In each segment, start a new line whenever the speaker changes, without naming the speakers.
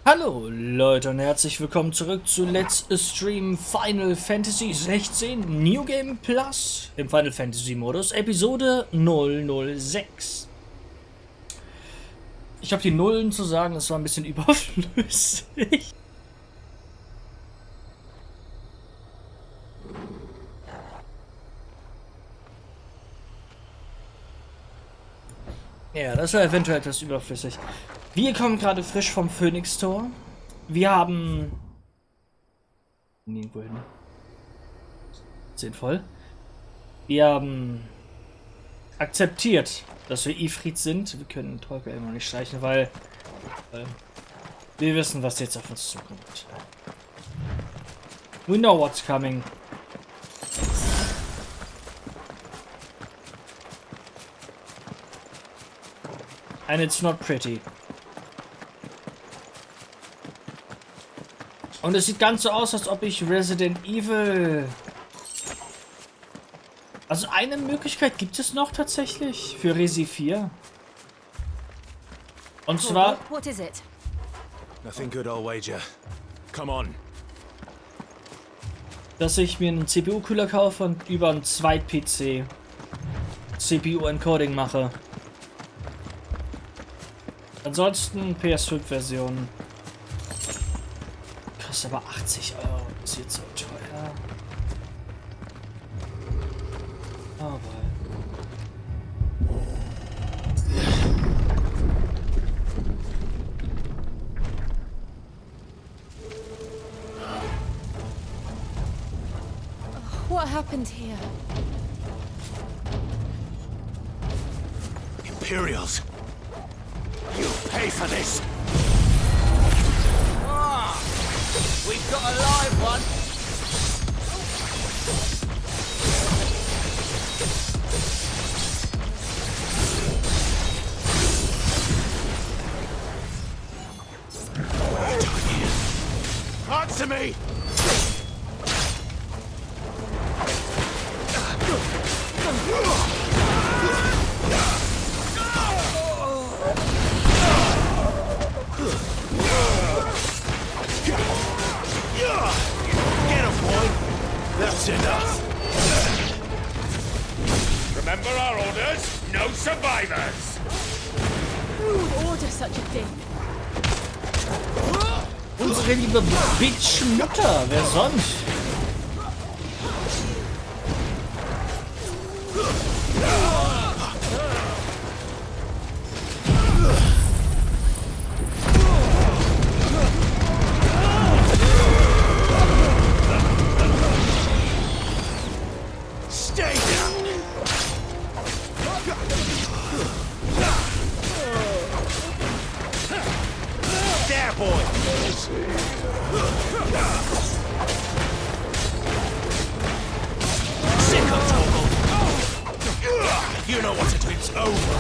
Hallo Leute und herzlich willkommen zurück zu Let's Stream Final Fantasy 16 New Game Plus im Final Fantasy Modus, Episode 006. Ich habe die Nullen zu sagen, das war ein bisschen überflüssig. Ja, das war eventuell etwas überflüssig. Wir kommen gerade frisch vom Phoenix-Tor. Wir haben... Nirgendwo hin. Sinnvoll. Wir haben akzeptiert, dass wir Ifrit sind. Wir können Teufel immer nicht streichen, weil wir wissen, was jetzt auf uns zukommt. We know what's coming. And it's not pretty. Und es sieht ganz so aus, als ob ich Resident Evil... Also eine Möglichkeit gibt es noch tatsächlich für Resi 4. Und zwar...
What is it?
Nothing good, I'll wager. Come on.
Dass ich mir einen CPU-Kühler kaufe und über einen Zweit-PC CPU-Encoding mache. Ansonsten PS5-Version. Kostet aber 80 €. Ist jetzt so teuer. Aber.
What happened here?
Imperials. You'll pay for this.
We've got a live one.
What are you doing here? Answer me! Get him, boy! That's enough!
Remember our orders? No survivors!
Who would order such a thing?
Unsere liebe Bitch-Mutter, wer sonst?
Stay down! There, boy! Sick of Toggle! You know what to do, it's over!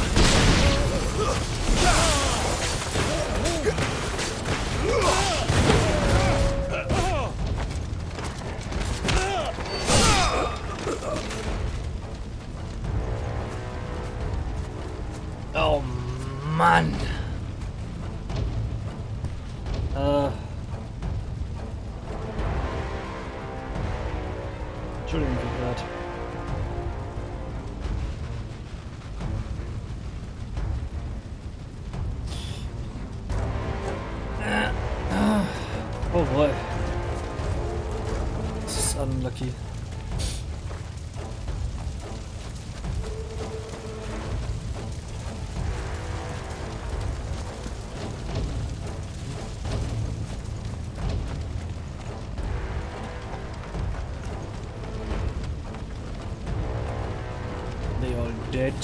Oh Mann. Entschuldigung, gerade. Oh boy. Das ist unlucky. They all dead.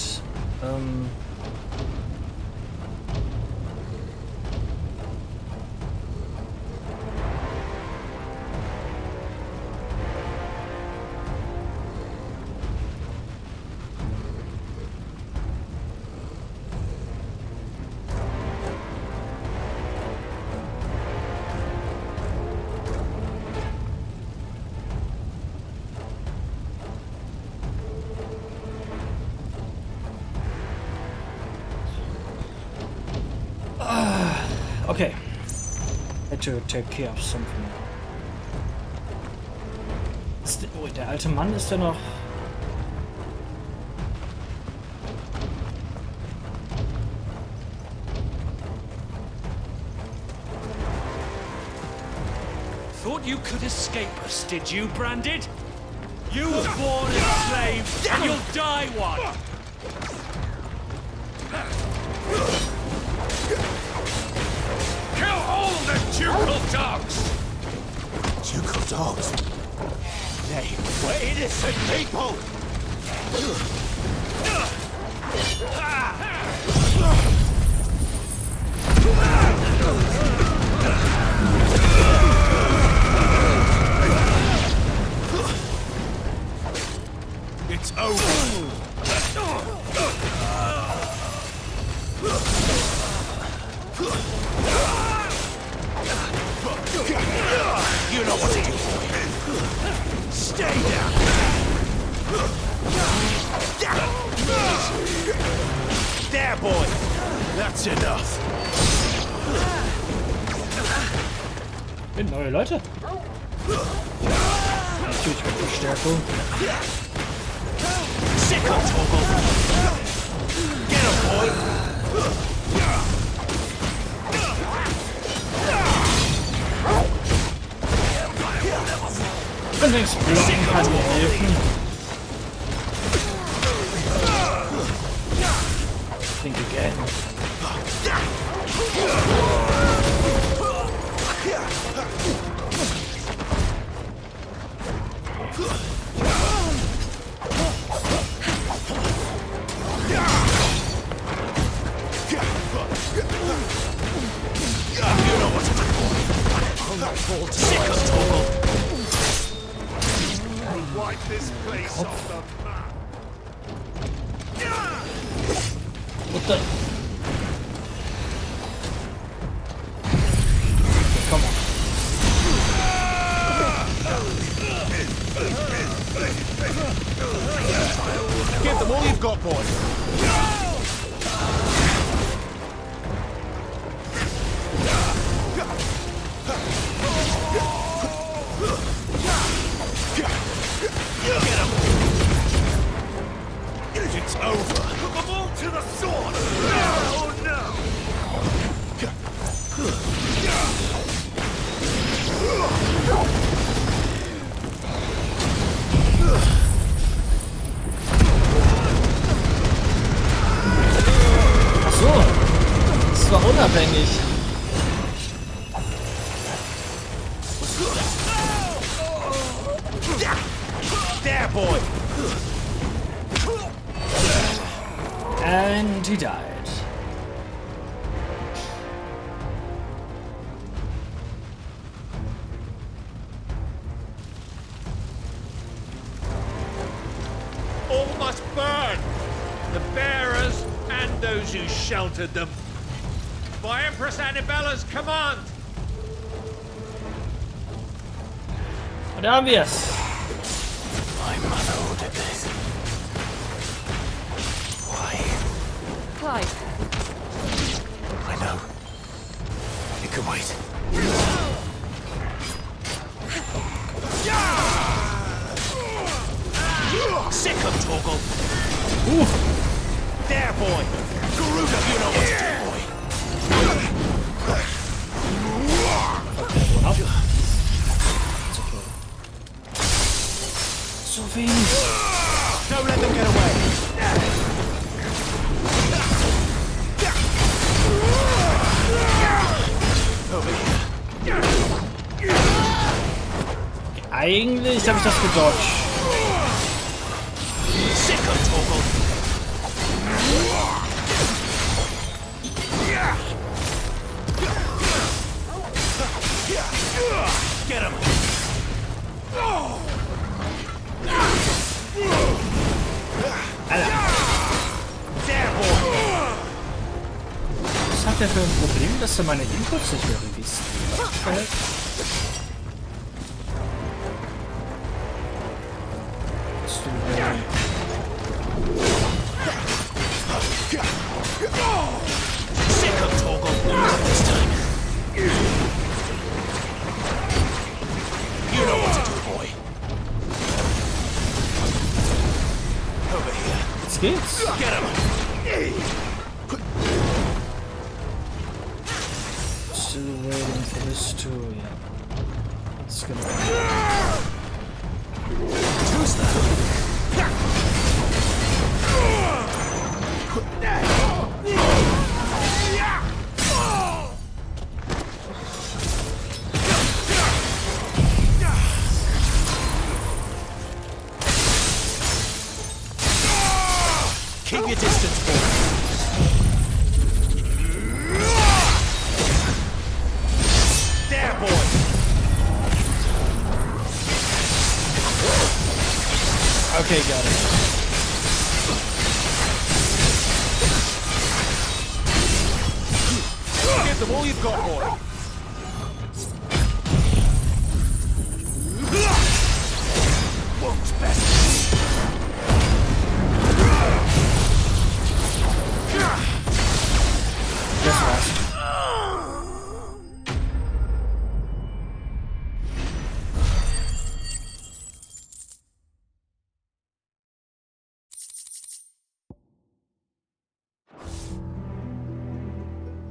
to take care of something. Oh, der alte Mann ist ja noch...
Thought you could escape us, did you, Branded? You were born a slave, and you'll die one!
Kill all the ducal dogs!
Ducal dogs? They were innocent people!
It's over!
You know what to do, boy. Stay down! There, boy! That's enough!
Bin neue Leute. Natürlich mit Verstärkung.
Sick of Toggle! Get him, boy!
Und links blocken kann mir helfen. Think again.
Sick of Toggle!
Wipe this place off the map!
What the? Come on.
Give them all you've got, boy!
It's over! Put them all to the sword! Oh no!
Ach so. Das war unabhängig.
There, boy!
And he died.
All must burn! The bearers and those who sheltered them. By Empress Annabella's command!
Und da haben wir es.
My mother ordered this. Why?
Clive,
I know. It can wait. Sick of Toggle! There, boy! Garuda, you know what to do, boy!
So wenig.
Don't let them get away! Over here.
Eigentlich habe ich das gedodged.
Sick of Toggle! Get him! There, boy!
Was hat der für ein Problem, dass er meine Inputs nicht mehr registriert?
Sick of Toggle! Not this time.
Jetzt geht's.
Get him!
Still waiting for this too, yeah. It's gonna
Who's Keep your distance, boy. There, boy.
Okay, got it.
Give them all you've got, boy.
What's best?
Guess last.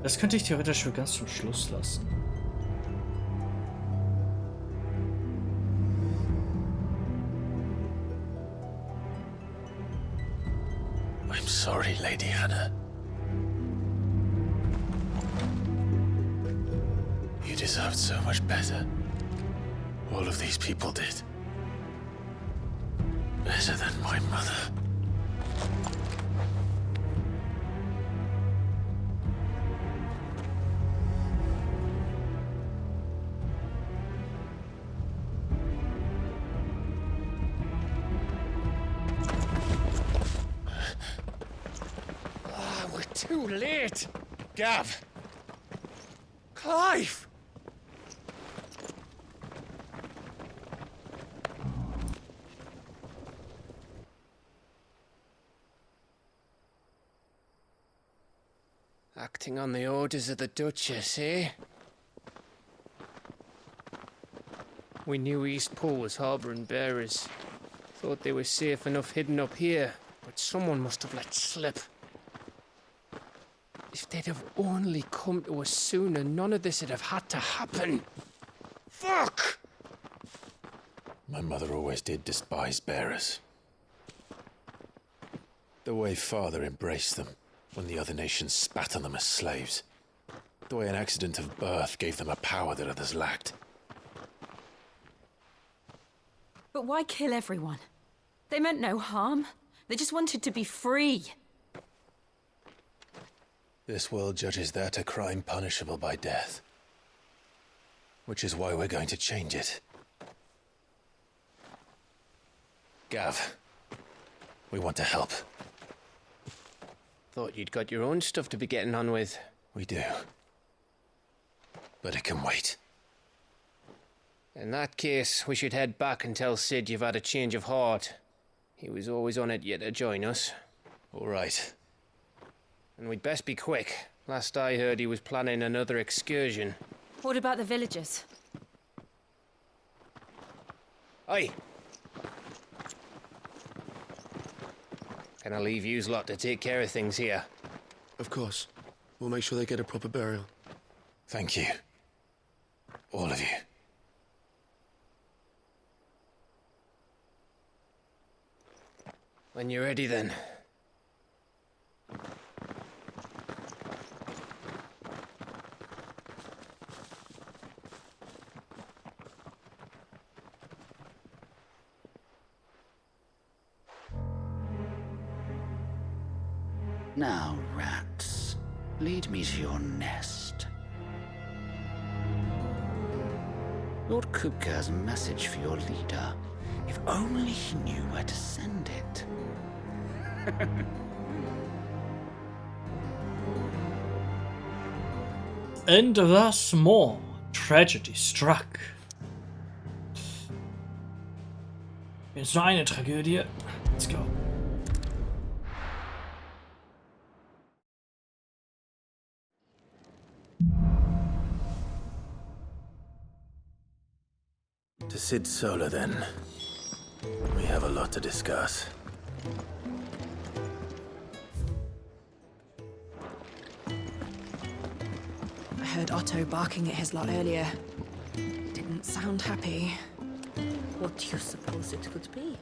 Das könnte ich theoretisch für ganz zum Schluss lassen.
I'm sorry, Lady Hannah. You deserved so much better. All of these people did. Better than my mother.
We're too late. Gav. Clive.
Acting on the orders of the Duchess, eh? We knew Eastpool was harbouring bearers. Thought they were safe enough hidden up here, but someone must have let slip. If they'd have only come to us sooner, none of this would have had to happen. Fuck!
My mother always did despise bearers. The way Father embraced them when the other nations spat on them as slaves. The way an accident of birth gave them a power that others lacked.
But why kill everyone? They meant no harm. They just wanted to be free.
This world judges that a crime punishable by death. Which is why we're going to change it. Gav, we want to help.
Thought you'd got your own stuff to be getting on with.
We do. But it can wait.
In that case, we should head back and tell Sid you've had a change of heart. He was always on it yet to join us.
All right.
And we'd best be quick. Last I heard, he was planning another excursion.
What about the villagers?
Aye. Can I leave yous lot to take care of things here?
Of course. We'll make sure they get a proper burial.
Thank you. All of you.
When you're ready, then.
Now, rats, lead me to your nest. Lord Kupka has a message for your leader. If only he knew where to send it.
And thus more tragedy struck. Jetzt nur eine Tragödie. Let's go.
To Sid Solar, then. We have a lot to discuss.
heard Otto barking at his lot earlier. Didn't sound happy.
What do you suppose it could be?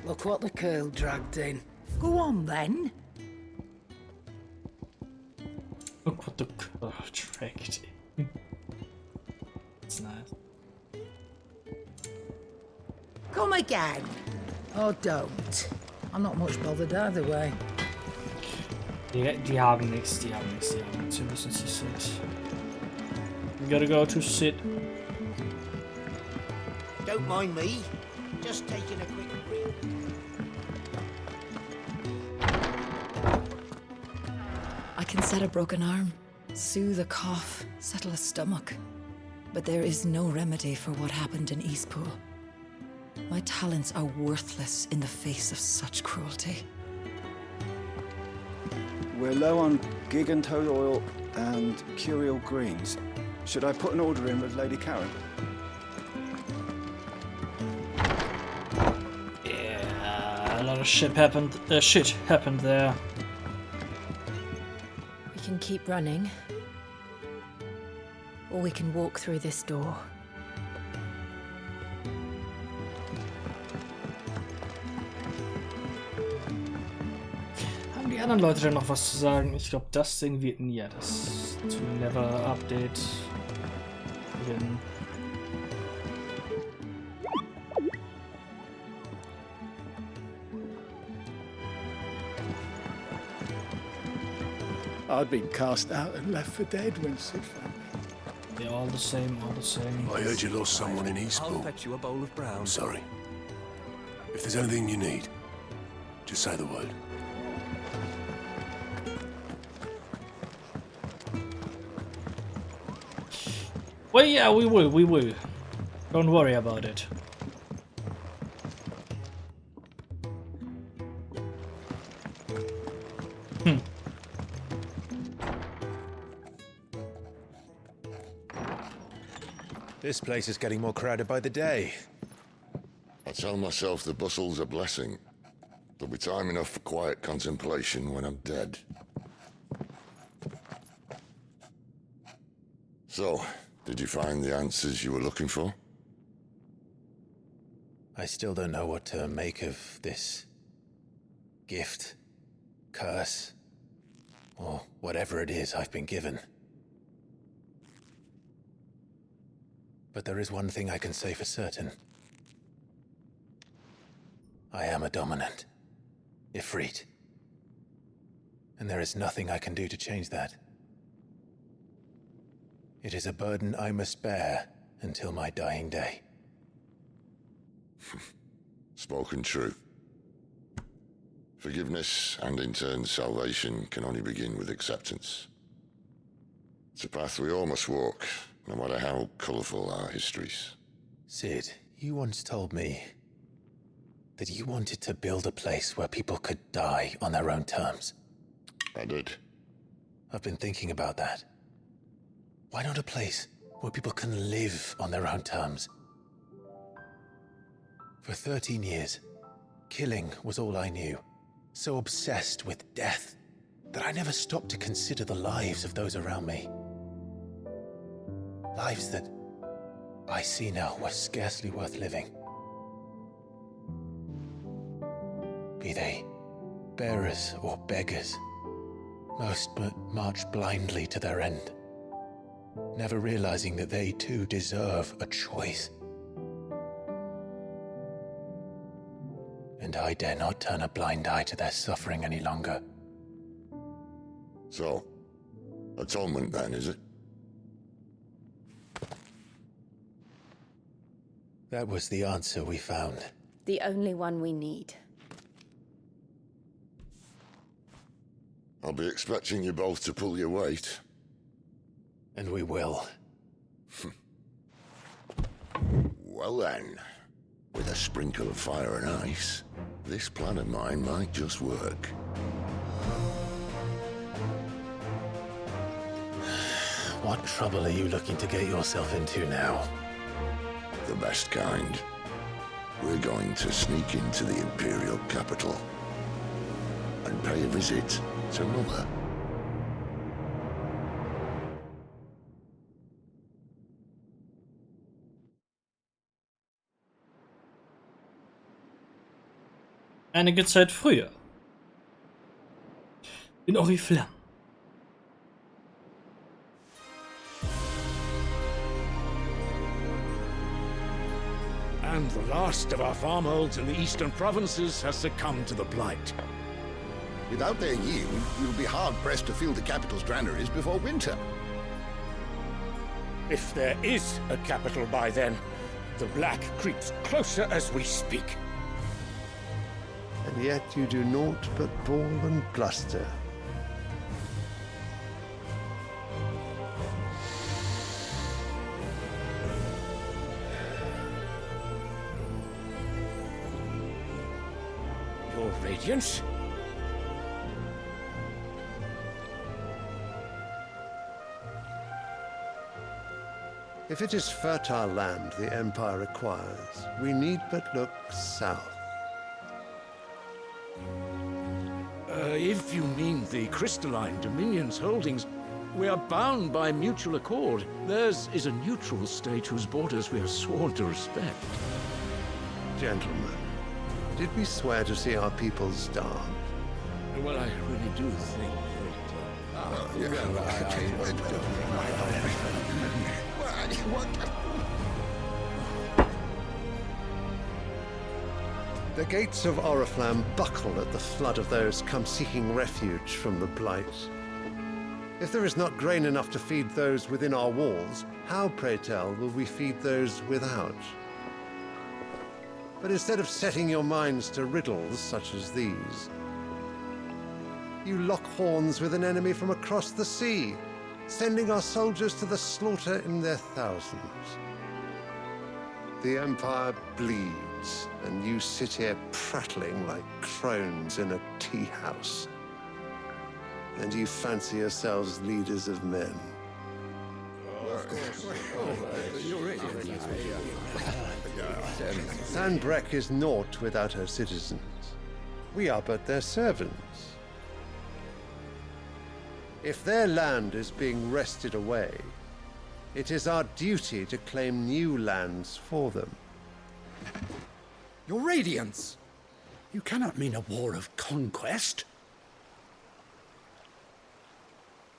Look what the girl dragged in.
Go on then.
Look what the girl dragged in. It's nice.
Come again. Or don't. I'm not much bothered either way.
Die haben nichts, die haben nichts, die haben nichts. Wir müssen zu sit. We gotta go to sit.
Don't mind me. Just taking a quick break.
I can set a broken arm, soothe a cough, settle a stomach. But there is no remedy for what happened in Eastpool. My talents are worthless in the face of such cruelty.
We're low on gig and toad oil and curial greens. Should I put an order in with Lady Karen?
Yeah, a lot of shit happened there.
We can keep running, or we can walk through this door.
Haben die anderen Leute denn noch was zu sagen? Ich glaube, das Ding wird nie das to never update werden.
I'd been cast out and left for dead when Sid found me.
They're all the same, all the same.
I heard you lost someone in
I'll
Eastpool.
fetch you a bowl of brown.
I'm sorry. If there's anything you need, just say the word.
Well, yeah, we will. Don't worry about it.
This place is getting more crowded by the day.
I tell myself the bustle's a blessing. There'll be time enough for quiet contemplation when I'm dead. So, did you find the answers you were looking for?
I still don't know what to make of this gift, curse, or whatever it is I've been given. But there is one thing I can say for certain. I am a dominant, Ifrit. And there is nothing I can do to change that. It is a burden I must bear until my dying day.
Spoken true. Forgiveness and in turn salvation can only begin with acceptance. It's a path we all must walk, no matter how colourful our histories.
Sid, you once told me that you wanted to build a place where people could die on their own terms.
I did.
I've been thinking about that. Why not a place where people can live on their own terms? For 13 years, killing was all I knew. So obsessed with death that I never stopped to consider the lives of those around me. Lives that I see now were scarcely worth living. Be they bearers or beggars, most march blindly to their end, never realizing that they too deserve a choice. And I dare not turn a blind eye to their suffering any longer.
So, atonement then, is it?
That was the answer we found.
The only one we need.
I'll be expecting you both to pull your weight.
And we will.
Well then, with a sprinkle of fire and ice, this plan of mine might just work.
What trouble are you looking to get yourself into now?
The best kind. We're going to sneak into the Imperial capital and pay a visit to Mother.
Einige Zeit früher. In Oriflamme.
And the last of our farmholds in the eastern provinces has succumbed to the blight.
Without their yield, we will be hard-pressed to fill the capital's granaries before winter.
If there is a capital by then, the black creeps closer as we speak.
And yet you do naught but bawl and bluster.
Your Radiance?
If it is fertile land the Empire requires, we need but look south.
If you mean the crystalline Dominion's holdings, we are bound by mutual accord. Theirs is a neutral state whose borders we are sworn to respect.
Gentlemen, did we swear to see our people starve?
Well, I really do think
The gates of Oriflamme buckle at the flood of those come seeking refuge from the blight. If there is not grain enough to feed those within our walls, how, pray tell, will we feed those without? But instead of setting your minds to riddles such as these, you lock horns with an enemy from across the sea, sending our soldiers to the slaughter in their thousands. The Empire bleeds, and you sit here prattling like crones in a tea house. And you fancy yourselves leaders of men. Sanbreques is naught without her citizens. We are but their servants. If their land is being wrested away, it is our duty to claim new lands for them.
Your Radiance! You cannot mean a war of conquest.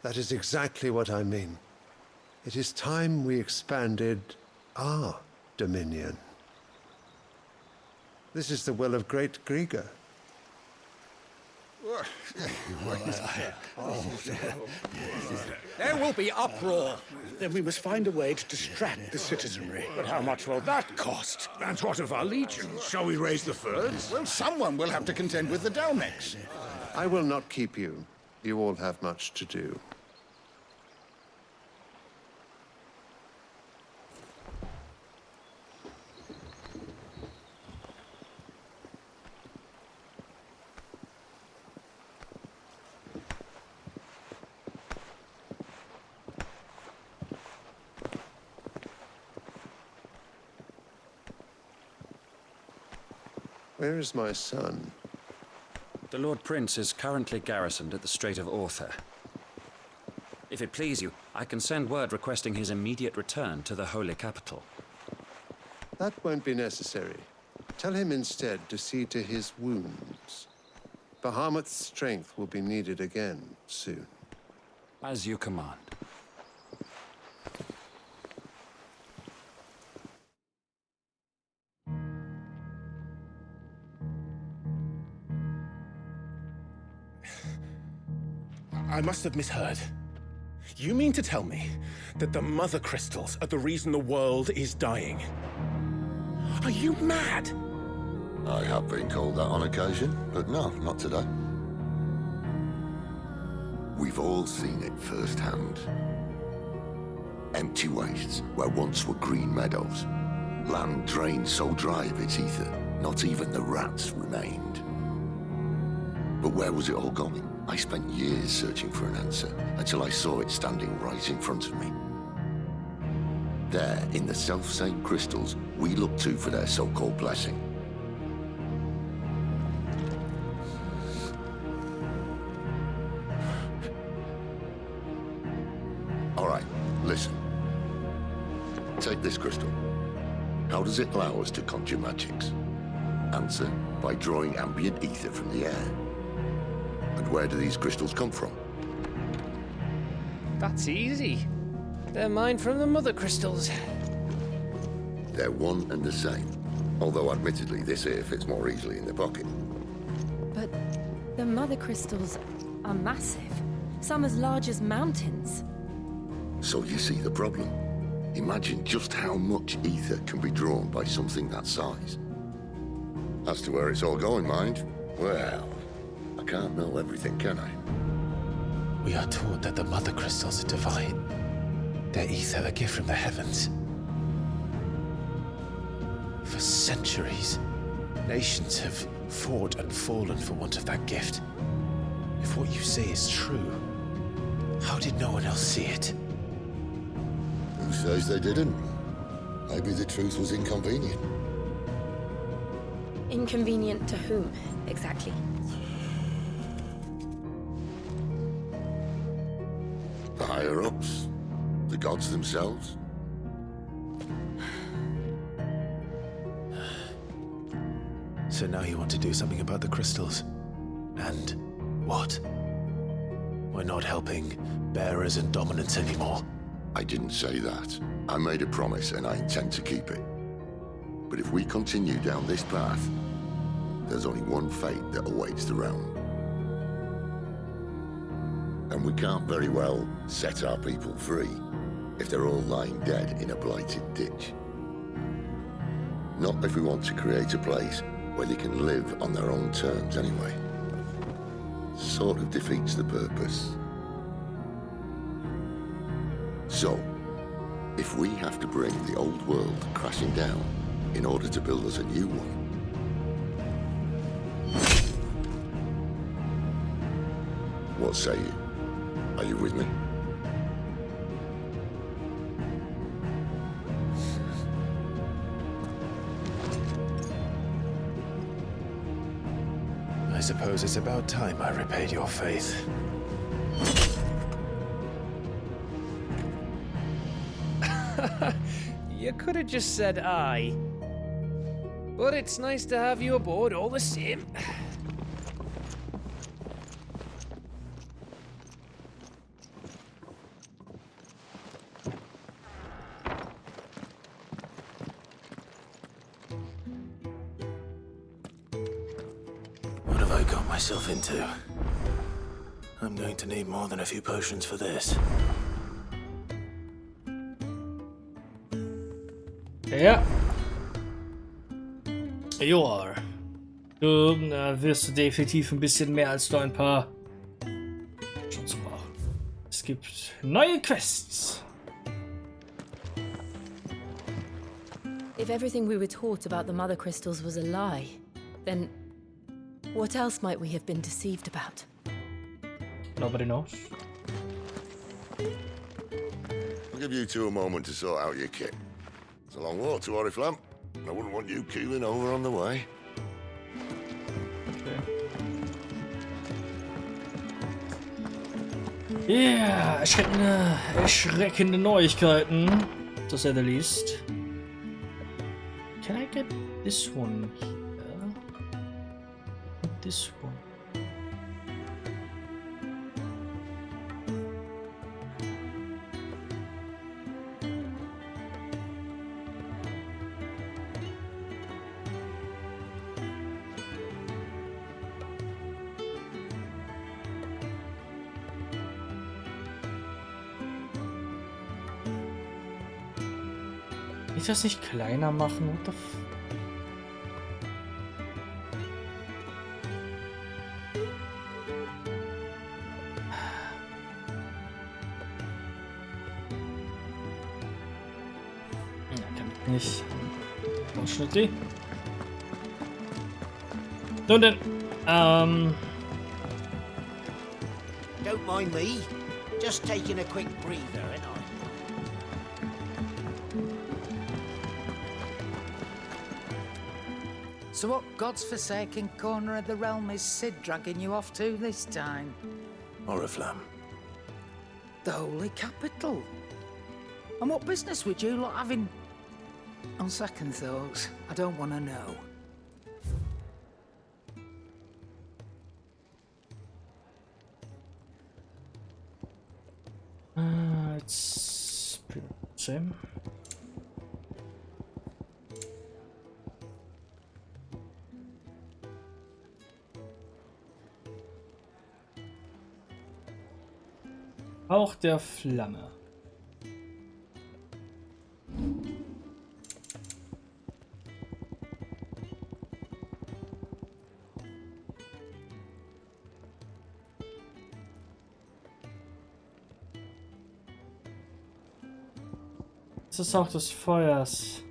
That is exactly what I mean. It is time we expanded our dominion. This is the will of great Grieger.
There will be uproar. Then we must find a way to distract the citizenry.
But how much will that cost? And what of our legions? Shall we raise the furs?
Well, someone will have to contend with the Dalmex.
I will not keep you. You all have much to do. Where is my son?
The Lord Prince is currently garrisoned at the Strait of Arthur. If it please you, I can send word requesting his immediate return to the Holy Capital.
That won't be necessary. Tell him instead to see to his wounds. Bahamut's strength will be needed again soon.
As you command.
I must have misheard. You mean to tell me that the mother crystals are the reason the world is dying? Are you mad?
I have been called that on occasion, but no, not today. We've all seen it firsthand. Empty wastes where once were green meadows. Land drained so dry of its ether, not even the rats remained. But where was it all going? I spent years searching for an answer, until I saw it standing right in front of me. There, in the self-same crystals we look to for their so-called blessing, Listen. Take this crystal. How does it allow us to conjure magics? Answer, by drawing ambient ether from the air. And where do these crystals come from?
That's easy. They're mine from the mother crystals.
They're one and the same. Although admittedly this here fits more easily in the pocket.
But the mother crystals are massive. Some as large as mountains.
So you see the problem. Imagine just how much ether can be drawn by something that size. As to where it's all going, mind, well, I can't know everything, can I?
We are taught that the mother crystals are divine. Their ether a gift from the heavens. For centuries, nations have fought and fallen for want of that gift. If what you say is true, how did no one else see it?
Who says they didn't? Maybe the truth was inconvenient.
Inconvenient to whom, exactly?
The higher-ups? The gods themselves?
So now you want to do something about the crystals. And what? We're not helping bearers and dominants anymore.
I didn't say that. I made a promise and I intend to keep it. But if we continue down this path, there's only one fate that awaits the realm. And we can't very well set our people free if they're all lying dead in a blighted ditch. Not if we want to create a place where they can live on their own terms anyway. Sort of defeats the purpose. So, if we have to bring the old world crashing down in order to build us a new one, what say you? Are you with me?
I suppose it's about time I repaid your faith.
You could have just said aye. But it's nice to have you aboard all the same.
What have I got myself into? I'm going to need more than a few potions for this.
Ja. Joa. Du wirst du definitiv ein bisschen mehr als nur ein paar Schutz brauchen. Es gibt neue Quests.
If everything we were taught about the mother crystals was a lie, then what else might we have been deceived about?
Nobody knows.
I'll give you two a moment to sort out your kit. It's a long walk to Oriflamme. I wouldn't want you keeling over on the way.
Ja, erschreckende Neuigkeiten, to say the least. Can I get this one here? This one. Ich das nicht kleiner machen? What the f... Ja, kann ich nicht. Ausschnitt. Nun denn,
Don't mind me. Just taking a quick breather, ain't I?
So what God's forsaken corner of the realm is Sid dragging you off to this time?
Oriflamme.
The holy capital. And what business would you lot having? On second thoughts, I don't want to know.
It's pretty much the same. Hauch der Flamme. Das ist auch des Feuers.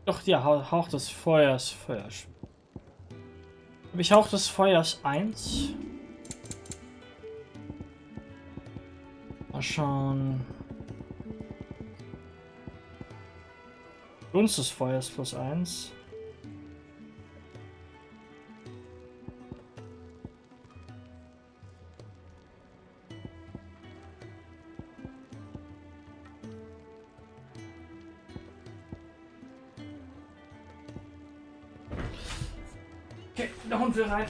Doch, ja, Hauch des Feuers. Habe ich Hauch des Feuers 1? Mal schauen. Dunst des Feuers +1. Okay, der Hund will rein.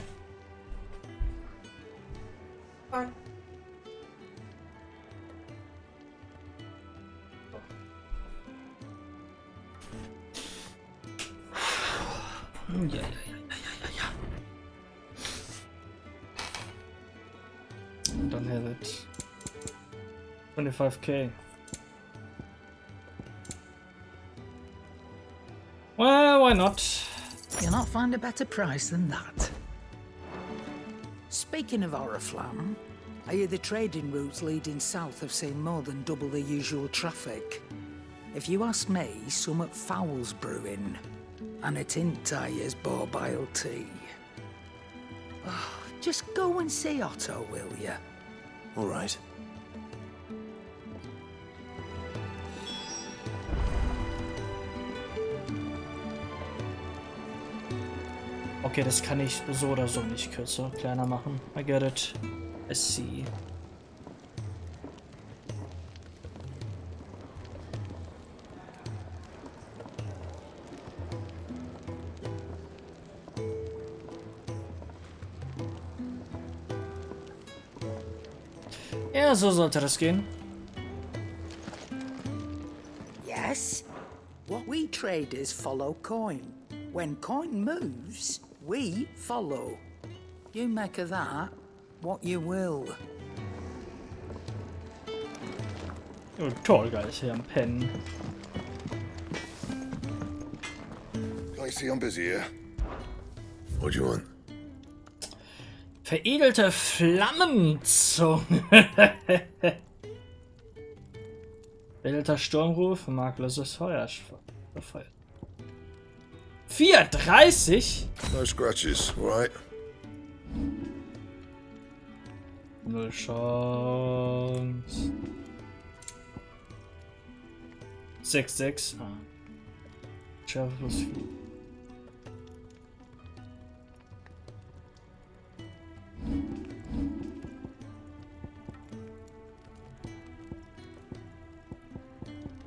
Nein. Ja. Und dann have it. 25k. Well, why not?
You'll not find a better price than that. Speaking of Oriflamme, I hear the trading routes leading south have seen more than double the usual traffic. If you ask me, somewhat foul's brewing. And it ain't tires borbile tea. Oh, just go and see Otto, will ya?
All right.
Okay, das kann ich so oder so nicht kürzer, kleiner machen. I get it. I see. Ja, so sollte das gehen.
Yes. What we traders follow coin. When coin moves, we follow. You make of that what you will.
Oh, toll, geil, hier am Pennen.
I see I'm busy here.
What do you want?
Veredelte Flammenzunge. Veredelter Sturmruf, makelloses Feuer. 4,30?
No scratches, all right?
Null Chance. 6,6. Ah. Schärfe +4.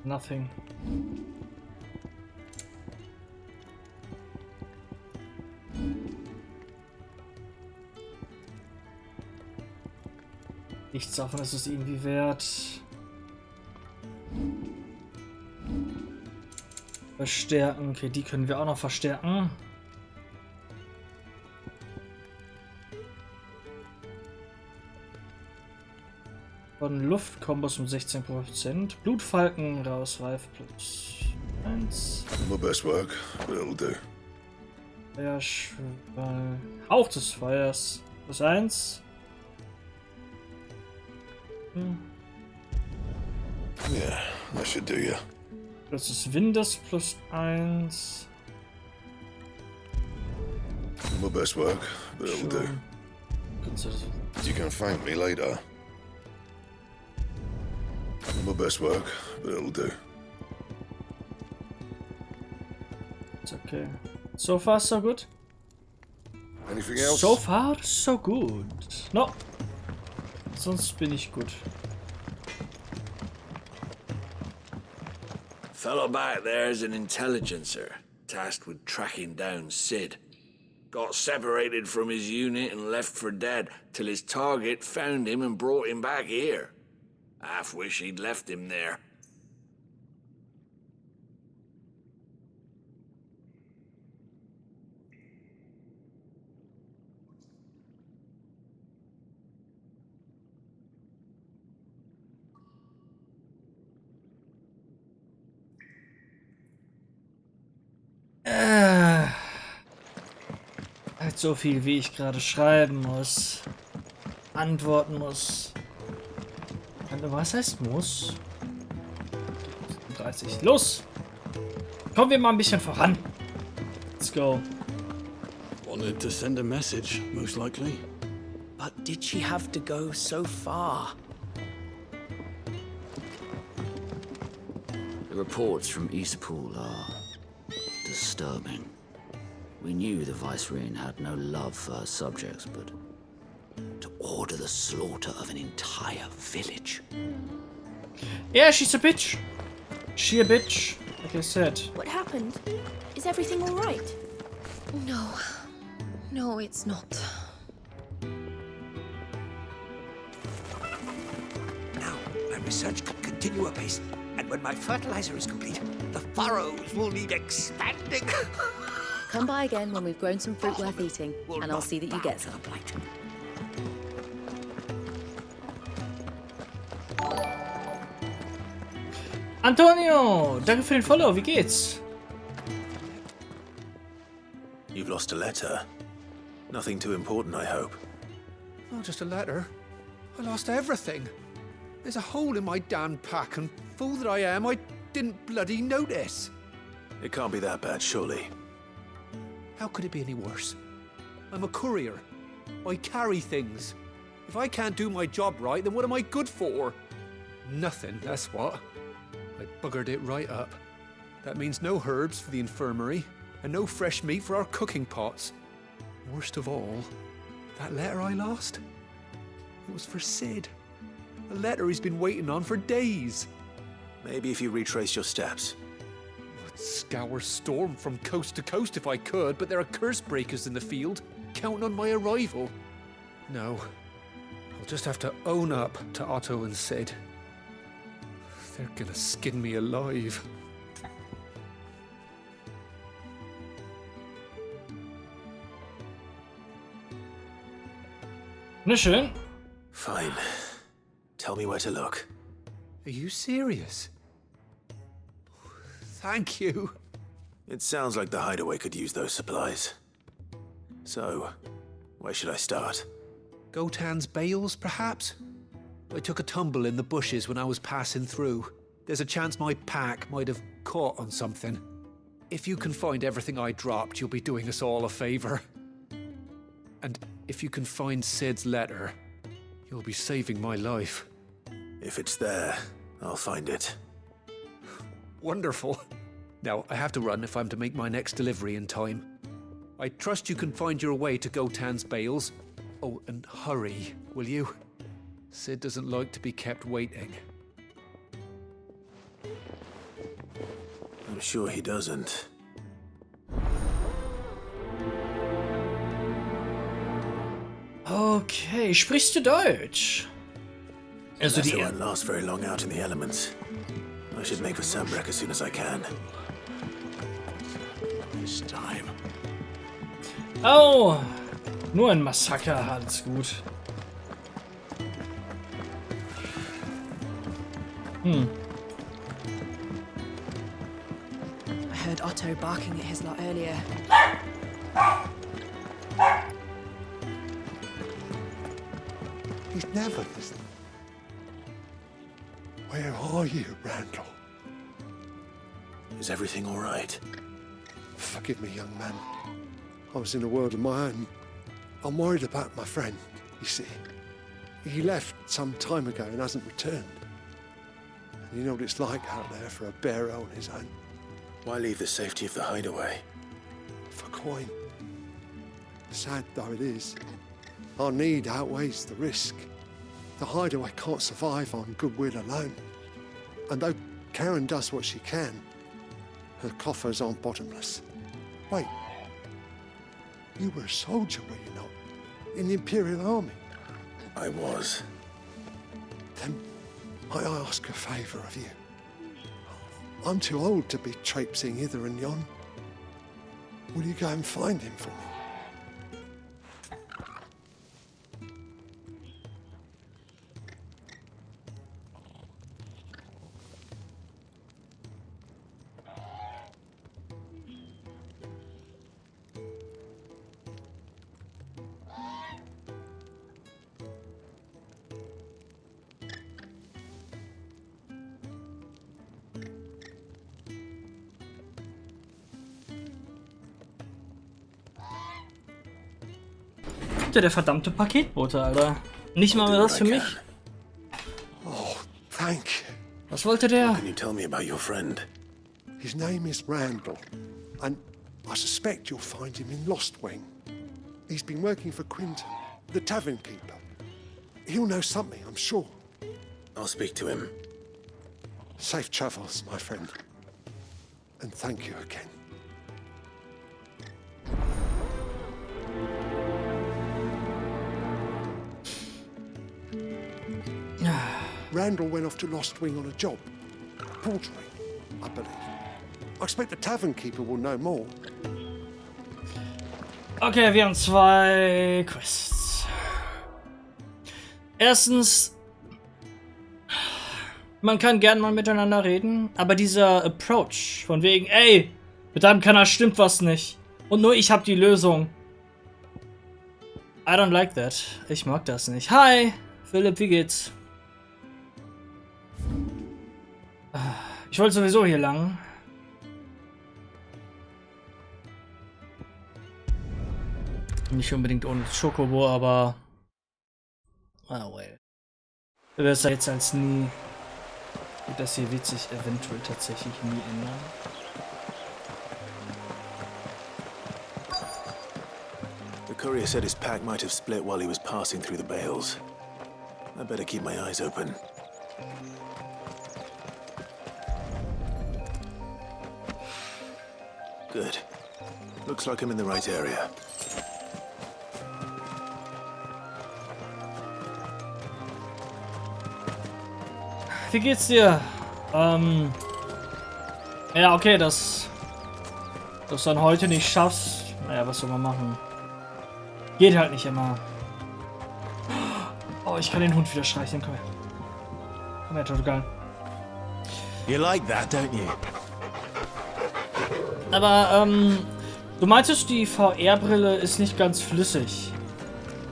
Nothing. Nichts davon ist es irgendwie wert. Verstärken. Okay, die können wir auch noch verstärken. Von Luftkombos um 16%. Blutfalken raus, Reif +1.
My best work, but it'll do.
Feuerschwall. Hauch des Feuers +1.
Yeah, that should do you.
Plus des Windes +1.
My best work, but it'll do. You can thank me later. My best work, but it'll do.
It's okay. So far, so good.
Anything else?
So far, so good. No. Sonst bin ich gut.
Fellow back there's an intelligencer, tasked with tracking down Sid. Got separated from his unit and left for dead, till his target found him and brought him back here. Half wish he'd left him there.
Halt so viel, wie ich gerade schreiben muss. Antworten muss. Was heißt muss? 30. Los! Kommen wir mal ein bisschen voran. Let's go.
Wanted to send a message, most likely.
But did she have to go so far?
The reports from Eastpool are disturbing. We knew the Vicereine had no love for her subjects, but to order the slaughter of an entire village.
Yeah, she's a bitch. She a bitch, like I said.
What happened? Is everything all right? No. No, it's not.
Now, my research can continue apace, and when my fertilizer is complete, the furrows will need expanding.
Come by again when we've grown some fruit worth eating, and I'll see that you get some.
Antonio, danke für den Follow, wie geht's?
You've lost a letter. Nothing too important, I hope.
Not just a letter. I lost everything. There's a hole in my damn pack, and fool that I am, I didn't bloody notice.
It can't be that bad, surely.
How could it be any worse? I'm a courier. I carry things. If I can't do my job right, then what am I good for? Nothing, that's what. I buggered it right up. That means no herbs for the infirmary, and no fresh meat for our cooking pots. Worst of all, that letter I lost? It was for Sid. A letter he's been waiting on for days.
Maybe if you retrace your steps.
I'd scour Storm from coast to coast if I could, but there are curse breakers in the field, counting on my arrival. No, I'll just have to own up to Otto and Sid. They're gonna skin me alive.
Na schön.
Fine. Tell me where to look.
Are you serious? Thank you.
It sounds like the hideaway could use those supplies. So, where should I start?
Gotan's bales, perhaps? I took a tumble in the bushes when I was passing through. There's a chance my pack might have caught on something. If you can find everything I dropped, you'll be doing us all a favor. And if you can find Sid's letter, you'll be saving my life.
If it's there, I'll find it.
Wonderful. Now, I have to run if I'm to make my next delivery in time. I trust you can find your way to Gotan's bales. Oh, and hurry, will you? Sid doesn't like to be kept waiting.
I'm sure he doesn't.
Okay, sprichst du Deutsch? Also
That won't last very long out in the elements. I should make for Sanbreques as soon as I can.
This time.
Oh, nur ein Massaker, alles gut.
I heard Otto barking at his lot earlier.
He's never listening.
Where are you, Randall?
Is everything all right?
Forgive me, young man. I was in a world of my own. I'm worried about my friend, you see. He left some time ago and hasn't returned. And you know what it's like out there for a bearer on his own.
Why leave the safety of the hideaway?
For coin. Sad though it is, our need outweighs the risk. The hideaway can't survive on goodwill alone. And though Karen does what she can, her coffers aren't bottomless. Wait, you were a soldier, were you not? In the Imperial Army?
I was.
Then might I ask a favour of you? I'm too old to be traipsing hither and yon. Will you go and find him for me?
Der verdammte Paketbote, Alter. Nicht mal mehr das für mich.
Oh, thank you.
Was wollte der?
What can you tell me about your friend?
His name is Randall, and I suspect you'll find him in Lost Wing. He's been working for Quinton, the tavern keeper. He'll know something, I'm sure.
I'll speak to him.
Safe travels, my friend. And thank you again. Randall went off to Lost Wing on a job. Portering, I believe. I expect the tavern keeper will know more.
Okay, wir haben 2 Quests. Erstens, man kann gern mal miteinander reden, aber dieser Approach von wegen, ey, mit deinem Kanal stimmt was nicht und nur ich habe die Lösung. I don't like that. Ich mag das nicht. Hi, Philipp, wie geht's? Ich wollte sowieso hier lang. Nicht unbedingt ohne Chocobo, aber... Ah, well. Besser jetzt als nie. Das hier wird sich eventuell tatsächlich nie ändern.
The courier said his pack might have split while he was passing through the bales. I better keep my eyes open. Good. Looks like I'm in the right area.
Wie geht's dir? Ja, okay, dass du es dann heute nicht schaffst. Naja, was soll man machen? Geht halt nicht immer. Oh, ich kann den Hund wieder streicheln. Komm her, total.
You like that, don't you?
Aber, du meintest, die VR-Brille ist nicht ganz flüssig.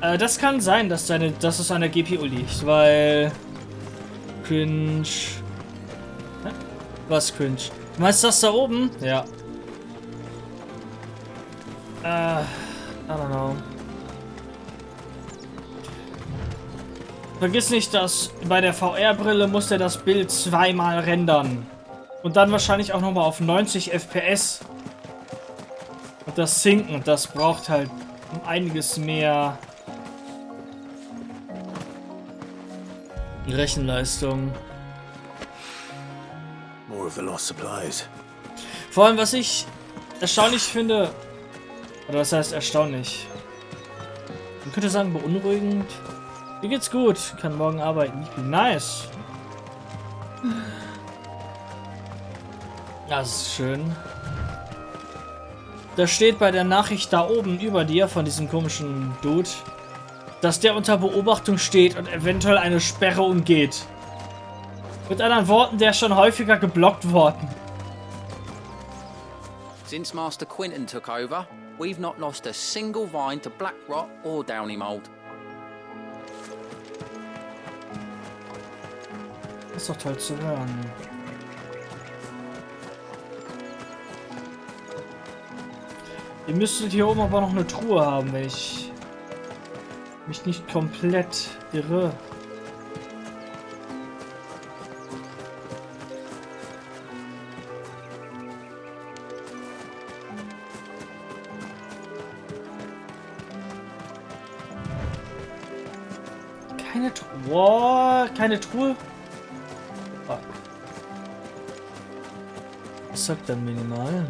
Das kann sein, dass es an der GPU liegt, weil... Cringe... Hä? Was cringe? Du meinst das da oben? Ja. I don't know. Vergiss nicht, dass bei der VR-Brille muss er das Bild zweimal rendern. Und dann wahrscheinlich auch nochmal auf 90 FPS. Und das Sinken, das braucht halt um einiges mehr Rechenleistung.
More of the lost supplies.
Vor allem, was ich erstaunlich finde, oder was heißt erstaunlich? Man könnte sagen beunruhigend. Mir geht's gut, kann morgen arbeiten. Ich bin nice. Das ist schön. Da steht bei der Nachricht da oben über dir von diesem komischen Dude, dass der unter Beobachtung steht und eventuell eine Sperre umgeht. Mit anderen Worten, der ist schon häufiger geblockt worden.
Since Master Quinton took over, we've not lost a single vine to black rot or downy mold.
Das ist doch toll zu hören. Ihr müsstet hier oben aber noch eine Truhe haben, wenn ich mich nicht komplett irre. keine Truhe. Wow, keine Truhe. Oh. Was sagt dann minimal?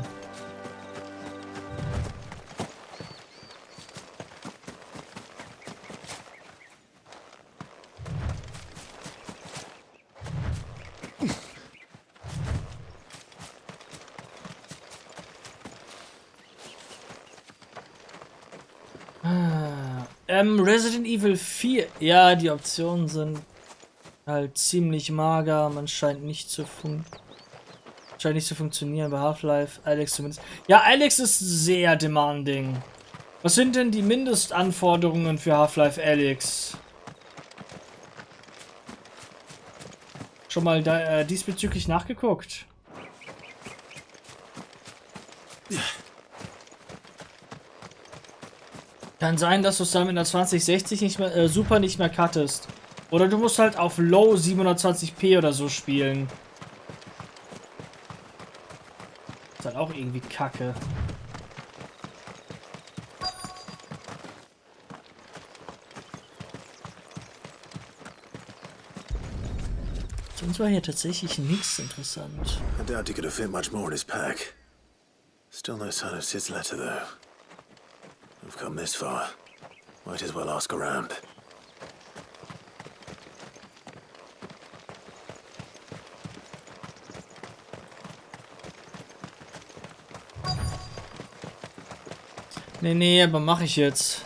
Resident Evil 4. Ja, die Optionen sind halt ziemlich mager. Man scheint nicht zu funktionieren bei Half-Life. Alex zumindest. Ja, Alex ist sehr demanding. Was sind denn die Mindestanforderungen für Half-Life Alex? Schon mal diesbezüglich nachgeguckt? Kann sein, dass du es dann mit einer 2060 nicht mehr, Super nicht mehr cuttest. Oder du musst halt auf Low 720p oder so spielen. Ist halt auch irgendwie kacke. Sonst war hier tatsächlich nichts interessant.
I doubt he could have fit much more in his pack. Still no sign of Sid's letter though. We've come this far. Might as well ask around.
Nee, aber mache ich jetzt.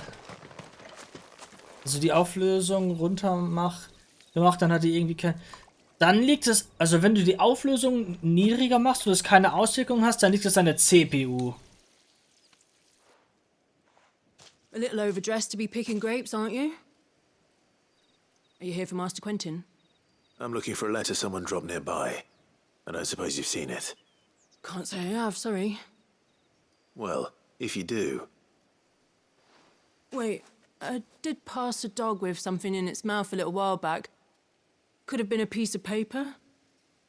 Also die Auflösung runter gemacht, dann hat die irgendwie kein... Dann liegt es... Also wenn du die Auflösung niedriger machst und es keine Auswirkungen hast, dann liegt es an der CPU.
A little overdressed to be picking grapes, aren't you? Are you here for Master Quentin?
I'm looking for a letter someone dropped nearby. I don't suppose you've seen it.
Can't say I have, sorry.
Well, if you do...
Wait, I did pass a dog with something in its mouth a little while back. Could have been a piece of paper.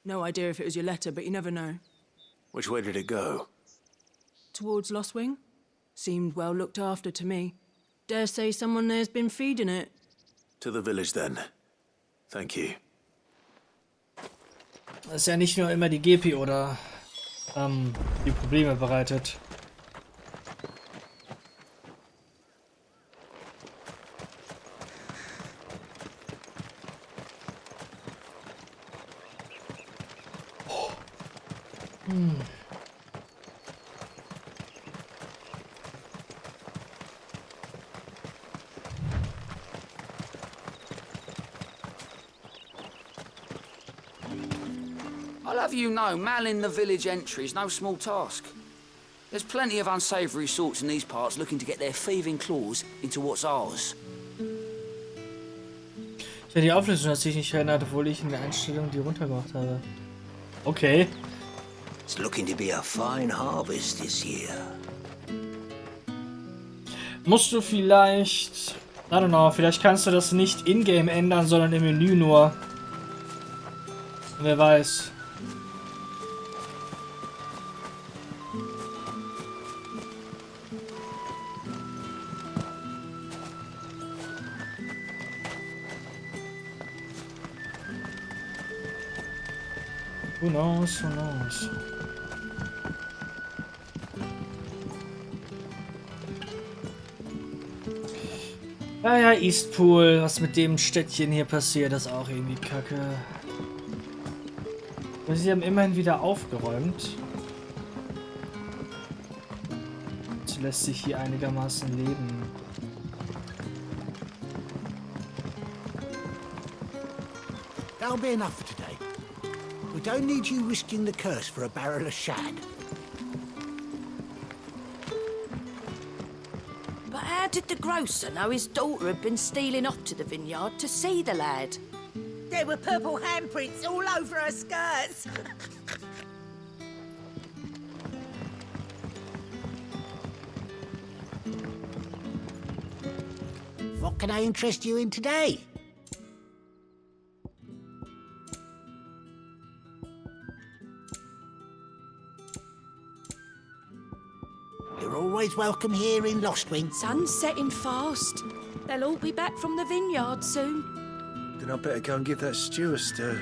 No idea if it was your letter, but you never know.
Which way did it go?
Towards Lost Wing? Seemed well looked after to me. Dare say someone there's been feeding it.
To the village then. Thank you.
Das ist ja nicht nur immer die GP oder die Probleme bereitet.
I'll have you know, manning the village entry is no small task. There's plenty of unsavoury sorts in these parts looking to get their thieving claws into what's ours.
Ja, die Auflösung hat sich nicht verändert, obwohl ich in der Einstellung die runtergemacht habe. Okay.
It's looking to be a fine harvest this year.
Musst du vielleicht... I don't know, vielleicht kannst du das nicht in-game ändern, sondern im Menü nur. Wer weiß. Who knows, who knows. Ja, Eastpool, was mit dem Städtchen hier passiert, ist auch irgendwie kacke. Aber sie haben immerhin wieder aufgeräumt. So lässt sich hier einigermaßen leben.
That'll be enough for today. We don't need you risking the curse for a barrel of shad.
But how did the grocer know his daughter had been stealing off to the vineyard to see the lad?
There were purple handprints all over her skirts.
What can I interest you in today? You're always welcome here in Lost Wing.
Sun's setting fast. They'll all be back from the vineyard soon.
Then I better go and give that stew a stir.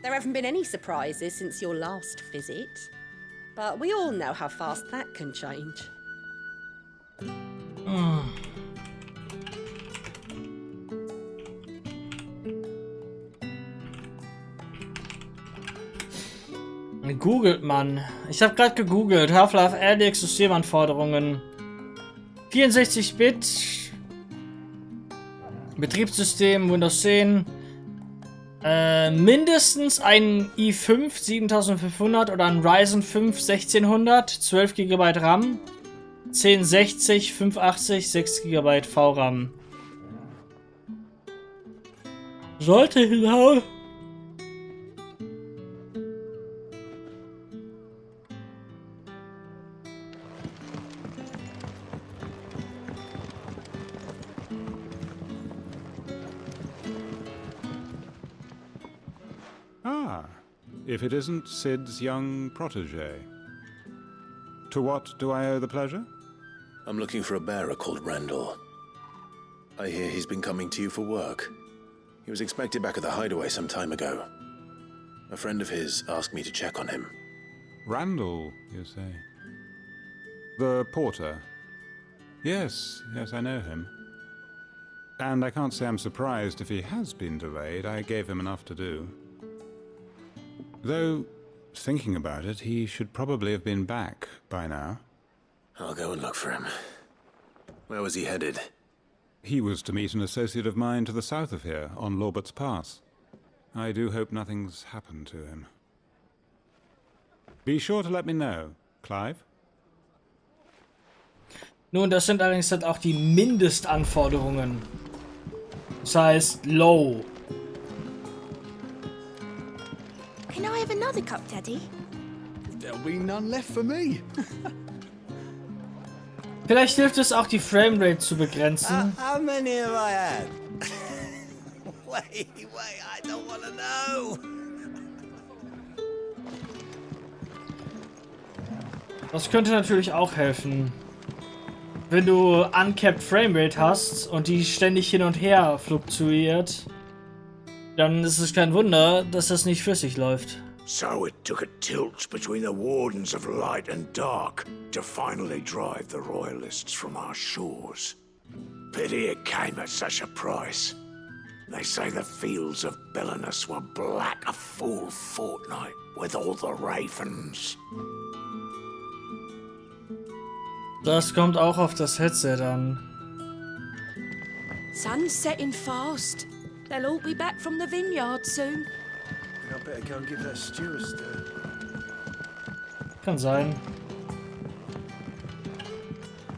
There haven't been any surprises since your last visit, but we all know how fast that can change.
Googelt man. Ich habe gerade gegoogelt. Half-Life Alyx Systemanforderungen. 64-Bit. Betriebssystem Windows 10. Mindestens ein i5 7500 oder ein Ryzen 5 1600. 12 GB RAM. 1060, 580, 6 GB VRAM. Sollte hinhauen.
If it isn't Sid's young protege. To what do I owe the pleasure?
I'm looking for a bearer called Randall. I hear he's been coming to you for work. He was expected back at the hideaway some time ago. A friend of his asked me to check on him.
Randall, you say? The porter? Yes, I know him. And I can't say I'm surprised if he has been delayed. I gave him enough to do. Though, thinking about it, he should probably have been back by now.
I'll go and look for him. Where was he headed?
He was to meet an associate of mine to the south of here, on Lorbert's Pass. I do hope nothing's happened to him. Be sure to let me know, Clive.
Nun, das sind allerdings halt auch die Mindestanforderungen. Das heißt, low.
Can I have another cup, Daddy?
There'll be none left for me.
Vielleicht hilft es auch, die Framerate zu begrenzen.
How many have I had? wait, I don't want to know.
Das könnte natürlich auch helfen. Wenn du uncapped Framerate hast und die ständig hin und her fluktuiert, dann ist es kein Wunder, dass das nicht flüssig läuft.
So it took a tilt between the wardens of light and dark to finally drive the royalists from our shores. Pity it came at such a price. They say the fields of Belenus were black a full fortnight with all the ravens.
Das kommt auch auf das Headset an.
Sun's setting fast. They'll all be back from the vineyard soon.
I better go and give that stew a stir.
Kann sein.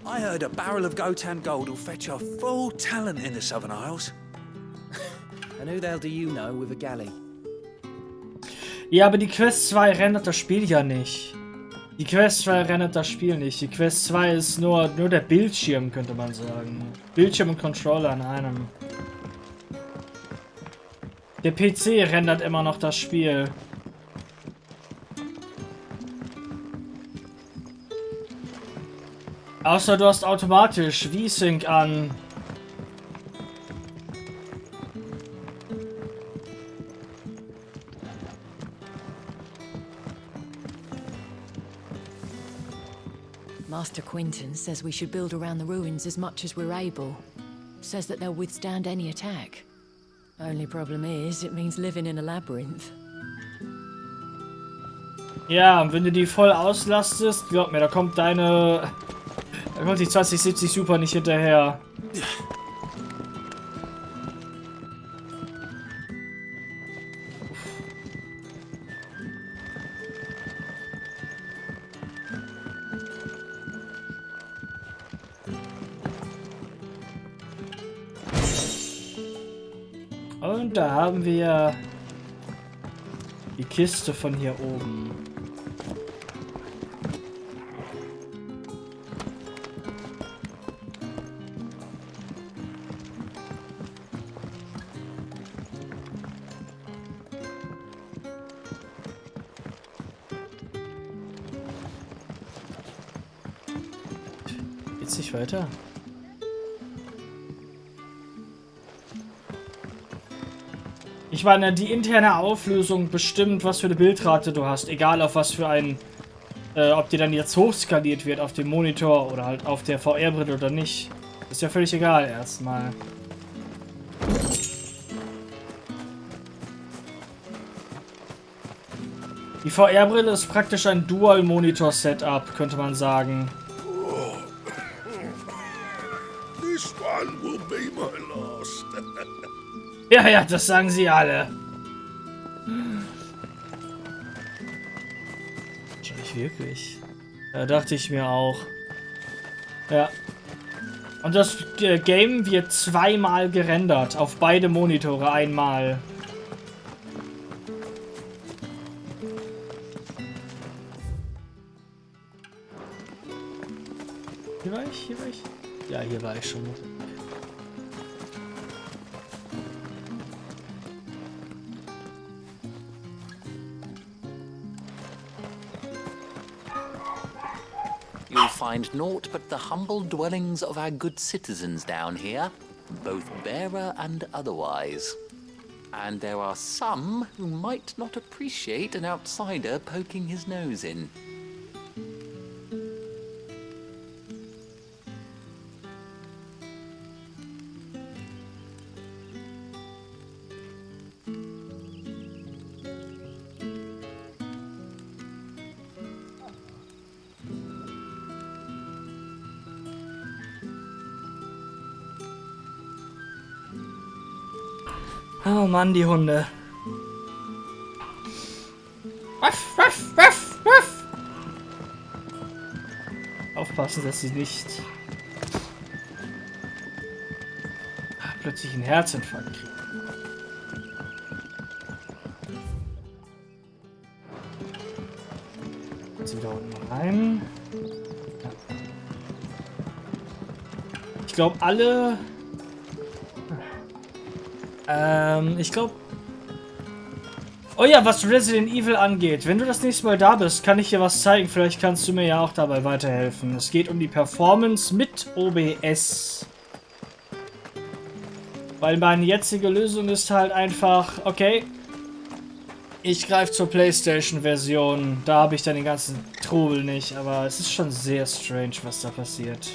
I heard a barrel of Gotan gold will fetch a full talent in the Southern Isles.
And who the hell do you know with a galley?
Ja, aber die Quest 2 rendert das Spiel ja nicht. Die Quest 2 rendert das Spiel nicht. Die Quest 2 ist nur der Bildschirm, könnte man sagen. Bildschirm und Controller in einem. Der PC rendert immer noch das Spiel. Außer du hast automatisch V-Sync an.
Master Quinton says we should build around the ruins as much as we're able. Says that they'll withstand any attack. Only problem is, it means living in a labyrinth.
Ja, und wenn du die voll auslastest, glaub mir, da kommt die 2070 Super nicht hinterher. Und da haben wir die Kiste von hier oben. Geht's nicht weiter? Ich meine, die interne Auflösung bestimmt, was für eine Bildrate du hast. Egal auf was für ein... ob die dann jetzt hochskaliert wird auf dem Monitor oder halt auf der VR-Brille oder nicht. Ist ja völlig egal erstmal. Die VR-Brille ist praktisch ein Dual-Monitor-Setup, könnte man sagen.
This one will be my last.
Ja, ja, das sagen sie alle. Wahrscheinlich wirklich. Ja, dachte ich mir auch. Ja. Und das Game wird zweimal gerendert. Auf beide Monitore einmal. Hier war ich? Hier war ich? Ja, hier war ich schon.
You'll find naught but the humble dwellings of our good citizens down here, both bearer and otherwise. And there are some who might not appreciate an outsider poking his nose in.
Oh Mann, die Hunde. Ruff, ruff, ruff, ruff. Aufpassen, dass sie nicht plötzlich einen Herzinfarkt kriegen. Jetzt wieder unten rein. Ja. Ich glaube, alle... ich glaube... Oh ja, was Resident Evil angeht. Wenn du das nächste Mal da bist, kann ich dir was zeigen. Vielleicht kannst du mir ja auch dabei weiterhelfen. Es geht um die Performance mit OBS. Weil meine jetzige Lösung ist halt einfach, okay, ich greife zur PlayStation-Version. Da habe ich dann den ganzen Trubel nicht. Aber es ist schon sehr strange, was da passiert.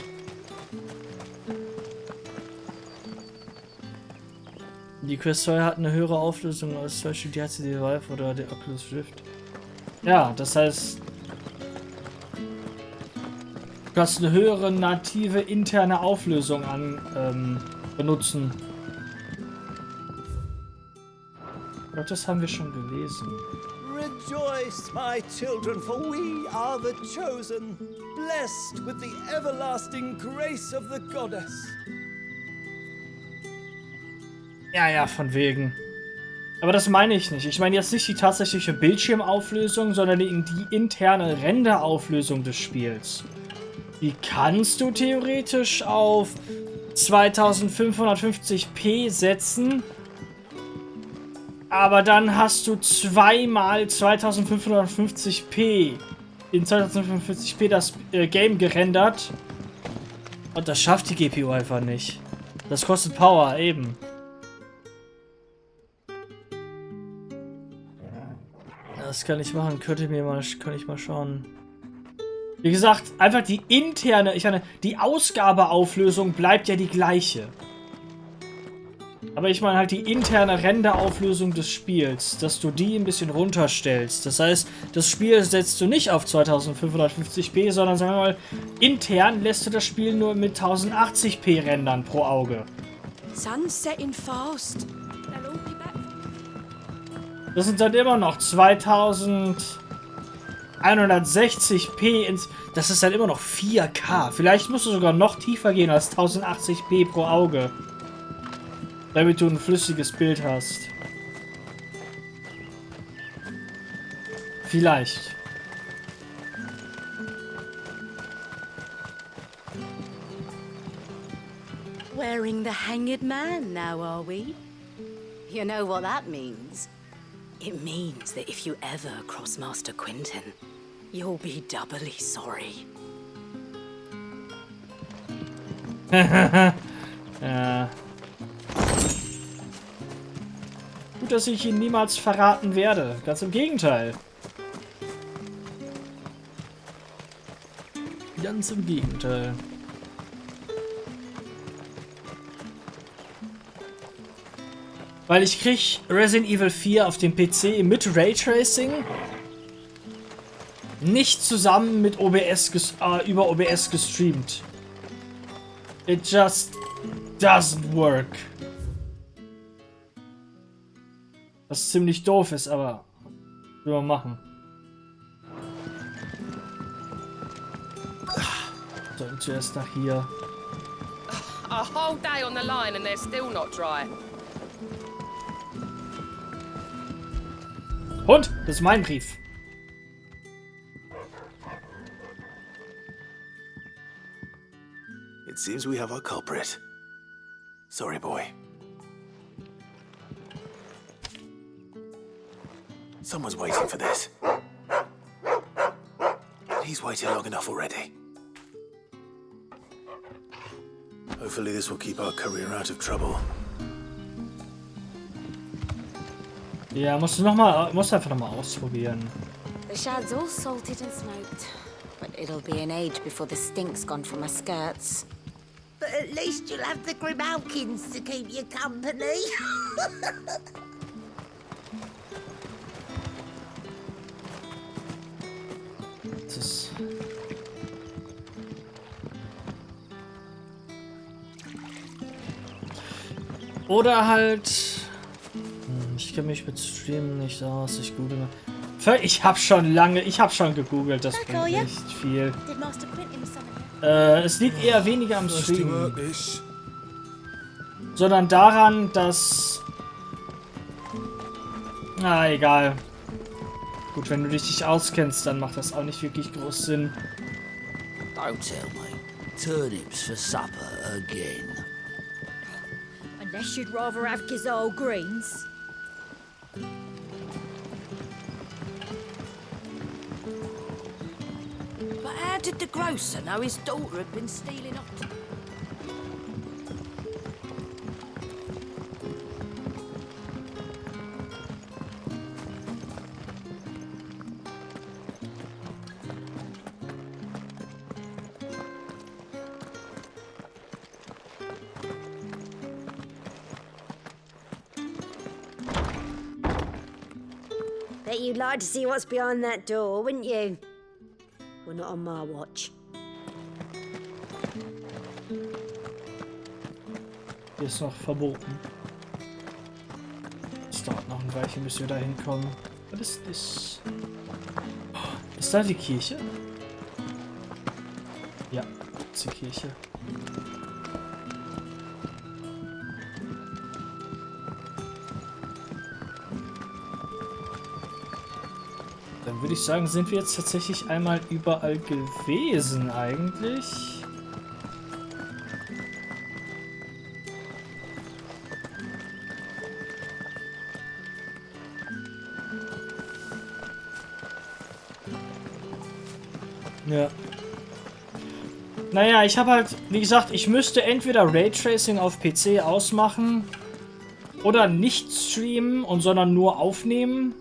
Die Quest 2 hat eine höhere Auflösung als zum Beispiel die HDD Vive oder der Oculus Rift. Ja, das heißt, du kannst eine höhere native interne Auflösung benutzen. Ich glaube, das haben wir schon gelesen.
Rejoice, my children, for we are the chosen, blessed with the everlasting grace of the goddess.
Ja, ja, von wegen. Aber das meine ich nicht. Ich meine jetzt nicht die tatsächliche Bildschirmauflösung, sondern die interne Renderauflösung des Spiels. Die kannst du theoretisch auf 2550p setzen. Aber dann hast du zweimal 2550p in 2050p das Game gerendert. Und das schafft die GPU einfach nicht. Das kostet Power, eben. Das kann ich machen, kann ich mal schauen. Wie gesagt, einfach die interne, die Ausgabeauflösung bleibt ja die gleiche. Aber ich meine halt die interne Renderauflösung des Spiels, dass du die ein bisschen runterstellst. Das heißt, das Spiel setzt du nicht auf 2550p, sondern sagen wir mal, intern lässt du das Spiel nur mit 1080p rendern pro Auge.
Sun's setting fast.
Das sind dann immer noch 2160p. Das ist dann immer noch 4K. Vielleicht musst du sogar noch tiefer gehen als 1080p pro Auge. Damit du ein flüssiges Bild hast. Vielleicht.
Wearing the hanged man now, are we? You know what that means? It means that if you ever cross Master Quinton, you'll be doubly sorry.
Ja. gut, dass ich ihn niemals verraten werde. Ganz im Gegenteil. Ganz im Gegenteil. Weil ich krieg Resident Evil 4 auf dem PC mit Raytracing nicht zusammen mit OBS über OBS gestreamt. It just doesn't work. Was ziemlich doof ist, aber will man machen. Sollen zuerst nach hier.
A whole day on the line and they're still not dry.
Und das ist mein Brief.
It seems we have our culprit. Sorry, boy. Someone's waiting for this. He's waited long enough already. Hopefully this will keep our career out of trouble.
Ja, musst einfach noch mal ausprobieren.
The shad's all salted and smoked, but it'll be an age before the stink's gone from my skirts.
But at least you'll have the Grimalkins to keep you company.
Das ist... Oder halt... Ich kenne mich mit Streamen nicht aus, ich google. Ich hab schon gegoogelt, das bringt nicht viel. Es liegt eher weniger am Streamen. Sondern daran, dass... Na, egal. Gut, wenn du dich nicht auskennst, dann macht das auch nicht wirklich groß Sinn.
Don't tell me. Turnips for supper again.
Unless you'd rather have gazelle greens.
But how did the grocer know his daughter had been stealing off to...
Bet you'd like to see what's behind that door, wouldn't you? Well, not on my watch.
Hier ist noch verboten. Es dauert noch ein Weilchen, bis wir da hinkommen. Was ist das? Ist da die Kirche? Ja, das ist die Kirche. Dann würde ich sagen, sind wir jetzt tatsächlich einmal überall gewesen eigentlich. Ja. Naja, ich habe halt, wie gesagt, ich müsste entweder Raytracing auf PC ausmachen oder nicht streamen und sondern nur aufnehmen.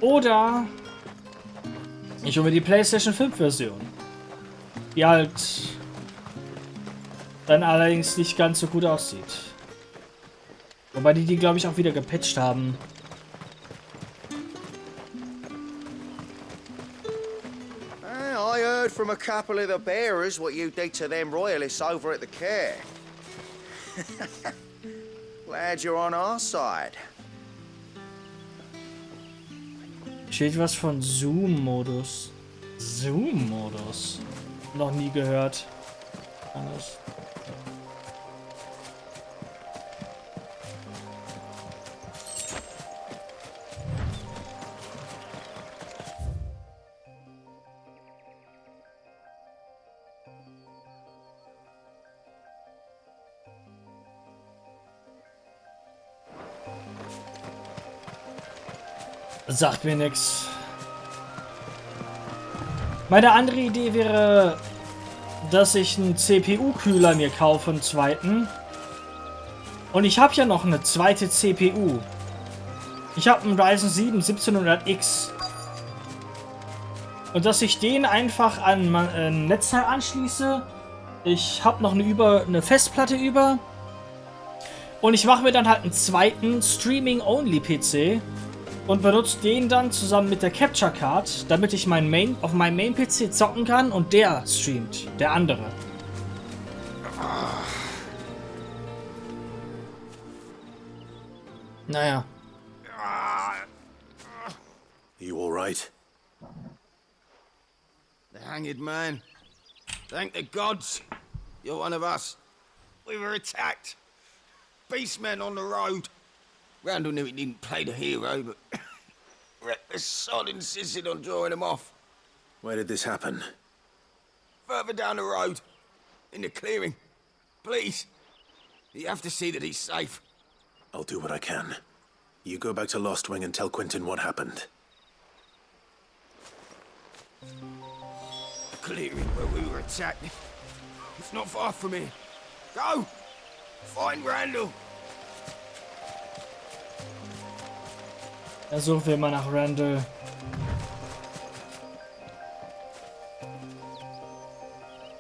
Oder ich hole mir die PlayStation 5 Version, die halt dann allerdings nicht ganz so gut aussieht. Wobei die glaube ich auch wieder gepatcht haben.
I heard from a couple of the bearers what you did to them royalists over at the care. Glad you're on our side.
Steht was von Zoom-Modus. Zoom-Modus? Noch nie gehört. Anders. Sagt mir nix. Meine andere Idee wäre, dass ich einen CPU-Kühler mir kaufe, einen zweiten. Und ich habe ja noch eine zweite CPU. Ich habe einen Ryzen 7 1700X. Und dass ich den einfach an ein Netzteil anschließe. Ich habe noch eine Festplatte über. Und ich mache mir dann halt einen zweiten Streaming-Only-PC. Und benutze den dann zusammen mit der Capture Card, damit ich auf meinem Main-PC zocken kann und der streamt. Der andere. Naja.
You all right?
The hanged man. Thank the gods. You're one of us. We were attacked. Beastmen on the road. Randall knew he didn't play the hero, but reckless sod insisted on drawing him off.
Where did this happen?
Further down the road. In the clearing. Please. You have to see that he's safe.
I'll do what I can. You go back to Lost Wing and tell Quentin what happened.
The clearing where we were attacked. It's not far from here. Go! Find Randall!
Ja, suchen wir mal nach Randall.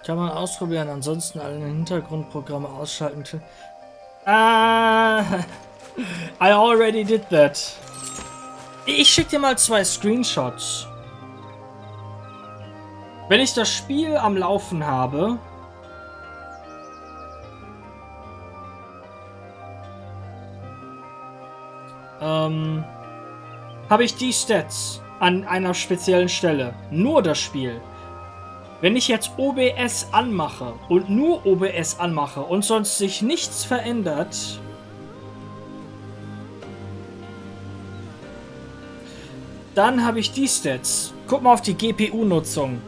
Kann man ausprobieren, ansonsten alle Hintergrundprogramme ausschalten. I already did that. Ich schicke dir mal 2 Screenshots. Wenn ich das Spiel am Laufen habe, habe ich die Stats an einer speziellen Stelle. Nur das Spiel. Wenn ich jetzt OBS anmache und nur OBS anmache und sonst sich nichts verändert, dann habe ich die Stats. Guck mal auf die GPU-Nutzung.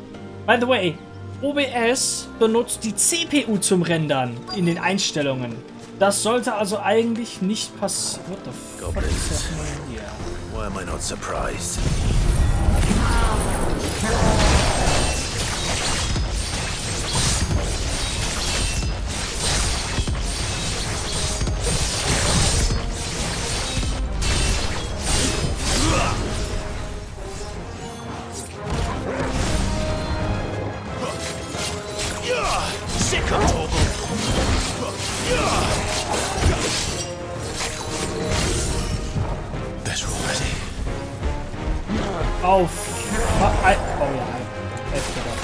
By the way, OBS benutzt die CPU zum Rendern in den Einstellungen. Das sollte also eigentlich nicht passieren. What the fuck is happening here?
Why am I not surprised?
Auf. Oh ja. Echt gedacht.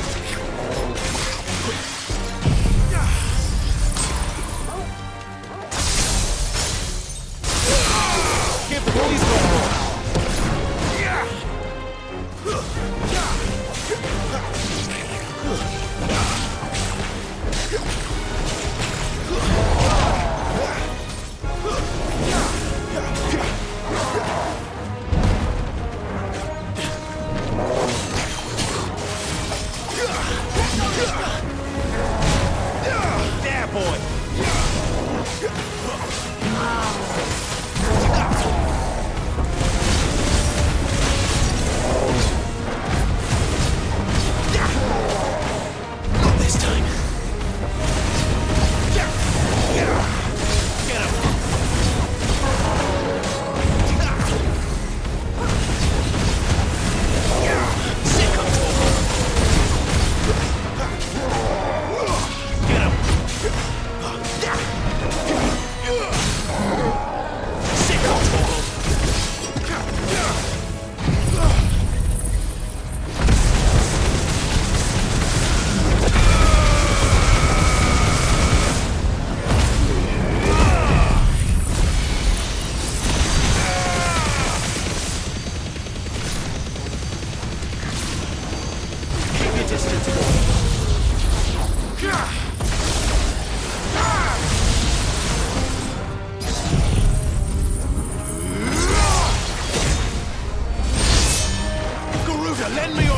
lend me your...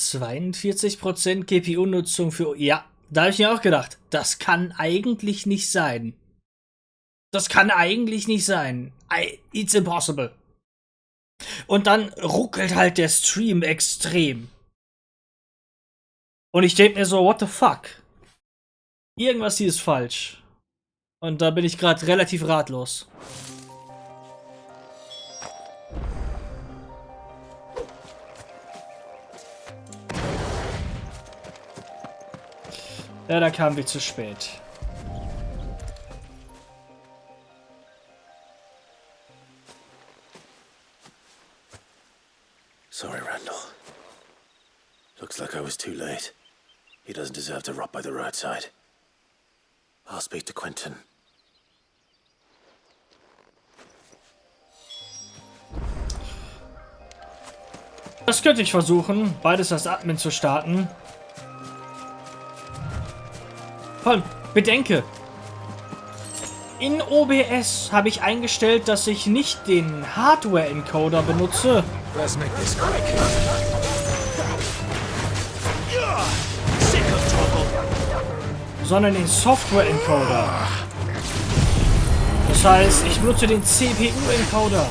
42% GPU-Nutzung für... Ja, da habe ich mir auch gedacht, das kann eigentlich nicht sein. Das kann eigentlich nicht sein. It's impossible. Und dann ruckelt halt der Stream extrem. Und ich denke mir so, what the fuck? Irgendwas hier ist falsch. Und da bin ich gerade relativ ratlos. Ja, da kamen wir zu spät.
Sorry, Randall. Looks like I was too late. He doesn't deserve to rot by the roadside. I'll speak to Quentin.
Das könnte ich versuchen, beides als Admin zu starten. Vor allem, bedenke, in OBS habe ich eingestellt, dass ich nicht den Hardware-Encoder benutze, sondern den Software-Encoder. Das heißt, ich benutze den CPU-Encoder.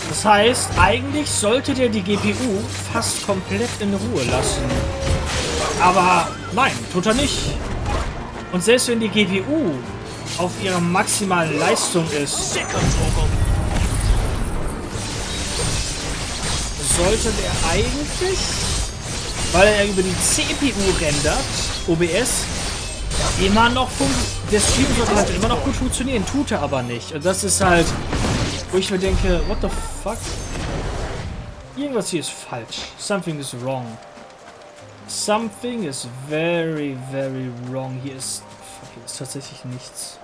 Das heißt, eigentlich sollte der die GPU fast komplett in Ruhe lassen. Aber nein, tut er nicht. Und selbst wenn die GPU auf ihrer maximalen Leistung ist, sollte der eigentlich, weil er über die CPU rendert, OBS, immer noch der Stream sollte halt immer noch gut funktionieren, tut er aber nicht. Und das ist halt, wo ich mir denke, what the fuck? Irgendwas hier ist falsch. Something is wrong. Something is very, very wrong. Hier ist tatsächlich nichts.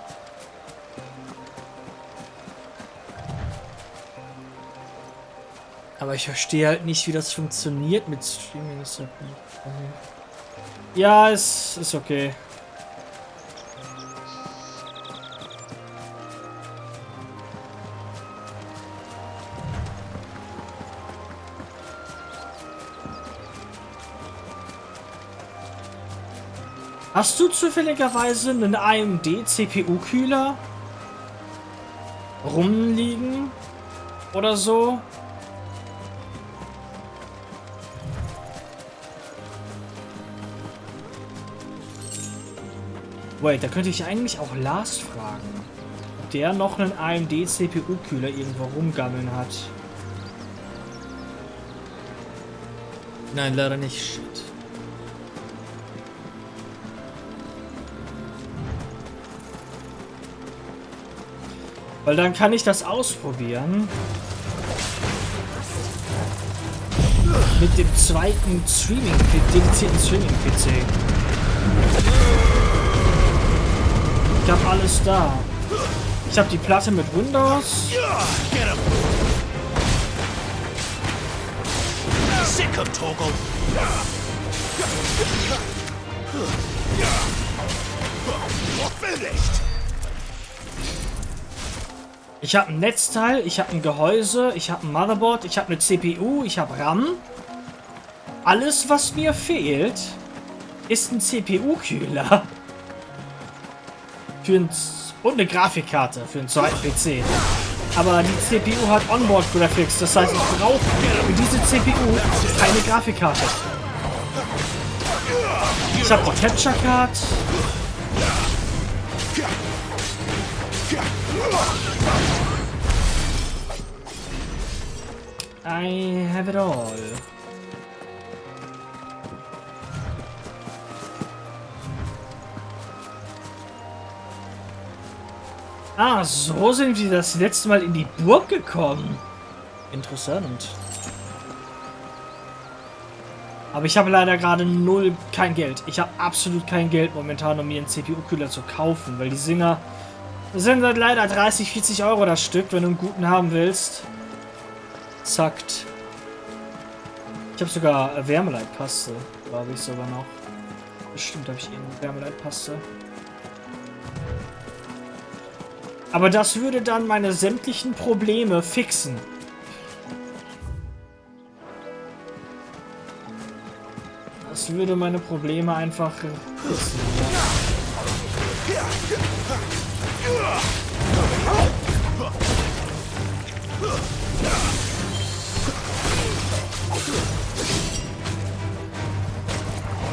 Aber ich verstehe halt nicht, wie das funktioniert mit Streaming. Ja, es ist okay. Hast du zufälligerweise einen AMD CPU-Kühler rumliegen oder so? Wait, da könnte ich eigentlich auch Lars fragen, ob der noch einen AMD CPU-Kühler irgendwo rumgammeln hat. Nein, leider nicht. Shit. Weil dann kann ich das ausprobieren. Mit dem zweiten dedizierten Streaming-PC. Ich habe alles da. Ich habe die Platte mit Windows. Ich habe ein Netzteil, ich habe ein Gehäuse, ich habe ein Motherboard, ich habe eine CPU, ich habe RAM. Alles, was mir fehlt, ist ein CPU-Kühler. Und eine Grafikkarte für einen zweiten PC. Aber die CPU hat Onboard Graphics, das heißt, ich brauche für diese CPU keine Grafikkarte. Ich habe die Capture Card. I have it all. Ah, so sind wir das letzte Mal in die Burg gekommen. Interessant. Aber ich habe leider gerade kein Geld. Ich habe absolut kein Geld momentan, um mir einen CPU-Kühler zu kaufen, weil die Singer Das sind dann leider 30, 40 Euro das Stück, wenn du einen guten haben willst. Zackt. Ich habe sogar Wärmeleitpaste, glaube ich sogar noch. Bestimmt habe ich irgendeine Wärmeleitpaste. Aber das würde dann meine sämtlichen Probleme fixen. Das würde meine Probleme einfach fixen.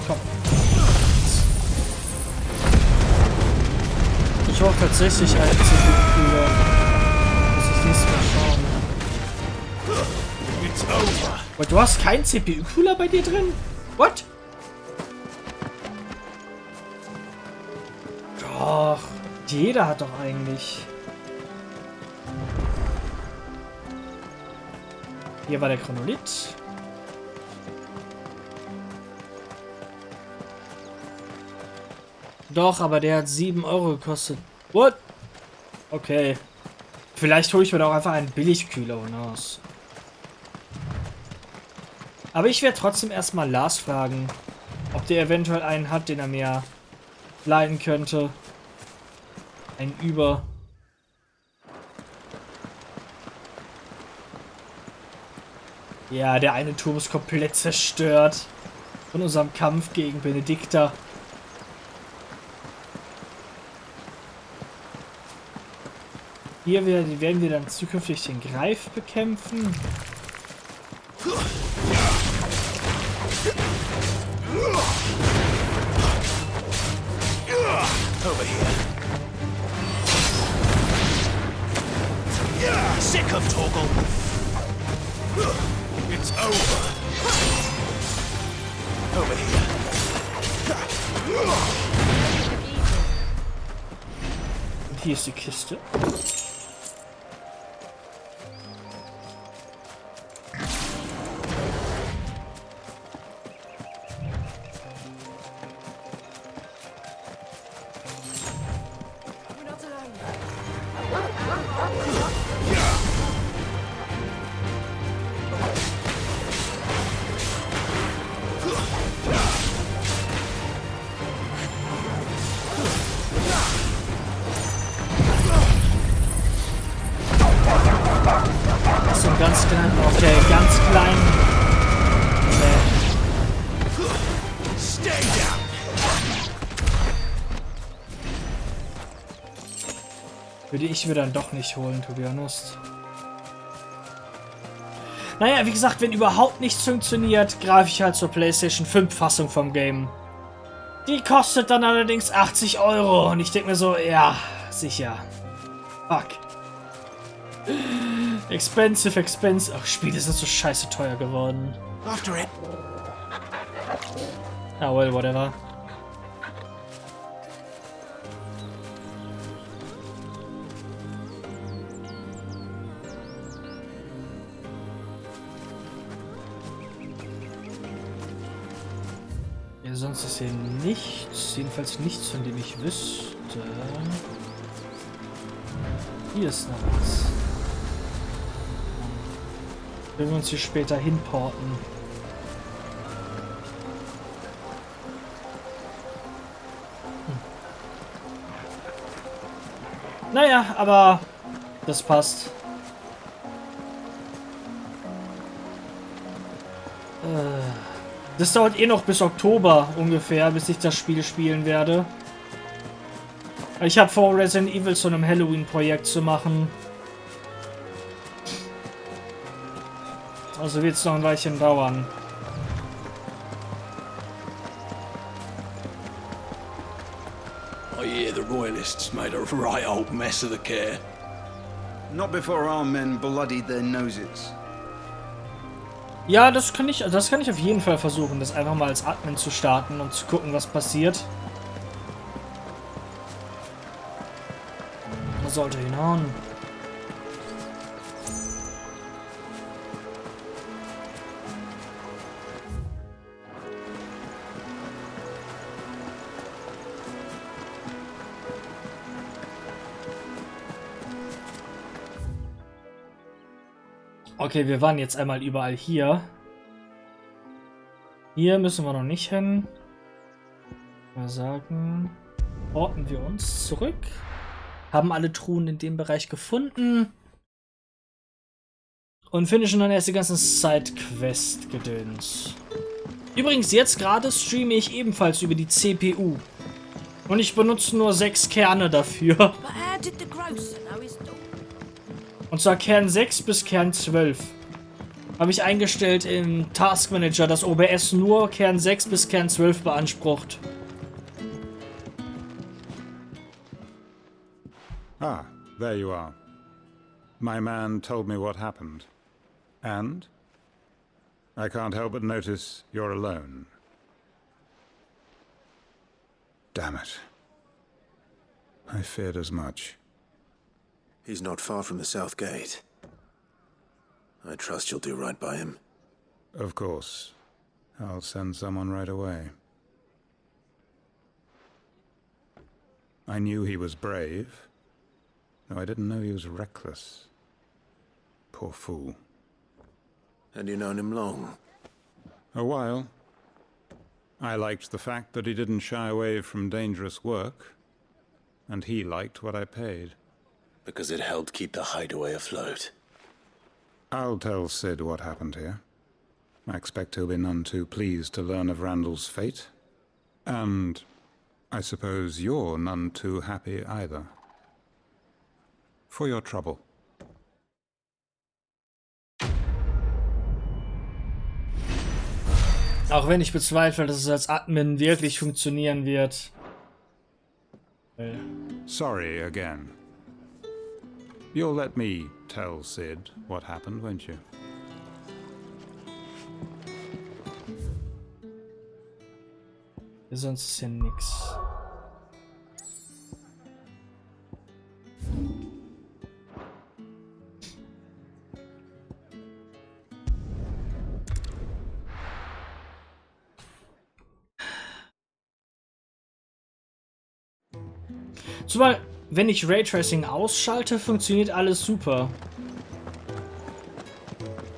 Komm. Ich hoffe tatsächlich ein CPU-Cooler. Muss ich nächstes Mal schauen. Und du hast keinen CPU-Cooler bei dir drin? What? Doch. Jeder hat doch eigentlich. Hier war der Chronolith. Doch, aber der hat 7 Euro gekostet. What? Okay. Vielleicht hole ich mir doch einfach einen Billigkühler hinaus. Aber ich werde trotzdem erstmal Lars fragen, ob der eventuell einen hat, den er mir leihen könnte. Ein Über. Ja, der eine Turm ist komplett zerstört. Von unserem Kampf gegen Benedikta. Hier werden wir dann zukünftig den Greif bekämpfen.
Over here. Sick of Torgal. It's over. Over here.
Und hier ist die Kiste. Ganz klein, okay, ganz klein. Stay down. Würde ich mir dann doch nicht holen, to be honest. Naja, wie gesagt, wenn überhaupt nichts funktioniert, greife ich halt zur PlayStation 5 Fassung vom Game. Die kostet dann allerdings 80 Euro und ich denke mir so, ja, sicher. Fuck. Expensive, expensive. Ach, Spiele sind so scheiße teuer geworden.
After it.
Ah, well, whatever. Ja, sonst ist hier nichts. Jedenfalls nichts, von dem ich wüsste. Hier ist noch was. Wenn wir uns hier später hinporten. Naja, aber das passt. Das dauert eh noch bis Oktober ungefähr, bis ich das Spiel spielen werde. Ich habe vor, Resident Evil zu einem Halloween-Projekt zu machen. Also wird es noch ein Weilchen dauern.
I hear the Royalists made a right old mess of the care.
Not before our men bloodied their noses.
Ja, das kann ich auf jeden Fall versuchen, das einfach mal als Admin zu starten und zu gucken, was passiert. Das sollte hinhauen. Okay, wir waren jetzt einmal überall hier. Hier müssen wir noch nicht hin. Mal sagen, orten wir uns zurück. Haben alle Truhen in dem Bereich gefunden. Und finishen dann erst die ganzen Side-Quest-Gedöns. Übrigens, jetzt gerade streame ich ebenfalls über die CPU. Und ich benutze nur 6 Kerne dafür. Und zwar Kern 6 bis Kern 12. Habe ich eingestellt im Task Manager, dass OBS nur Kern 6 bis Kern 12 beansprucht.
Ah, there you are. My man told me what happened. And? I can't help but notice you're alone. Damn it. I feared as much.
He's not far from the south gate. I trust you'll do right by him.
Of course. I'll send someone right away. I knew he was brave, though I didn't know he was reckless. Poor fool.
And you known him long?
A while. I liked the fact that he didn't shy away from dangerous work, and he liked what I paid.
Because it helped keep the hideaway afloat.
I'll tell Sid what happened here. I expect he'll be none too pleased to learn of Randall's fate. And I suppose you're none too happy either. For your trouble.
Auch wenn ich bezweifle, dass es als Admin wirklich funktionieren wird.
Sorry again. You'll let me tell Sid what happened, won't you?
Sonst ist hier nix. Zumal, wenn ich Raytracing ausschalte, funktioniert alles super.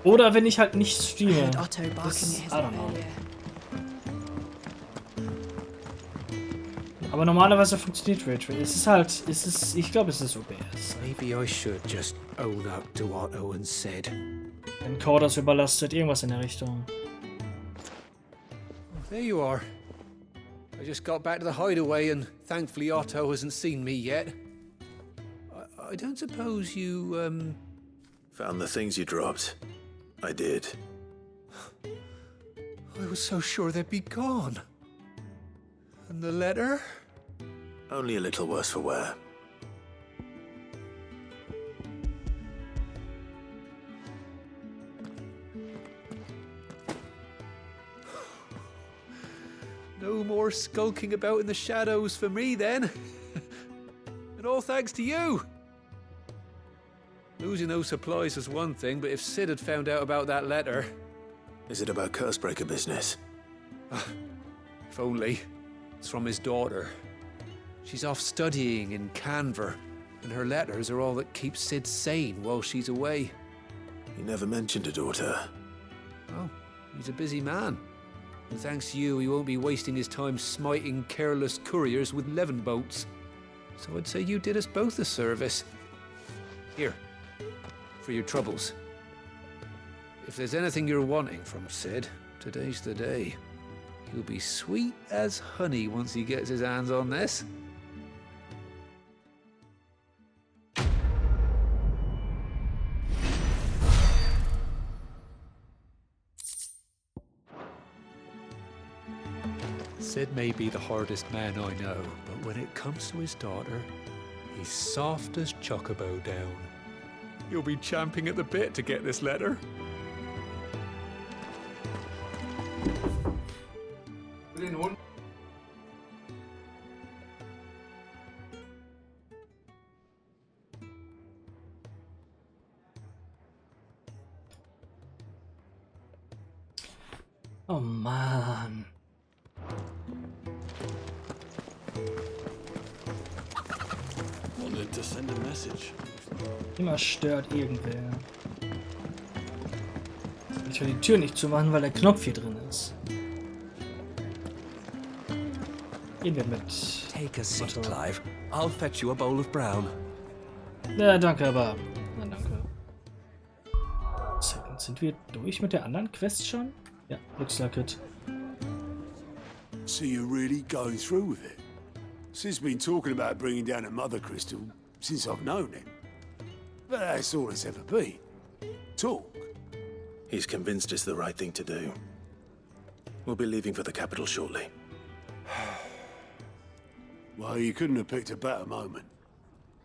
Oder wenn ich halt nicht streame. Das, I don't know. Aber normalerweise funktioniert Raytracing. Es ist halt, ich glaube, es ist OBS.
Maybe I should just own up to what Owen said.
Encoders überlastet, irgendwas in der Richtung.
There you are. I just got back to the hideaway and thankfully Otto hasn't seen me yet. I don't suppose you,
Found the things you dropped. I did.
I was so sure they'd be gone. And the letter?
Only a little worse for wear.
No more skulking about in the shadows for me, then. And all thanks to you. Losing those supplies was one thing, but if Sid had found out about that letter...
Is it about Cursebreaker business?
If only. It's from his daughter. She's off studying in Canver, and her letters are all that keeps Sid sane while she's away.
He never mentioned a daughter.
Oh, he's a busy man. And thanks to you, he won't be wasting his time smiting careless couriers with levin boats. So I'd say you did us both a service. Here, for your troubles. If there's anything you're wanting from Sid, today's the day. He'll be sweet as honey once he gets his hands on this. Sid may be the hardest man I know, but when it comes to his daughter, he's soft as Chocobo down. You'll be champing at the bit to get this letter.
Oh Mann.
Wanted to send a message.
Immer stört irgendwer. Ich will die Tür nicht zumachen, weil der Knopf hier drin ist. Gehen wir mit.
Take a seat, Clive. I'll fetch you a bowl of brown.
Ja, danke, aber... Na, danke. So, sind wir durch mit der anderen Quest schon? Ja, looks like it.
So you're really going through with it? Sid's been talking about bringing down a mother crystal since I've known him. But that's all it's ever been. Talk.
He's convinced it's the right thing to do. We'll be leaving for the capital shortly.
Well, you couldn't have picked a better moment.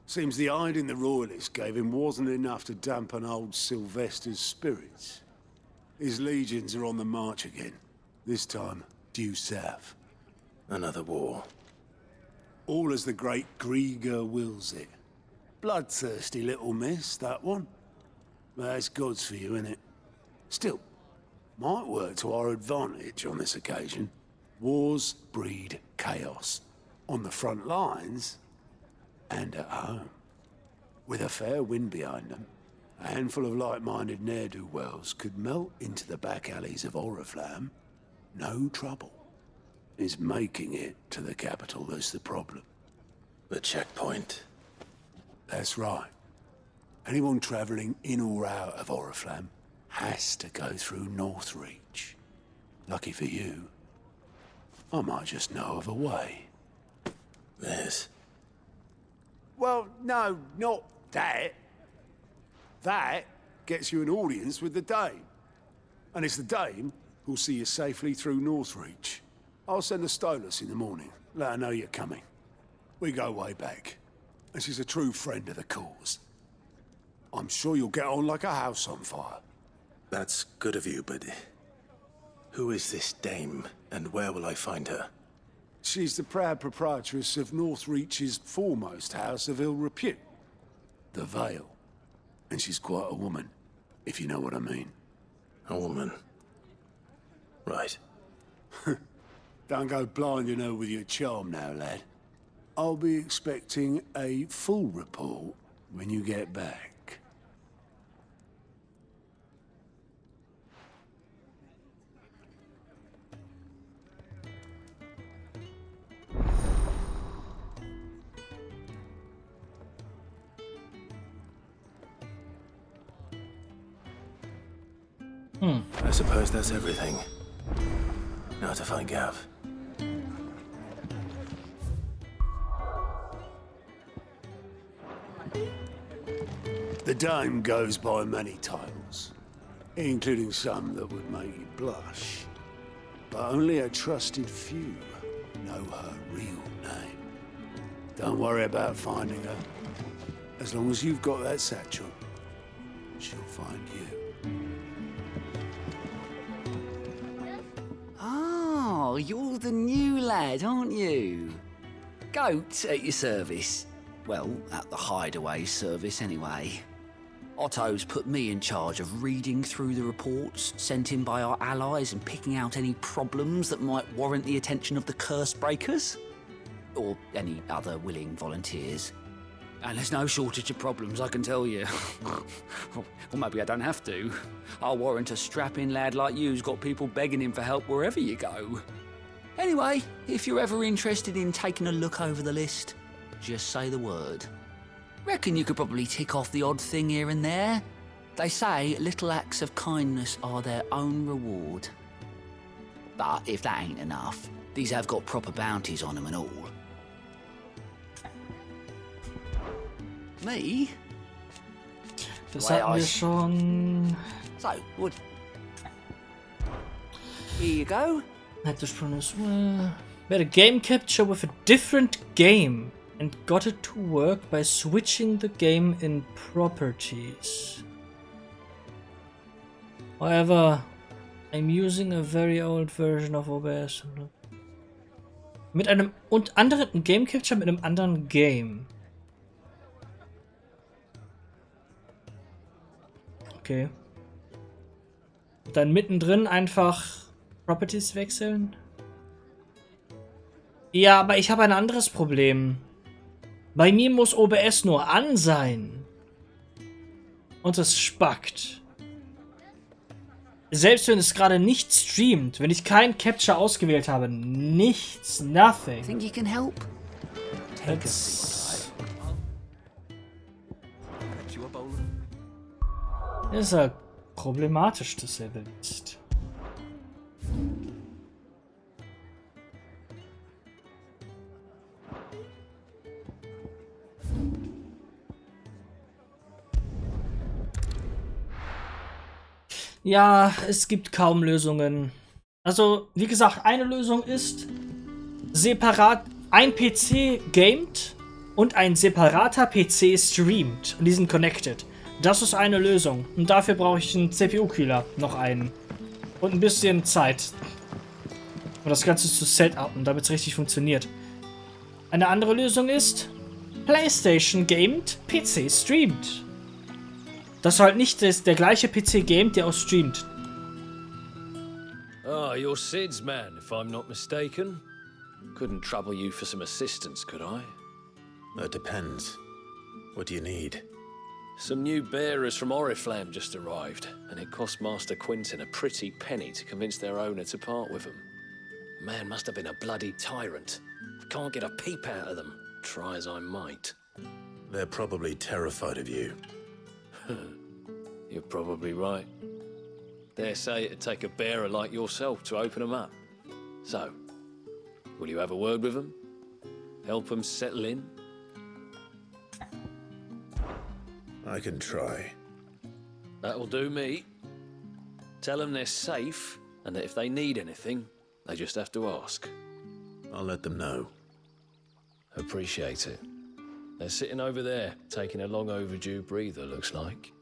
Seems the hiding the royalists gave him wasn't enough to dampen old Sylvester's spirits. His legions are on the march again. This time, due south.
Another war.
All as the great Grieger wills it. Bloodthirsty little miss, that one. But that's God's for you, innit? Still, might work to our advantage on this occasion. Wars breed chaos. On the front lines, and at home. With a fair wind behind them, a handful of like-minded ne'er-do-wells could melt into the back alleys of Oriflamme. No trouble. It's making it to the capital that's the problem.
The checkpoint.
That's right. Anyone travelling in or out of Oriflamme has to go through Northreach. Lucky for you, I might just know of a way.
This?
Well, no, not that. That gets you an audience with the Dame. And it's the Dame who'll see you safely through Northreach. I'll send the Stolas in the morning. Let her know you're coming. We go way back. And she's a true friend of the cause. I'm sure you'll get on like a house on fire.
That's good of you, but... who is this Dame, and where will I find her?
She's the proud proprietress of Northreach's foremost house of ill repute. The Vale. And she's quite a woman, if you know what I mean.
A woman? Right.
Don't go blinding her with your charm now, lad. I'll be expecting a full report when you get back.
I suppose that's everything. Now to find Gav.
The Dame goes by many titles, including some that would make you blush. But only a trusted few know her real name. Don't worry about finding her. As long as you've got that satchel, she'll find you.
Oh, you're the new lad, aren't you? Goat at your service. Well, at the hideaway service anyway. Otto's put me in charge of reading through the reports sent in by our allies and picking out any problems that might warrant the attention of the curse breakers. Or any other willing volunteers. And there's no shortage of problems, I can tell you. Or maybe I don't have to. I'll warrant a strapping lad like you's got people begging him for help wherever you go. Anyway, if you're ever interested in taking a look over the list, just say the word. Reckon you could probably tick off the odd thing here and there. They say little acts of kindness are their own reward. But if that ain't enough, these have got proper bounties on them and all. Me?
Das hatten wir schon.
So, wood. Here you go.
Had this one as well. Made a game capture with a different game and got it to work by switching the game in properties. However, I'm using a very old version of OBS. Mit einem anderen Game Capture mit einem anderen Game. Okay. Dann mittendrin einfach Properties wechseln. Ja, aber ich habe ein anderes Problem. Bei mir muss OBS nur an sein. Und es spackt. Selbst wenn es gerade nicht streamt, wenn ich kein Capture ausgewählt habe, nichts, nothing.
Think you can help?
Das ist halt problematisch, das Level ist. Ja, es gibt kaum Lösungen. Also, wie gesagt, eine Lösung ist, separat ein PC gamet und ein separater PC streamt. Und die sind connected. Das ist eine Lösung. Und dafür brauche ich einen CPU-Kühler, noch einen. Und ein bisschen Zeit. Um das Ganze zu setupen, damit es richtig funktioniert. Eine andere Lösung ist, PlayStation gamet, PC streamt. Dass halt nicht der gleiche PC gamet, der auch streamt.
Ah, you're Sid's man, if I'm not mistaken. Couldn't trouble you for some assistance, could I?
It depends. What do you need?
Some new bearers from Oriflamme just arrived, and it cost Master Quintin a pretty penny to convince their owner to part with them. The man must have been a bloody tyrant. I can't get a peep out of them, try as I might.
They're probably terrified of you.
You're probably right. Dare say it'd take a bearer like yourself to open them up. So, will you have a word with them? Help them settle in?
I can try.
That'll do me. Tell them they're safe, and that if they need anything, they just have to ask.
I'll let them know.
Appreciate it. They're sitting over there, taking a long overdue breather, looks like.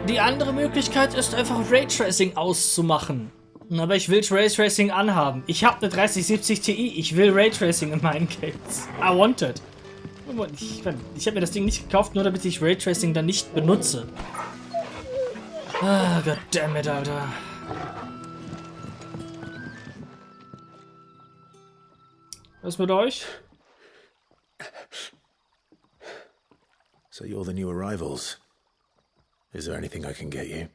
Die andere Möglichkeit ist einfach Raytracing auszumachen. Aber ich will Raytracing anhaben. Ich habe eine 3070 Ti, ich will Raytracing in meinen Games. I want it. Ich habe mir das Ding nicht gekauft, nur damit ich Raytracing dann nicht benutze. Ah, goddammit, Alter. Was mit euch?
So you're the new arrivals. Is there anything I can get you?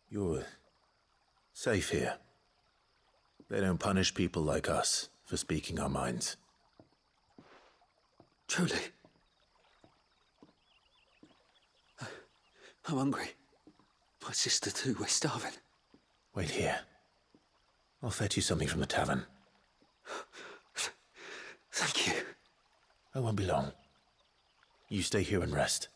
You're safe here. They don't punish people like us for speaking our minds.
Truly. I'm hungry. My sister too, we're starving.
Wait here. I'll fetch you something from the tavern.
Thank you.
I won't be long. You stay here and rest.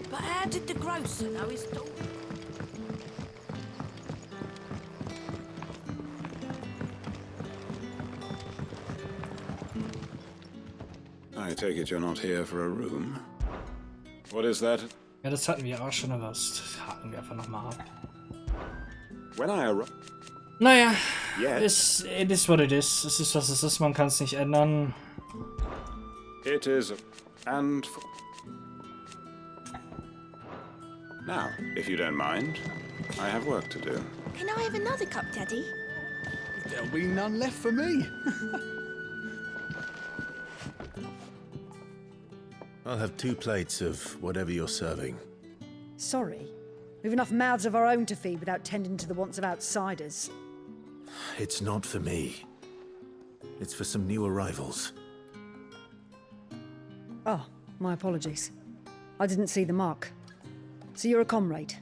But how did the grocer know his daughter?
I take it you're not here for a room. What is that?
Ja, das hatten wir auch schon, aber das haken wir einfach nochmal ab.
When I arrive.
Naja, it is what it is. Es ist, was es ist, man kann es nicht ändern.
It is, and... Now, if you don't mind, I have work to do.
Can I have another cup, Daddy?
There'll be none left for me.
I'll have 2 plates of whatever you're serving.
Sorry. We've enough mouths of our own to feed without tending to the wants of outsiders.
It's not for me. It's for some new arrivals.
Oh, my apologies. I didn't see the mark. So you're a comrade.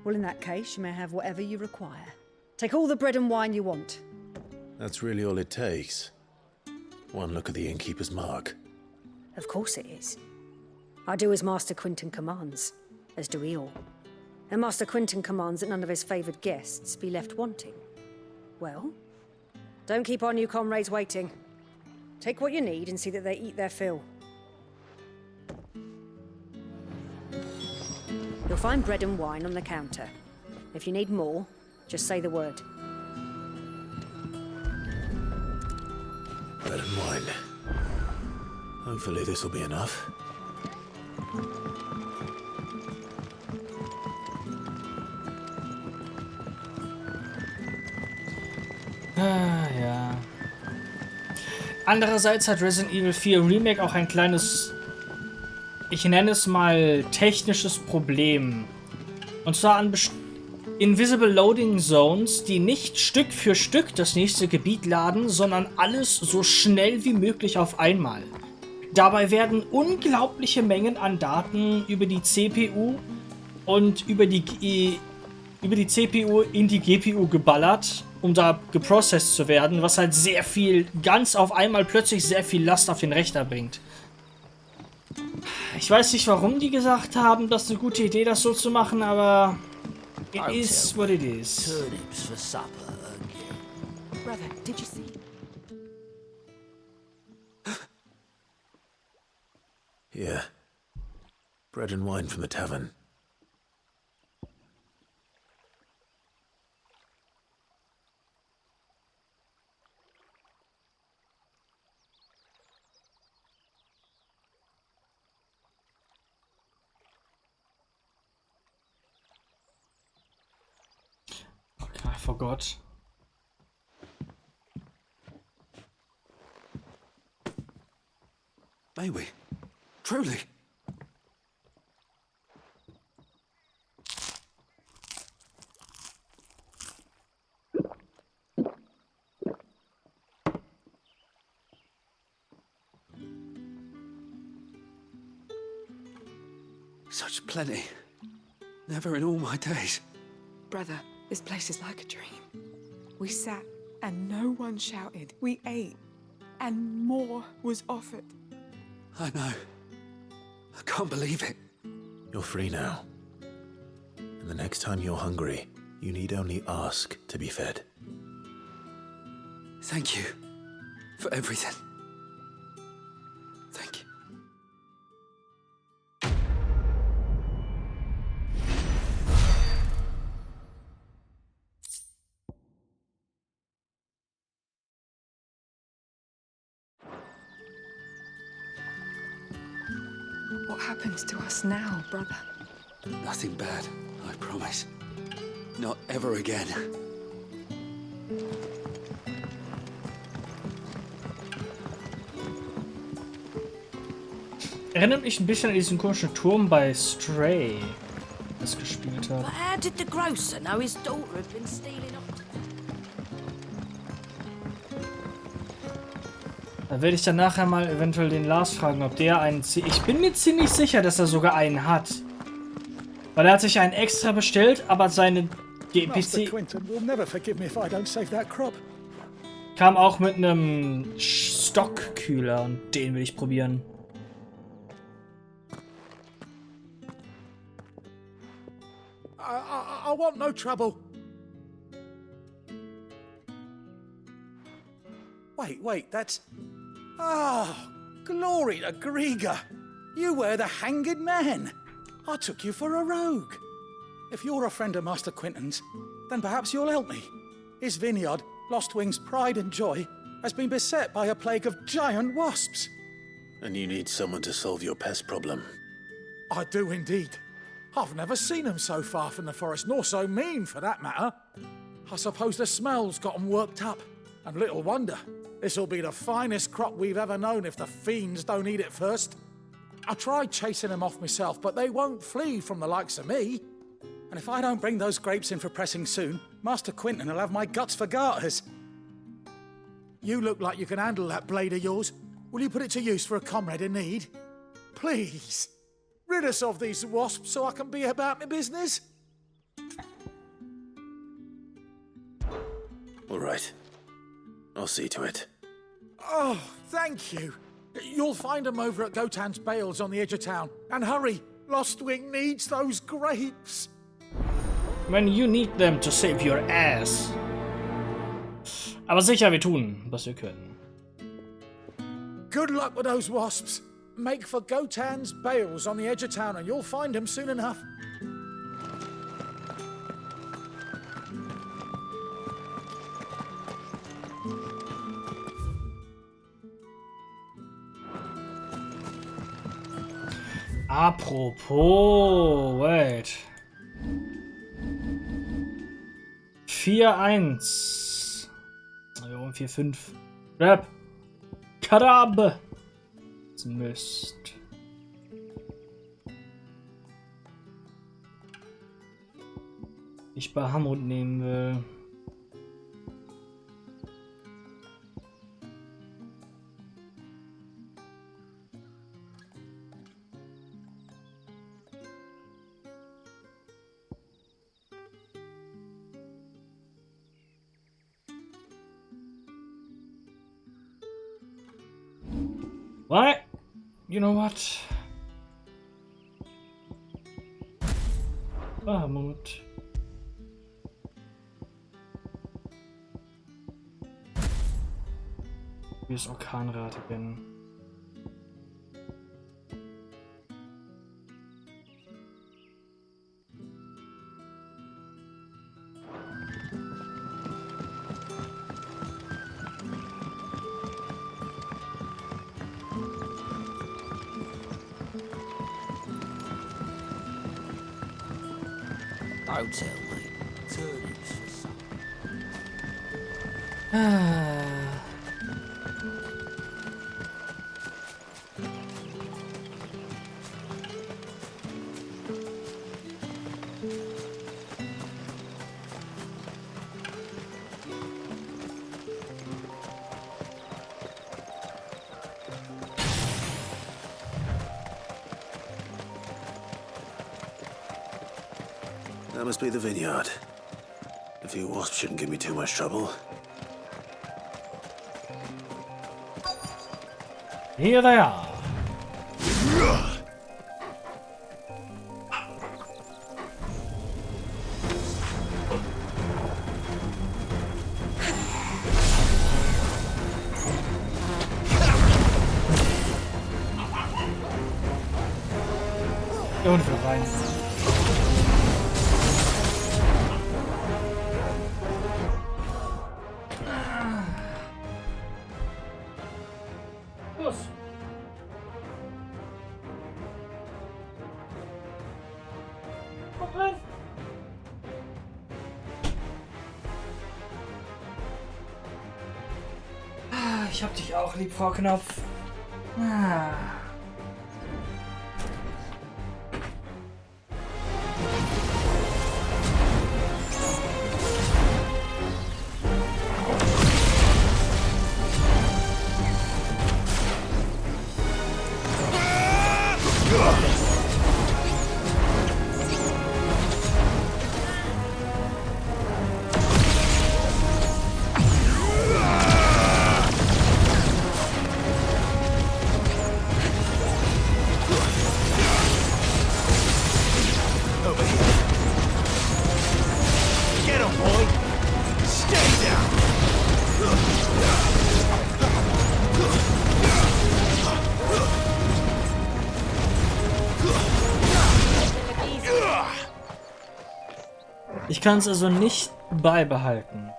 Well, in that case, you may have whatever you require. Take all the bread and wine you want.
That's really all it takes. One look at the innkeeper's mark.
Of course it is. I do as Master Quintin commands, as do we all. And Master Quintin commands that none of his favoured guests be left wanting. Well, don't keep our new comrades waiting. Take what you need and see that they eat their fill. You'll find bread and wine on the counter. If you need more, just say the word.
Bread and wine. Hopefully this will be enough.
Ah, ja. Andererseits hat Resident Evil 4 Remake auch ein kleines, ich nenne es mal, technisches Problem. Und zwar an Invisible Loading Zones, die nicht Stück für Stück das nächste Gebiet laden, sondern alles so schnell wie möglich auf einmal. Dabei werden unglaubliche Mengen an Daten über die CPU und über die CPU in die GPU geballert, um da geprocessed zu werden, was halt sehr viel, ganz auf einmal plötzlich sehr viel Last auf den Rechner bringt. Ich weiß nicht, warum die gesagt haben, das ist eine gute Idee, das so zu machen, aber it is what it is.
Turnips for supper again.
Brother, did you see?
Here. Bread and wine from the tavern.
Okay, I forgot.
May we? Truly? Such plenty. Never in all my days.
Brother, this place is like a dream. We sat and no one shouted. We ate and more was offered.
I know. I can't believe it.
You're free now. And the next time you're hungry, you need only ask to be fed.
Thank you for everything. Thank you.
What happens to us now, brother?
Nothing bad, I promise. Not ever again.
Erinnert mich ein bisschen an diesen komischen Turm bei Stray, das gespielt habe.
But how did the grocer know his daughter had been stealing off?
Da werde ich dann nachher mal eventuell den Lars fragen, ob der einen... Ich bin mir ziemlich sicher, dass er sogar einen hat. Weil er hat sich einen extra bestellt, aber seine PC kam auch mit einem Stockkühler und den will ich probieren.
I want no trouble. Wait, that's... Oh, glory to Grieger. You were the hanged man. I took you for a rogue. If you're a friend of Master Quentin's, then perhaps you'll help me. His vineyard, Lostwing's pride and joy, has been beset by a plague of giant wasps.
And you need someone to solve your pest problem.
I do indeed. I've never seen them so far from the forest, nor so mean, for that matter. I suppose the smell's got them worked up. And little wonder. This'll be the finest crop we've ever known if the fiends don't eat it first. I tried chasing them off myself, but they won't flee from the likes of me. And if I don't bring those grapes in for pressing soon, Master Quentin will have my guts for garters. You look like you can handle that blade of yours. Will you put it to use for a comrade in need? Please. Rid us of these wasps so I can be about my business.
All right. I'll see to it.
Oh, thank you. You'll find them over at Gotan's bales on the edge of town. And hurry, Lostwing needs those grapes.
When you need them to save your ass. Aber sicher, wir tun, was wir können.
Good luck with those wasps. Make for Gotan's bales on the edge of town and you'll find them soon enough.
Apropos, wait. 4-1. Warum 4-5? Rap! Karabe! Mist. Ich Bahamut nehmen will. What? You know what? Bahamut. Wie es Orkanrate bin.
Don't tell me. Turnings for some.
That must be the vineyard. A few wasps shouldn't give me too much trouble.
Here they are. Und wieder rein. Ich hab dich auch lieb, Frau Knopf. Ich kann es also nicht beibehalten.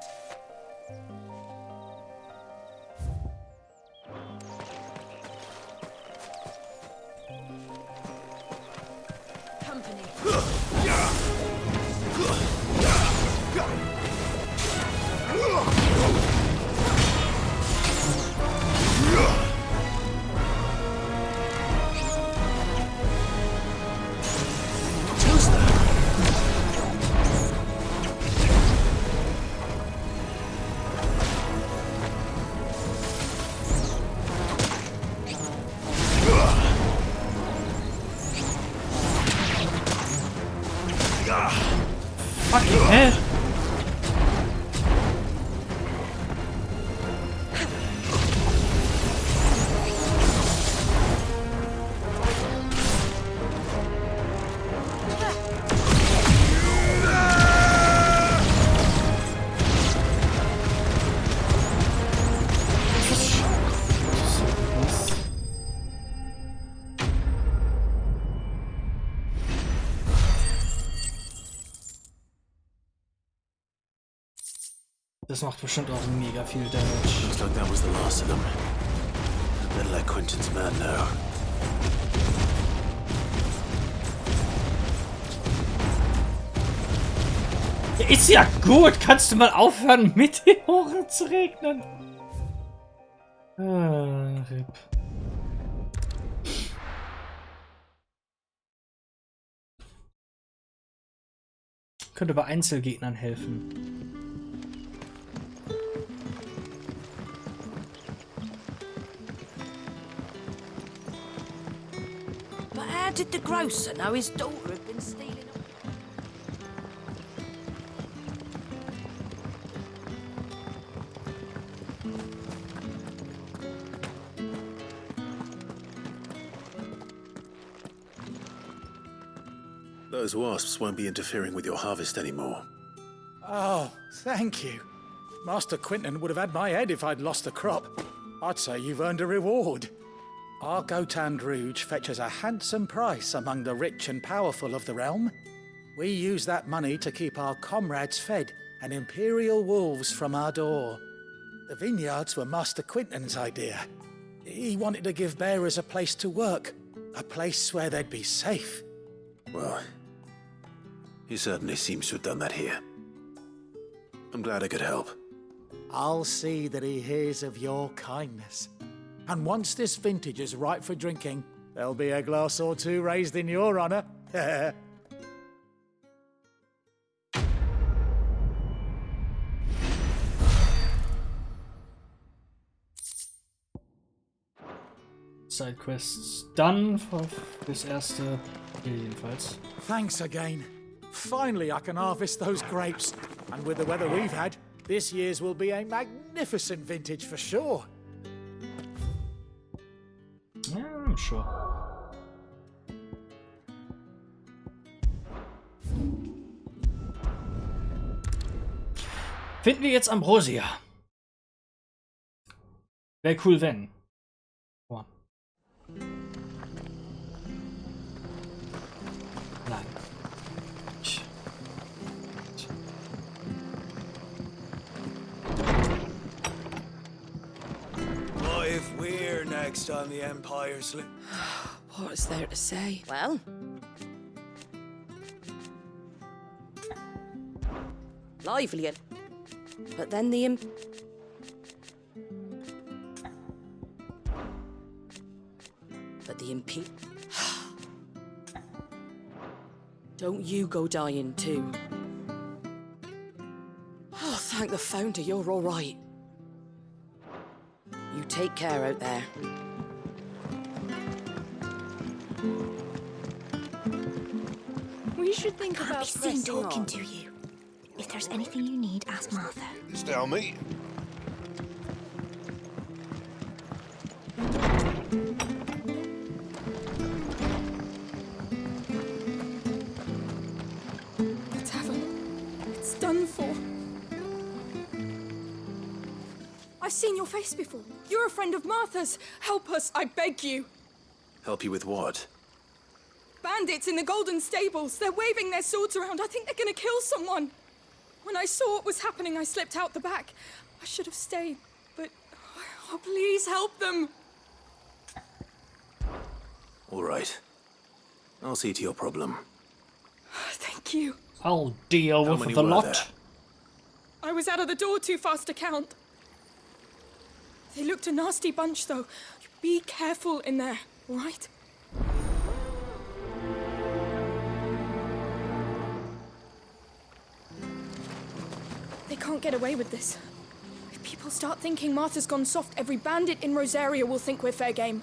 Fucking hell! Das macht bestimmt auch mega viel Damage.
Looks like that was the last of them. Better let Quentin's man know.
Ist ja gut. Kannst du mal aufhören, Meteoren zu regnen? Ah, RIP. Könnte bei Einzelgegnern helfen.
But how did the grocer know his daughter had been stealing?
Those wasps won't be interfering with your harvest anymore.
Oh, thank you. Master Quinton would have had my head if I'd lost the crop. I'd say you've earned a reward. Our Gotan Rouge fetches a handsome price among the rich and powerful of the realm. We use that money to keep our comrades fed and imperial wolves from our door. The vineyards were Master Quinton's idea. He wanted to give bearers a place to work, a place where they'd be safe.
Well, he certainly seems to have done that here. I'm glad I could help.
I'll see that he hears of your kindness. And once this vintage is ripe for drinking, there'll be a glass or two raised in your honor.
Sidequests done fürs erste hier jedenfalls.
Thanks again. Finally, I can harvest those grapes. And with the weather we've had, this year's will be a magnificent vintage for sure.
Yeah, I'm sure. Finden wir jetzt Ambrosia. Wäre cool, wenn. Oh. Nein.
What if we're next on the Empire's list?
What is there to say?
Well, lively, but then the imp. Don't you go dying too. Oh, thank the founder you're all right. You take care out there.
We should think
Can't
about
be seen
pressing
talking
on.
to
you. If there's anything you need, ask Martha.
Stay on me.
The tavern. It's done for. I've seen your face before. You're a friend of Martha's. Help us, I beg you.
Help you with what?
Bandits in the Golden Stables. They're waving their swords around. I think they're gonna kill someone. When I saw what was happening, I slipped out the back. I should have stayed, but... Oh, please help them.
All right. I'll see to your problem.
Thank you.
I'll deal
How
with
many
the
were
lot.
there?
I was out of the door too fast to count. They looked a nasty bunch, though. Be careful in there, all right? They can't get away with this. If people start thinking Martha's gone soft, every bandit in Rosaria will think we're fair game.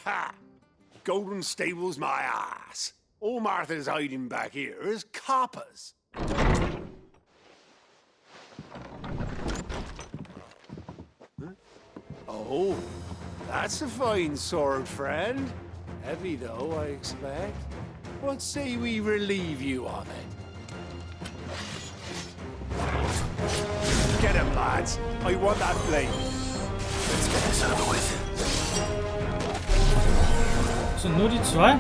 Ha! Golden Stables my ass. All Martha's hiding back here is coppers. Huh? Oh, that's a fine sword, friend. Heavy, though, I expect. What say we relieve you of it? Get him, lads. I want that blade.
Let's get this over with.
Sind nur die zwei?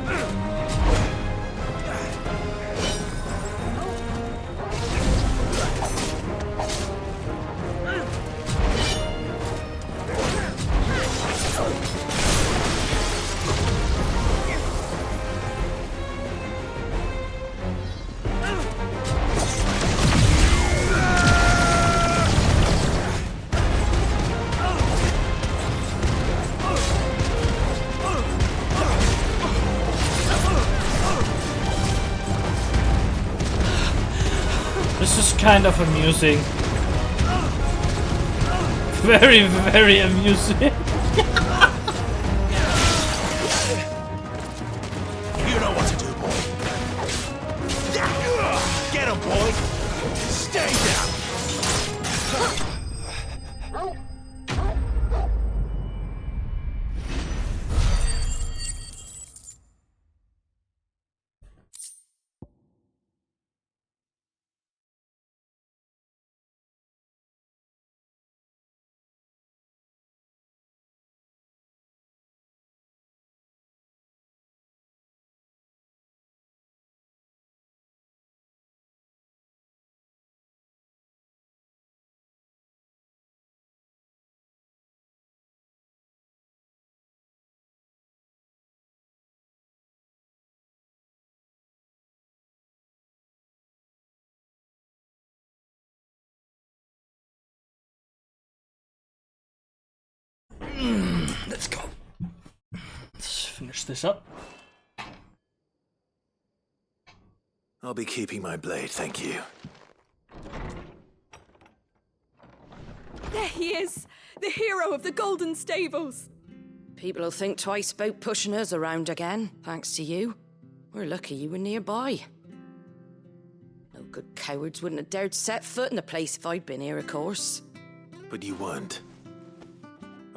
kind of amusing. Very, very amusing.
You know what to do, boy. Get him, boy. Stay down.
Let's go. Let's finish this up.
I'll be keeping my blade, thank you.
There he is! The hero of the Golden Stables!
People will think twice about pushing us around again, thanks to you. We're lucky you were nearby. No good cowards wouldn't have dared set foot in the place if I'd been here, of course.
But you weren't.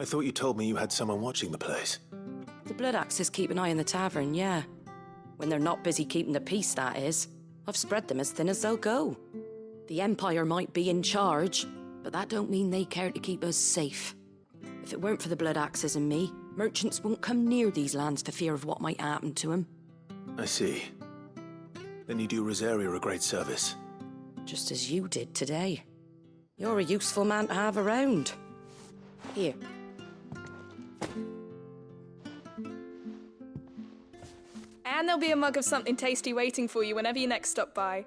I thought you told me you had someone watching the place.
The Blood Axes keep an eye on the tavern, yeah. When they're not busy keeping the peace, that is. I've spread them as thin as they'll go. The Empire might be in charge, but that don't mean they care to keep us safe. If it weren't for the Blood Axes and me, merchants won't come near these lands for fear of what might happen to them.
I see. Then you do Rosaria a great service.
Just as you did today. You're a useful man to have around. Here.
And there'll be a mug of something tasty waiting for you whenever you next stop by.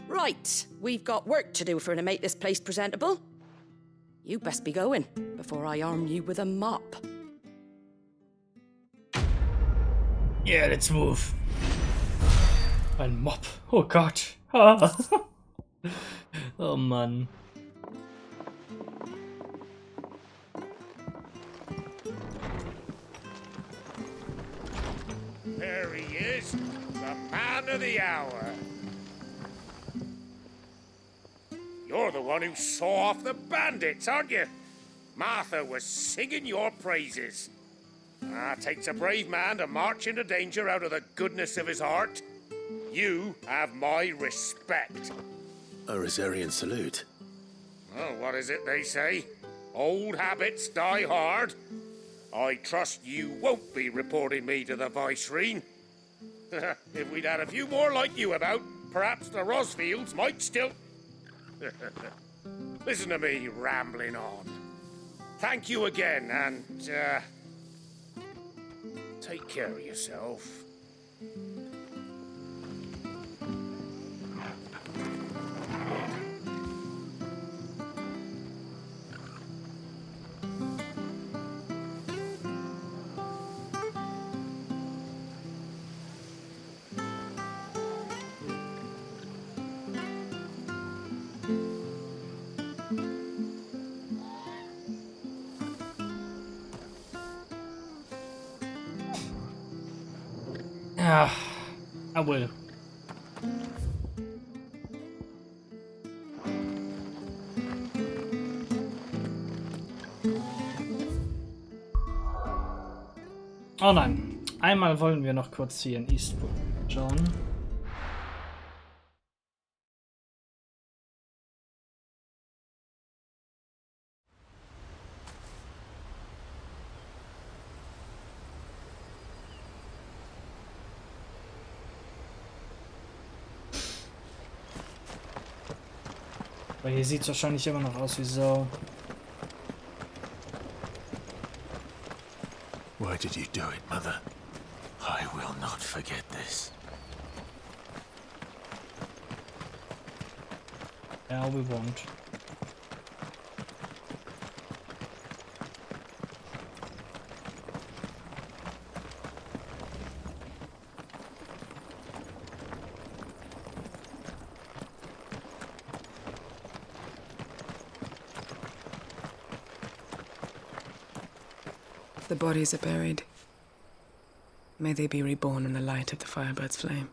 Right, we've got work to do for to make this place presentable. You best be going before I arm you with a mop.
Yeah, let's move. Ein Mob. Oh Gott. Ah. Oh Mann.
There he is, the man of the hour. You're the one who saw off the bandits, aren't you? Martha was singing your praises. Takes a brave man to march into danger out of the goodness of his heart. You have my respect.
A Rosarian salute.
Oh, what is it they say? Old habits die hard. I trust you won't be reporting me to the Viceroy. If we'd had a few more like you about, perhaps the Rosfields might still... Listen to me rambling on. Thank you again, and, take care of yourself.
Yeah, I will. Oh nein, einmal wollen wir noch kurz hier in Eastwood schauen. Weil hier sieht es wahrscheinlich immer noch aus wie Sau.
Why did you do it, Mother? I will not forget this.
Yeah, we won't.
The bodies are buried. May they be reborn in the light of the Firebird's flame.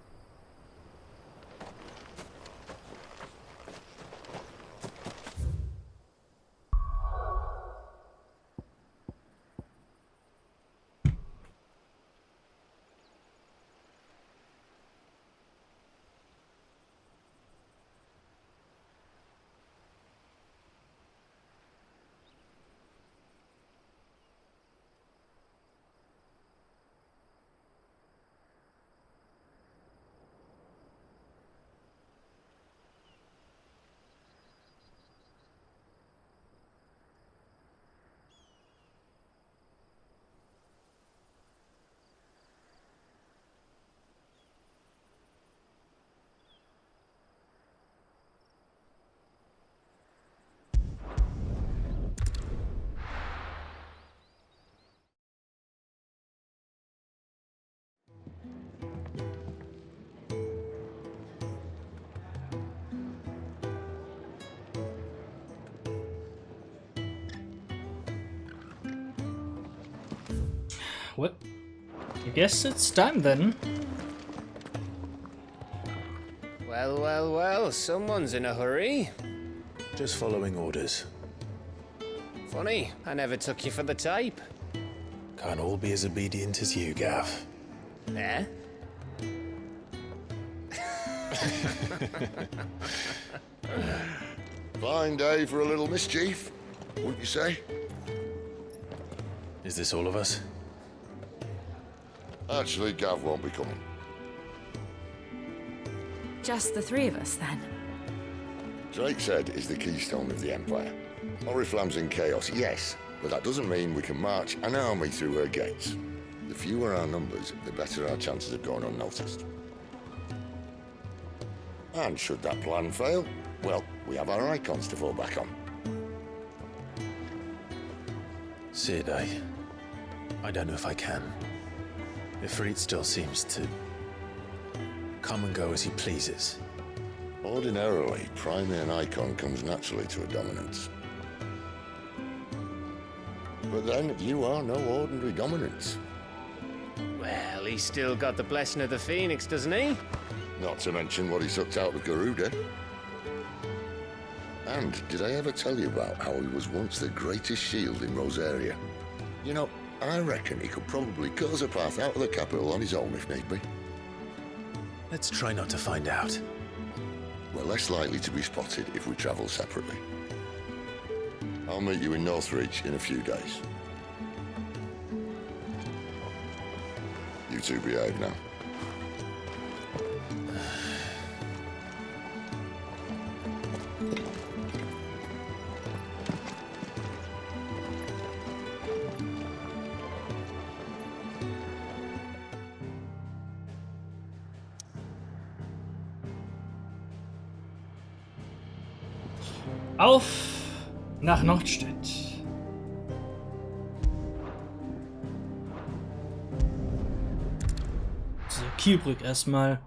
Well, I guess it's time then.
Well, well, well, someone's in a hurry.
Just following orders.
Funny, I never took you for the type.
Can't all be as obedient as you, Gav.
Eh?
Fine day for a little mischief, wouldn't you say?
Is this all of us?
Actually, Gav won't be coming.
Just the three of us, then?
Drake's Head is the keystone of the Empire. Oriflamme's in chaos, yes, but that doesn't mean we can march an army through her gates. The fewer our numbers, the better our chances of going unnoticed. And should that plan fail, well, we have our icons to fall back on.
Sid, I don't know if I can. Ifrit still seems to come and go as he pleases.
Ordinarily, priming an icon comes naturally to a dominance. But then, you are no ordinary dominance.
Well, he's still got the blessing of the Phoenix, doesn't he?
Not to mention what he sucked out of Garuda. And did I ever tell you about how he was once the greatest shield in Rosaria? You know, I reckon he could probably cut us a path out of the capital on his own if need be.
Let's try not to find out.
We're less likely to be spotted if we travel separately. I'll meet you in Northreach in a few days. You two behave now.
Auf nach Nordstedt. So, Kielbrück erstmal.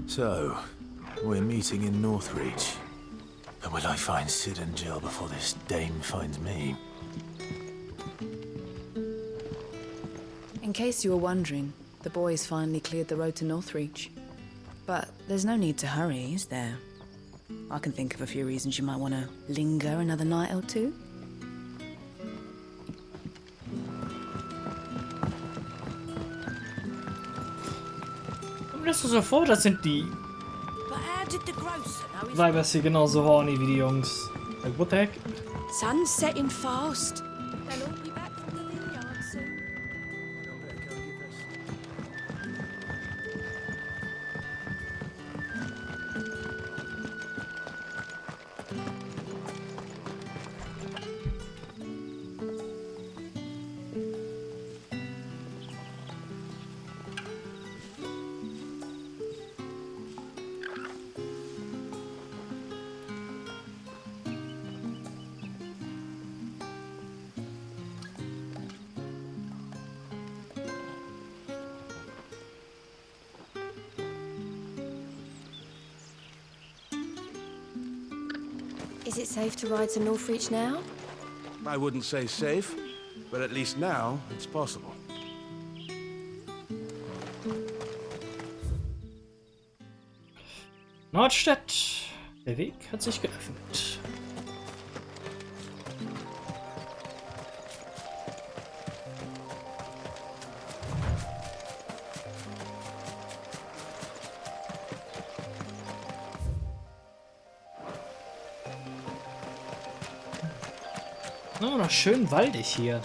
So, we're meeting in Northreach. But will I find Sid and Jill before this dame finds me?
In case you were wondering, the boys finally cleared the road to Northreach. But there's no need to hurry, is there? I can think of a few reasons you might want to linger another night or two.
Komm mir das so vor, das sind die Weiber's hier genauso horny wie die Jungs. Like, what the heck?
Sun's setting fast. They'll all be back from the vineyard soon.
Is it safe to ride to Northreach now?
I wouldn't say safe, but at least now it's possible.
Nordstadt. Der Weg hat sich geöffnet. Oh, noch schön waldig hier.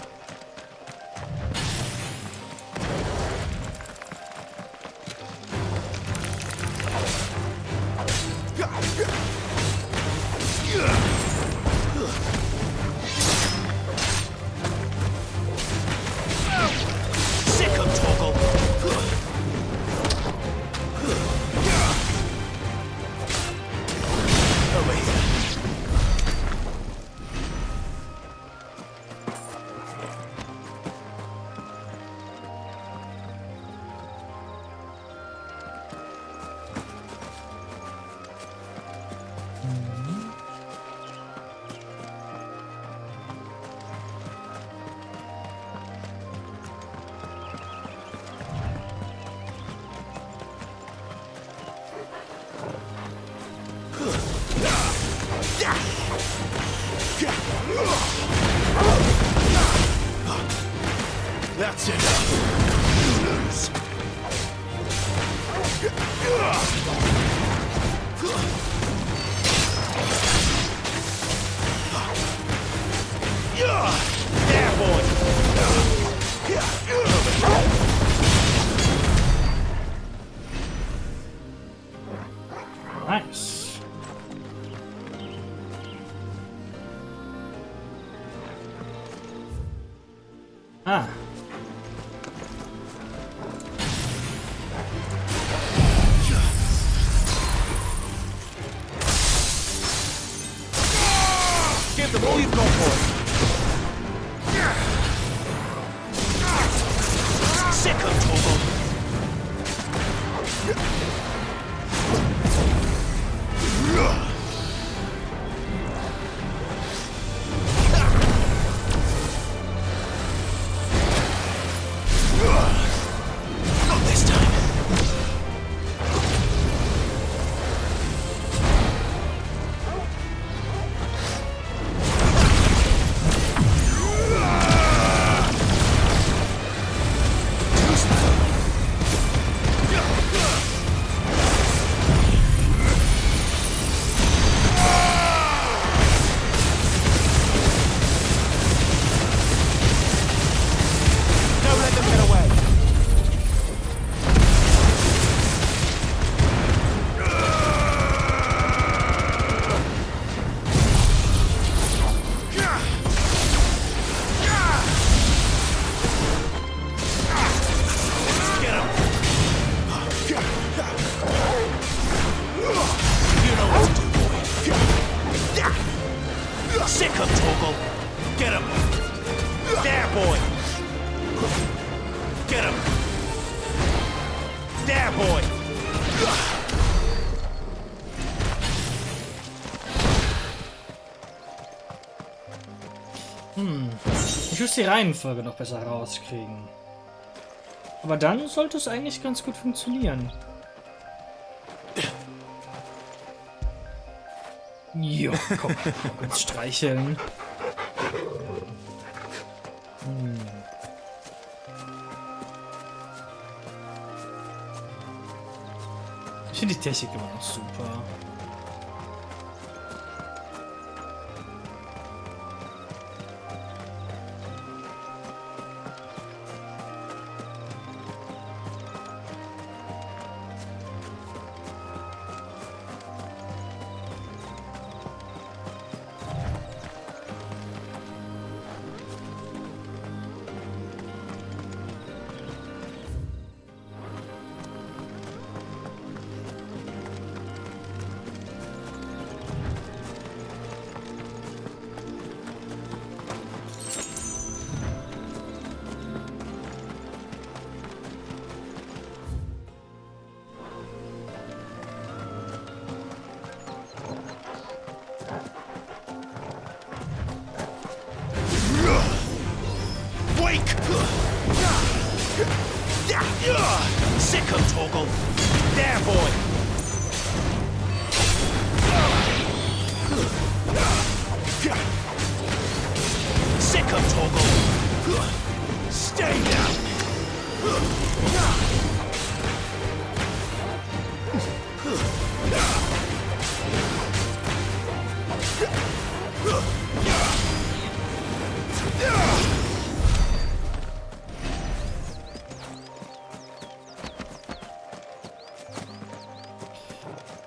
That's enough.
There, boy.
Nice. Ah.
Give them all you've got for it. Second toggle. Not this time. Don't let them get away. Get him. You know what to do, boy. Sick of Toggle. Get him. There, boy. Get him. There, boy.
Ich muss die Reihenfolge noch besser rauskriegen. Aber dann sollte es eigentlich ganz gut funktionieren. Jo, komm, kurz streicheln. Ich finde die Technik immer noch super.
'em, Torgal. There, boy. Sick 'em, Torgal. Stay down.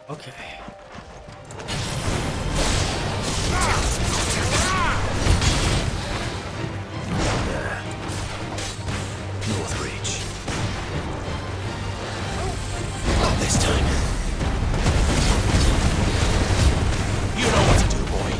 Okay.
North Reach. Not this time. You know what to do, boy.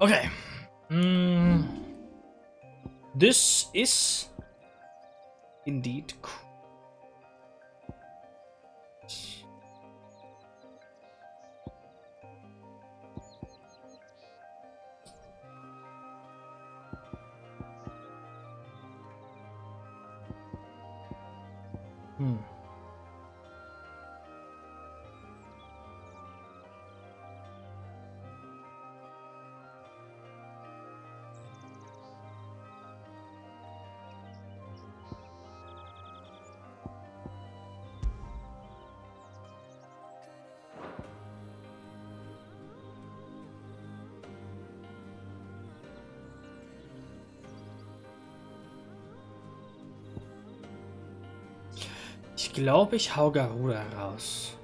Okay. This is indeed cool. Ich glaube, ich hau Garuda raus.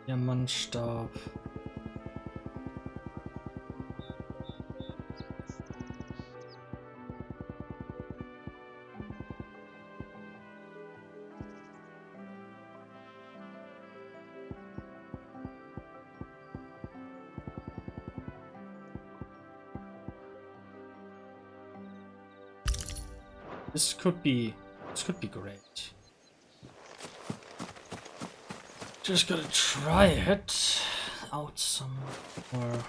Diamantstab. This could be great. Just gotta try it out somewhere.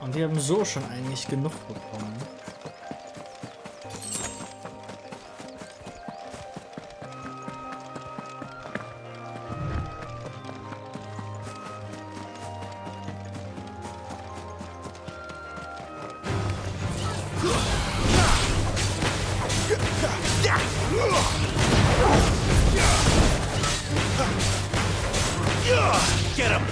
Und wir haben so schon eigentlich genug bekommen.
Get him!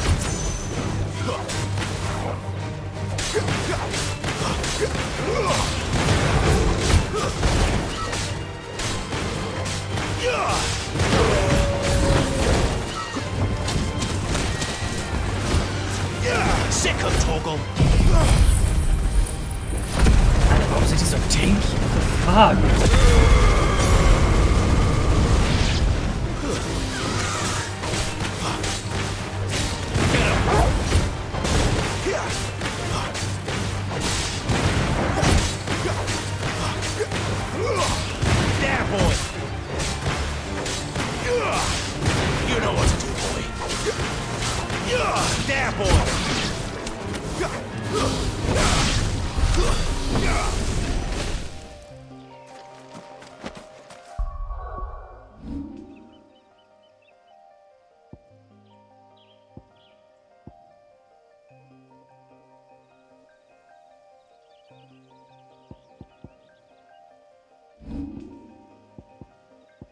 Sick of Toggle!
Alter, warum sind die so tanky? Fuck!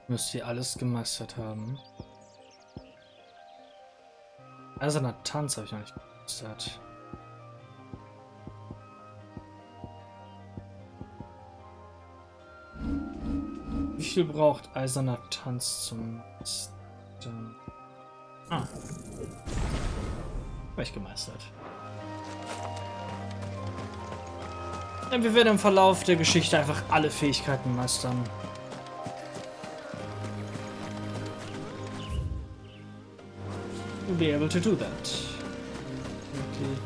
Müsst ihr alles gemeistert haben. Eiserner Tanz habe ich noch nicht gemeistert. Wie viel braucht Eiserner Tanz zum Meistern? Ah. Habe ich gemeistert. Ja, wir werden im Verlauf der Geschichte einfach alle Fähigkeiten meistern. We'll be able to do that. Okay.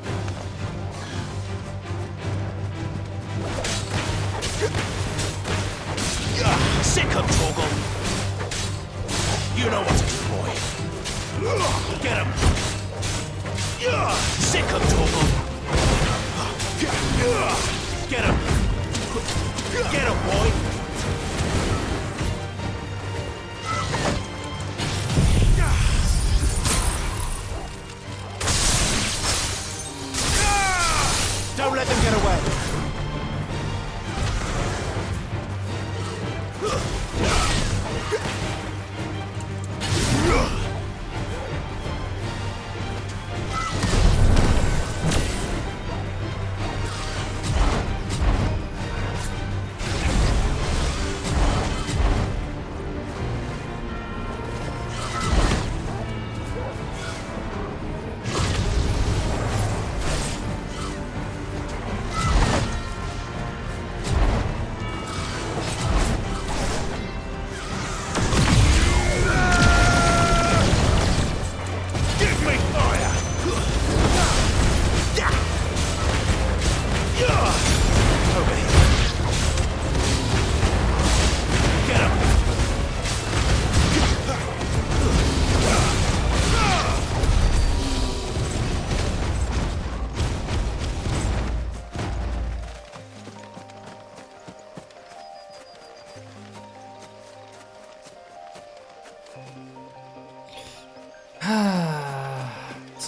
Sick of Toggle! You know what to do, boy. Get him! Sick of Toggle! Get him! Get him, boy! Don't let them get away!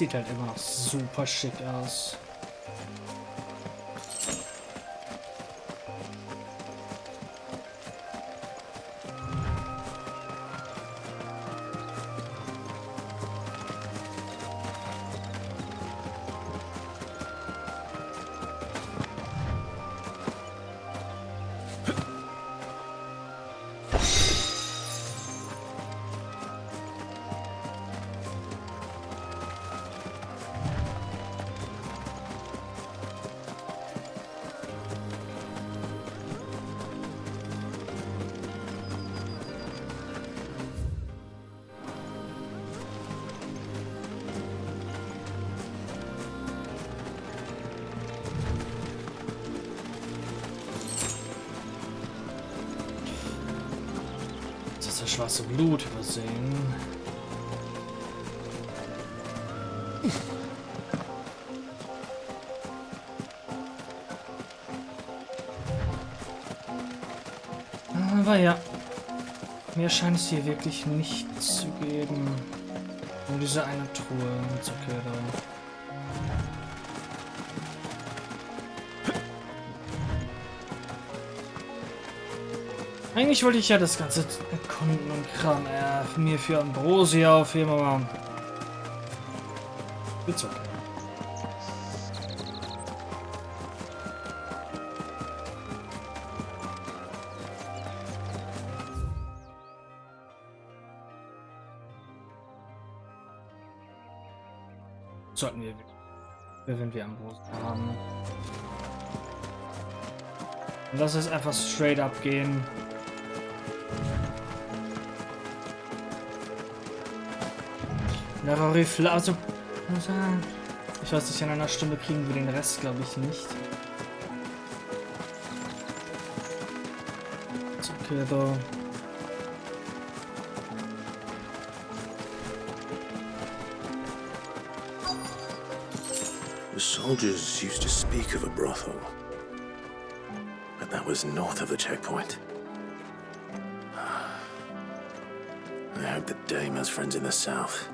sieht halt immer noch super schick aus. Das schwarze Blut übersehen. Aber ja, mir scheint es hier wirklich nicht zu geben. Nur diese eine Truhe mit so Köder. Eigentlich wollte ich ja das ganze Erkunden und Kram mir für Ambrosia aufheben, aber ist okay. Sollten wir, wenn wir Ambrosia haben. Und lass es einfach straight up gehen. Also, ich weiß nicht, in einer Stunde kriegen wir den Rest, glaube ich, nicht. Ist okay, though.
The soldiers used to speak of a brothel, but that was north of the checkpoint. I hope that Dame has friends in the south.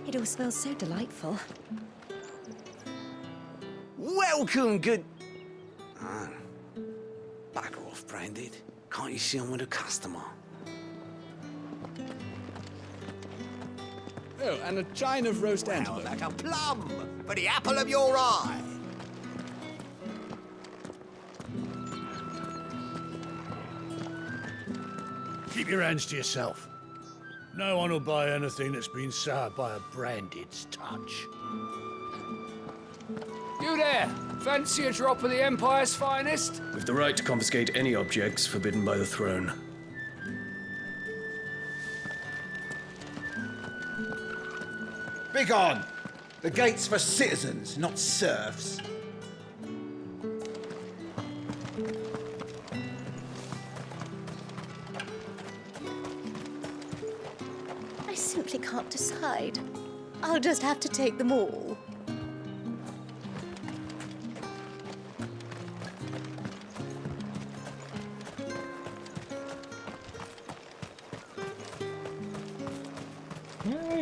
It all smells so delightful.
Welcome, good... Back off, Branded. Can't you see I'm with a customer?
Oh, and a chine of roast antelope.
Like a plum for the apple of your eye.
Keep your hands to yourself. No one will buy anything that's been soured by a Branded's touch.
You there! Fancy a drop of the Empire's finest?
With the right to confiscate any objects forbidden by the throne.
Begone! The gate's for citizens, not serfs.
I simply can't decide. I'll just have to take them all.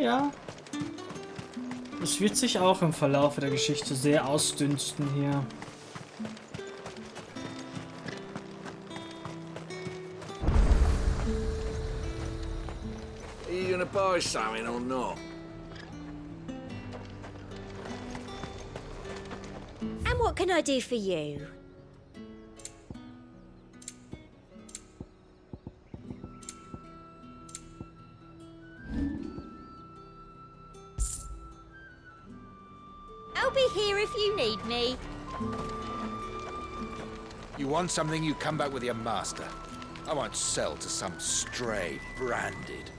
Ja. Es wird sich auch im Verlauf der Geschichte sehr ausdünsten hier.
Are you gonna buy something or not?
And what can I do for you? I'll be here if you need me.
You want something, you come back with your master. I won't sell to some stray Branded.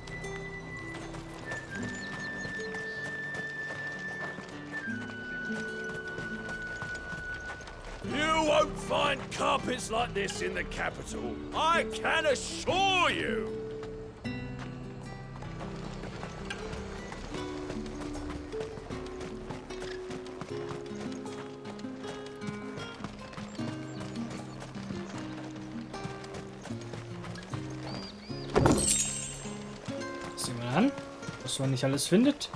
You won't find carpets like this in the capital, I can assure you!
was man nicht alles findet.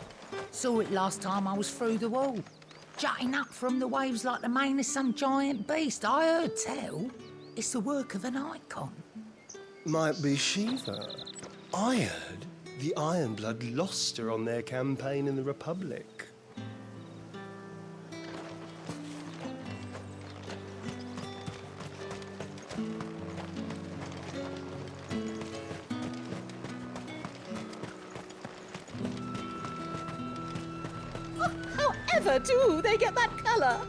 Saw it last time I was through the wall. Jutting up from the waves like the mane of some giant beast. I heard tell. It's the work of an icon.
Might be Shiva. I heard the Ironblood lost her on their campaign in the Republic.
However do they get that colour?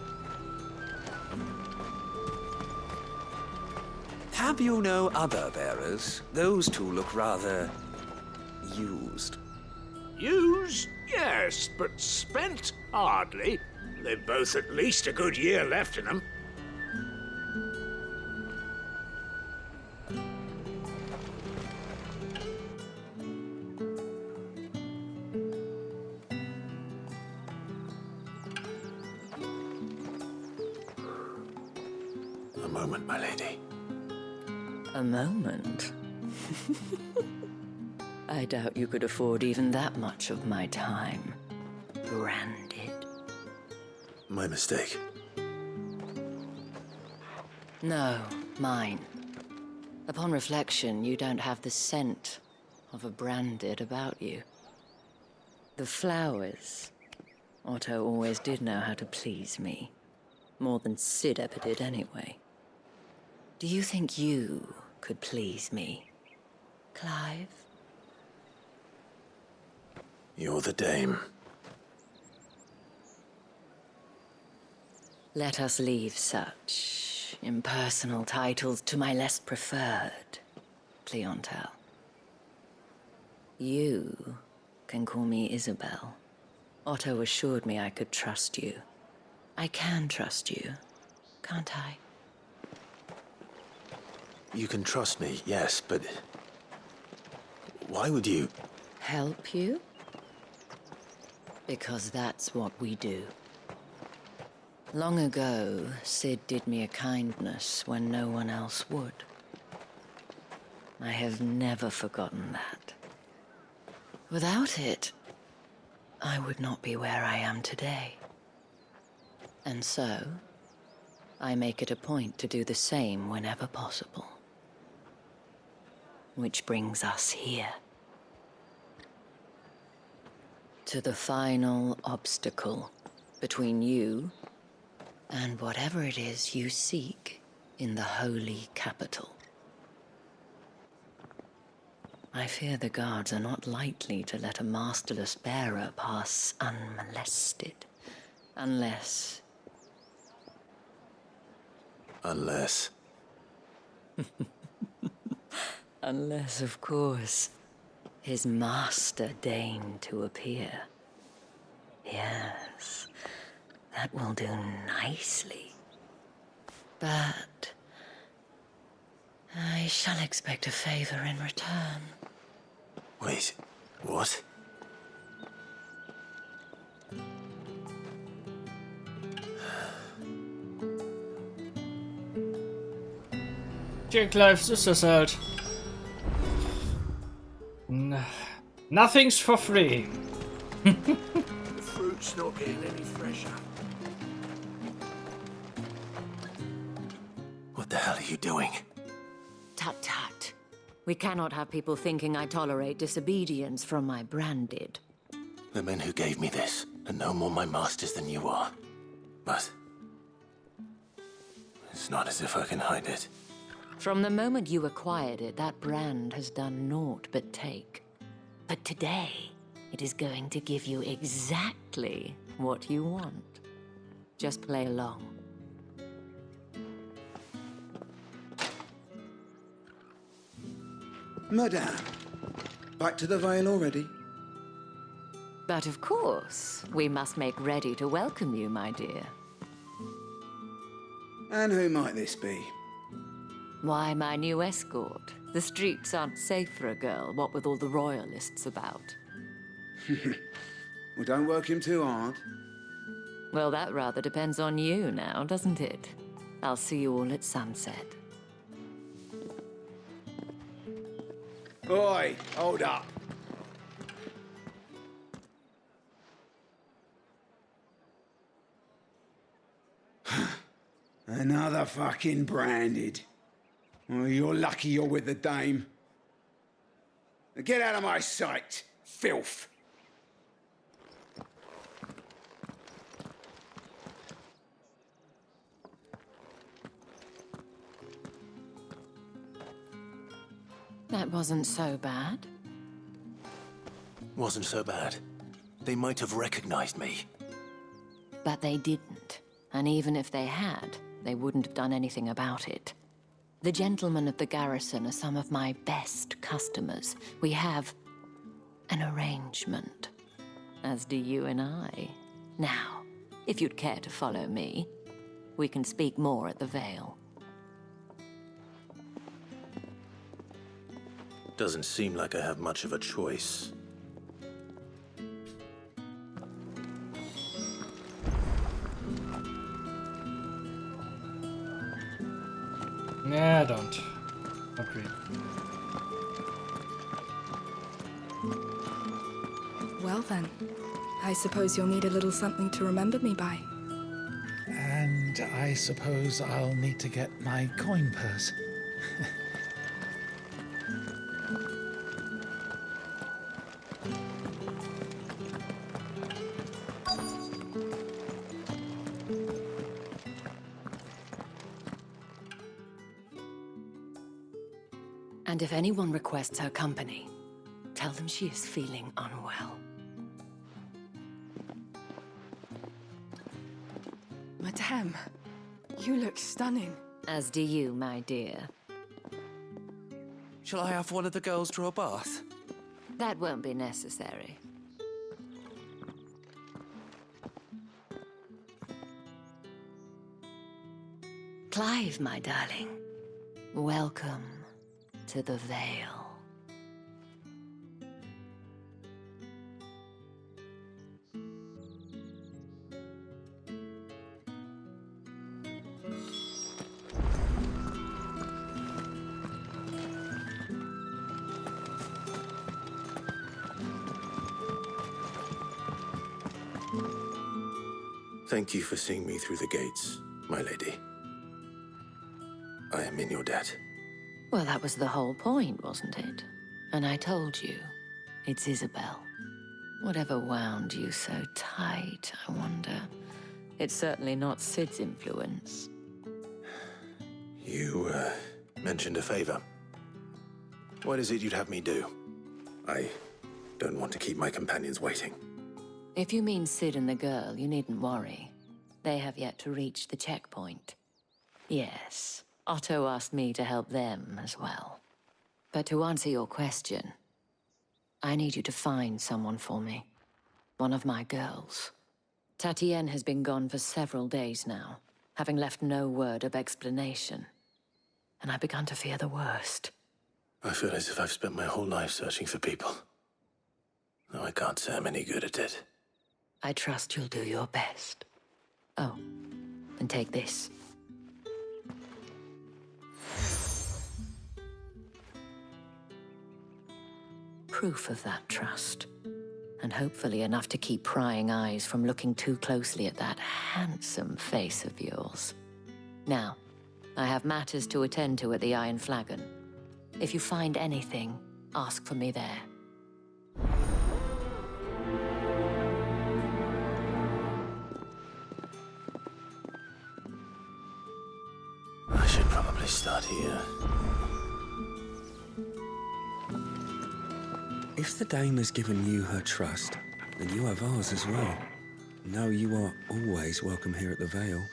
Have you no other bearers? Those two look rather used.
Used? Yes, but spent? Hardly. They've both at least a good year left in them.
A moment, my lady.
A moment? I doubt you could afford even that much of my time. Branded.
My mistake.
No, mine. Upon reflection, you don't have the scent of a branded about you. The flowers. Otto always did know how to please me. More than Sid ever did anyway. Do you think you could please me, Clive?
You're the dame.
Let us leave such impersonal titles to my less preferred clientele. You can call me Isabel. Otto assured me I could trust you. I can trust you, can't I?
You can trust me, yes, but why would you?
Help you? Because that's what we do. Long ago, Sid did me a kindness when no one else would. I have never forgotten that. Without it, I would not be where I am today. And so, I make it a point to do the same whenever possible. Which brings us here. To the final obstacle between you and whatever it is you seek in the holy capital. I fear the guards are not likely to let a masterless bearer pass unmolested. Unless...
Unless...
Unless, of course, his master deigned to appear. Yes, that will do nicely. But I shall expect a favor in return.
Wait, what?
Clive, so ist das halt. Nothing's for free.
The fruit's not getting any fresher.
What the hell are you doing?
Tut tut. We cannot have people thinking I tolerate disobedience from my branded.
The men who gave me this are no more my masters than you are. But it's not as if I can hide it.
From the moment you acquired it, that brand has done naught but take. But today, it is going to give you exactly what you want. Just play along.
Madame, back to the Vale already?
But of course, we must make ready to welcome you, my dear.
And who might this be?
Why, my new escort. The streets aren't safe for a girl, what with all the royalists about.
Well, don't work him too hard.
Well, that rather depends on you now, doesn't it? I'll see you all at sunset.
Oi, hold up. Another fucking branded. Well, you're lucky you're with the dame. Now get out of my sight, filth.
That wasn't so bad.
Wasn't so bad. They might have recognized me.
But they didn't. And even if they had, they wouldn't have done anything about it. The gentlemen of the garrison are some of my best customers. We have an arrangement, as do you and I. Now, if you'd care to follow me, we can speak more at the Vale.
Doesn't seem like I have much of a choice.
Nah, I don't. Not really.
Well then, I suppose you'll need a little something to remember me by.
And I suppose I'll need to get my coin purse.
And if anyone requests her company, tell them she is feeling unwell.
Madame, you look stunning.
As do you, my dear.
Shall I have one of the girls draw a bath?
That won't be necessary. Clive, my darling, welcome to the Vale.
Thank you for seeing me through the gates, my lady. I am in your debt.
Well, that was the whole point, wasn't it? And I told you, it's Isabel. Whatever wound you so tight, I wonder. It's certainly not Sid's influence.
You, mentioned a favor. What is it you'd have me do? I don't want to keep my companions waiting.
If you mean Sid and the girl, you needn't worry. They have yet to reach the checkpoint. Yes, Otto asked me to help them as well. But to answer your question, I need you to find someone for me. One of my girls. Tatienne has been gone for several days now, having left no word of explanation. And I've begun to fear the worst.
I feel as if I've spent my whole life searching for people. No, I can't say I'm any good at it.
I trust you'll do your best. Oh, and take this. Proof of that trust. And hopefully enough to keep prying eyes from looking too closely at that handsome face of yours. Now, I have matters to attend to at the Iron Flagon. If you find anything, ask for me there.
I should probably start here.
If the dame has given you her trust, then you have ours as well. Know you are always welcome here at the Vale.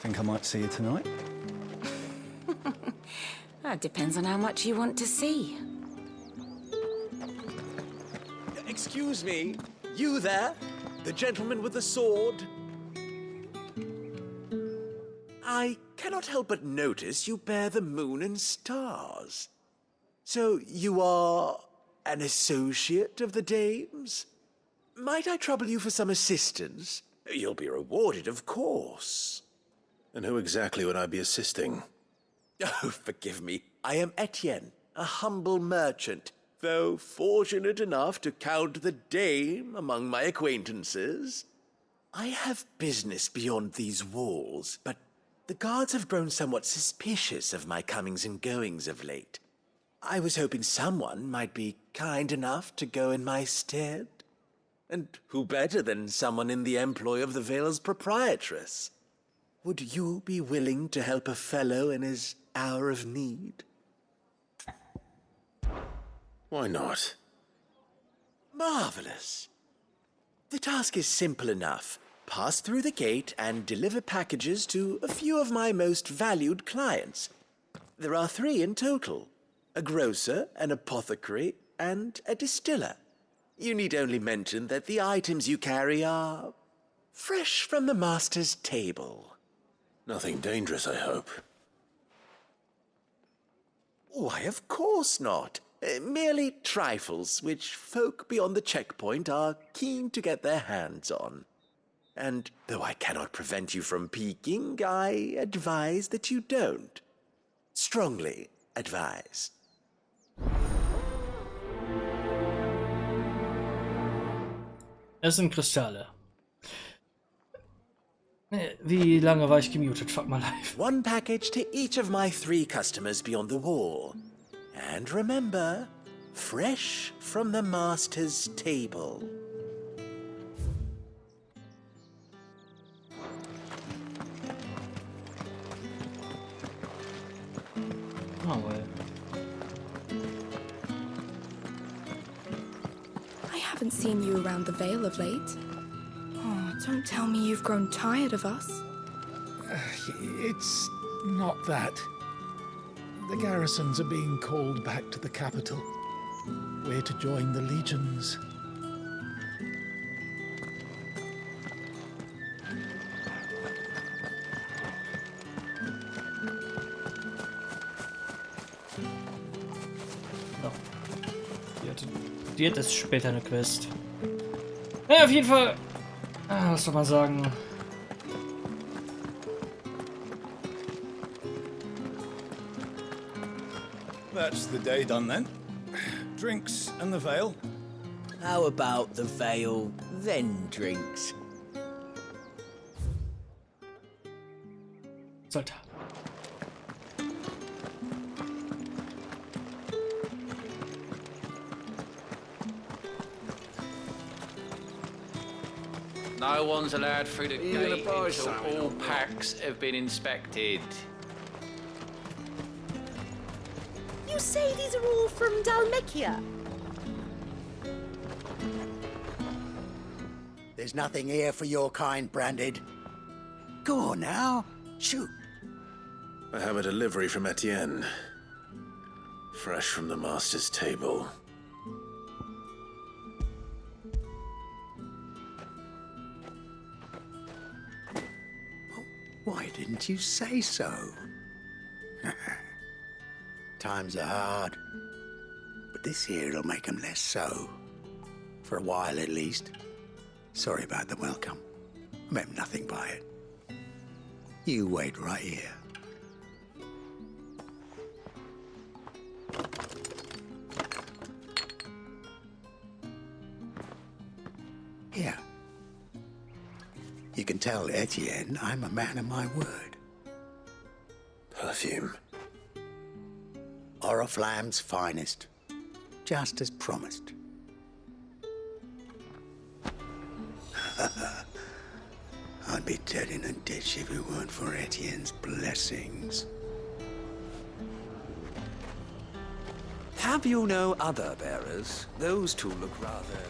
Think I might see you tonight?
That depends on how much you want to see.
Excuse me, you there? The gentleman with the sword? I cannot help but notice you bear the moon and stars. So you are an associate of the dames? Might I trouble you for some assistance? You'll be rewarded, of course.
And who exactly would I be assisting?
Oh, forgive me. I am Etienne, a humble merchant, though fortunate enough to count the dame among my acquaintances. I have business beyond these walls, but the guards have grown somewhat suspicious of my comings and goings of late. I was hoping someone might be kind enough to go in my stead. And who better than someone in the employ of the Vale's proprietress? Would you be willing to help a fellow in his hour of need?
Why not?
Marvelous. The task is simple enough. Pass through the gate and deliver packages to a few of my most valued clients. There are 3 in total: a grocer, an apothecary, and a distiller. You need only mention that the items you carry are fresh from the master's table.
Nothing dangerous, I hope.
Why, of course not. Merely trifles which folk beyond the checkpoint are keen to get their hands on. And though I cannot prevent you from peeking, I advise that you don't. Strongly advise.
Es sind Kristalle. Wie lange war ich gemutet? Fuck my life.
1 package to each of my 3 customers beyond the wall. And remember, fresh from the master's table.
Oh, well.
I haven't seen you around the Vale of late. Oh, don't tell me you've grown tired of us.
It's not that. The garrisons are being called back to the capital. We're to join the legions.
No. Die hat es später eine Quest. Ja, auf jeden Fall. Was soll man sagen?
That's the day done then. Drinks and the Vale.
How about the Vale, then drinks?
Sollte.
No one's allowed through the gate until all packs have been inspected.
You say these are all from Dalmekia?
There's nothing here for your kind, Branded. Go on now, shoot.
I have a delivery from Etienne. Fresh from the master's table.
Why didn't you say so? Times are hard, but this here'll make 'em less so. For a while, at least. Sorry about the welcome. I meant nothing by it. You wait right here. Here. You can tell Etienne I'm a man of my word.
Perfume.
Oriflamme's finest. Just as promised. I'd be dead in a ditch if it weren't for Etienne's blessings.
Have you no other bearers? Those 2 look rather...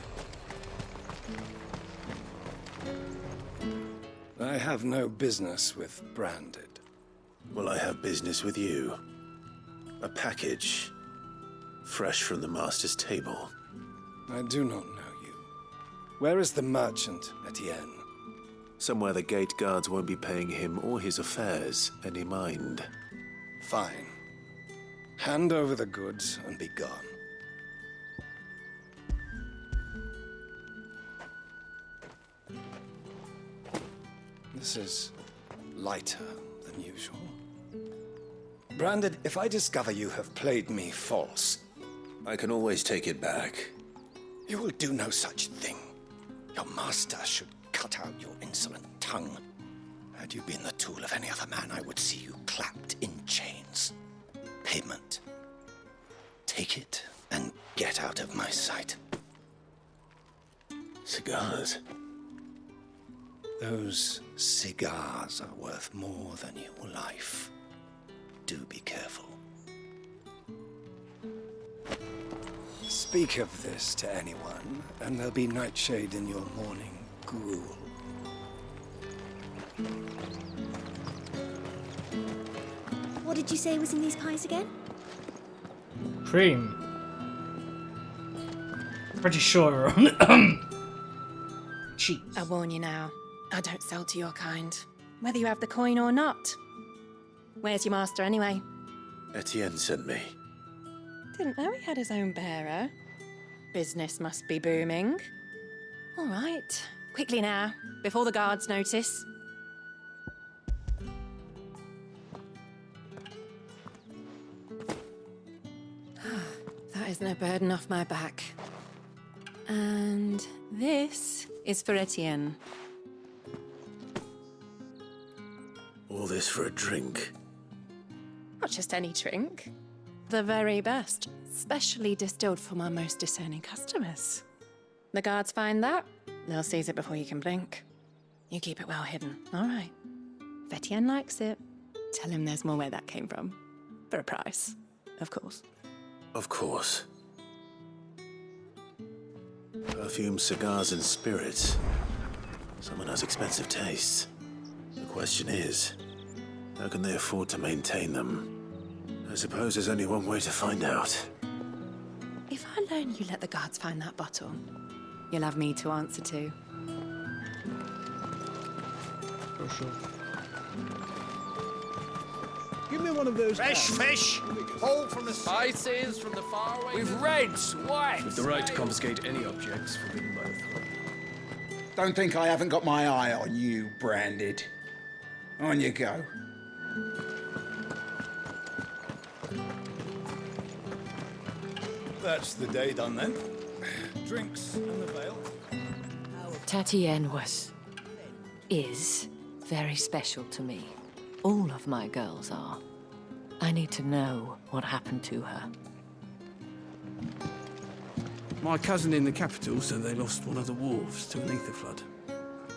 I have no business with Branded.
Well, I have business with you. A package. Fresh from the master's table.
I do not know you. Where is the merchant, Etienne?
Somewhere the gate guards won't be paying him or his affairs any mind.
Fine. Hand over the goods and be gone. This is lighter than usual. Branded, if I discover you have played me false...
I can always take it back.
You will do no such thing. Your master should cut out your insolent tongue. Had you been the tool of any other man, I would see you clapped in chains. Payment. Take it and get out of my sight.
Cigars?
Those cigars are worth more than your life. Do be careful. Speak of this to anyone, and there'll be nightshade in your morning gruel.
What did you say was in these pies again?
Cream. Pretty sure. Cheese.
I warn you now, I don't sell to your kind, whether you have the coin or not. Where's your master anyway?
Etienne sent me.
Didn't know he had his own bearer. Business must be booming. All right, quickly now, before the guards notice. That is no burden off my back. And this is for Etienne.
All this for a drink?
Not just any drink. The very best, specially distilled for my most discerning customers. The guards find that, they'll seize it before you can blink. You keep it well hidden, all right. If Etienne likes it, tell him there's more where that came from. For a price, of course.
Of course. Perfume, cigars, and spirits. Someone has expensive tastes. The question is, how can they afford to maintain them? I suppose there's only one way to find out.
If I learn you let the guards find that bottle, you'll have me to answer to.
For sure.
Give me one of those.
Fresh fish, all from the
Spices from the faraway. With reds, white.
With the right to confiscate any objects forbidden by the throne.
Don't think I haven't got my eye on you, Branded. On you go.
That's the day done then. Drinks and the veil.
Tatienne is very special to me. All of my girls are. I need to know what happened to her.
My cousin in the capital said they lost one of the wharves to an ether flood.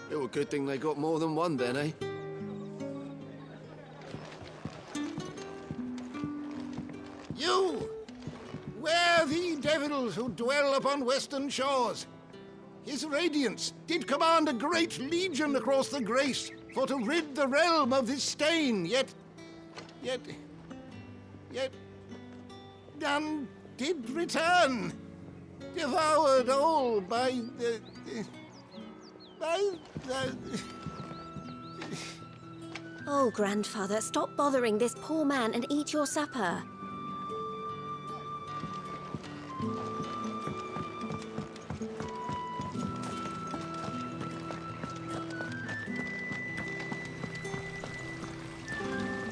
It was a good thing they got more than one then, eh?
You! Where the devils who dwell upon western shores? His radiance did command a great legion across the grace for to rid the realm of this stain, yet none did return, devoured all by the...
Oh, grandfather, stop bothering this poor man and eat your supper.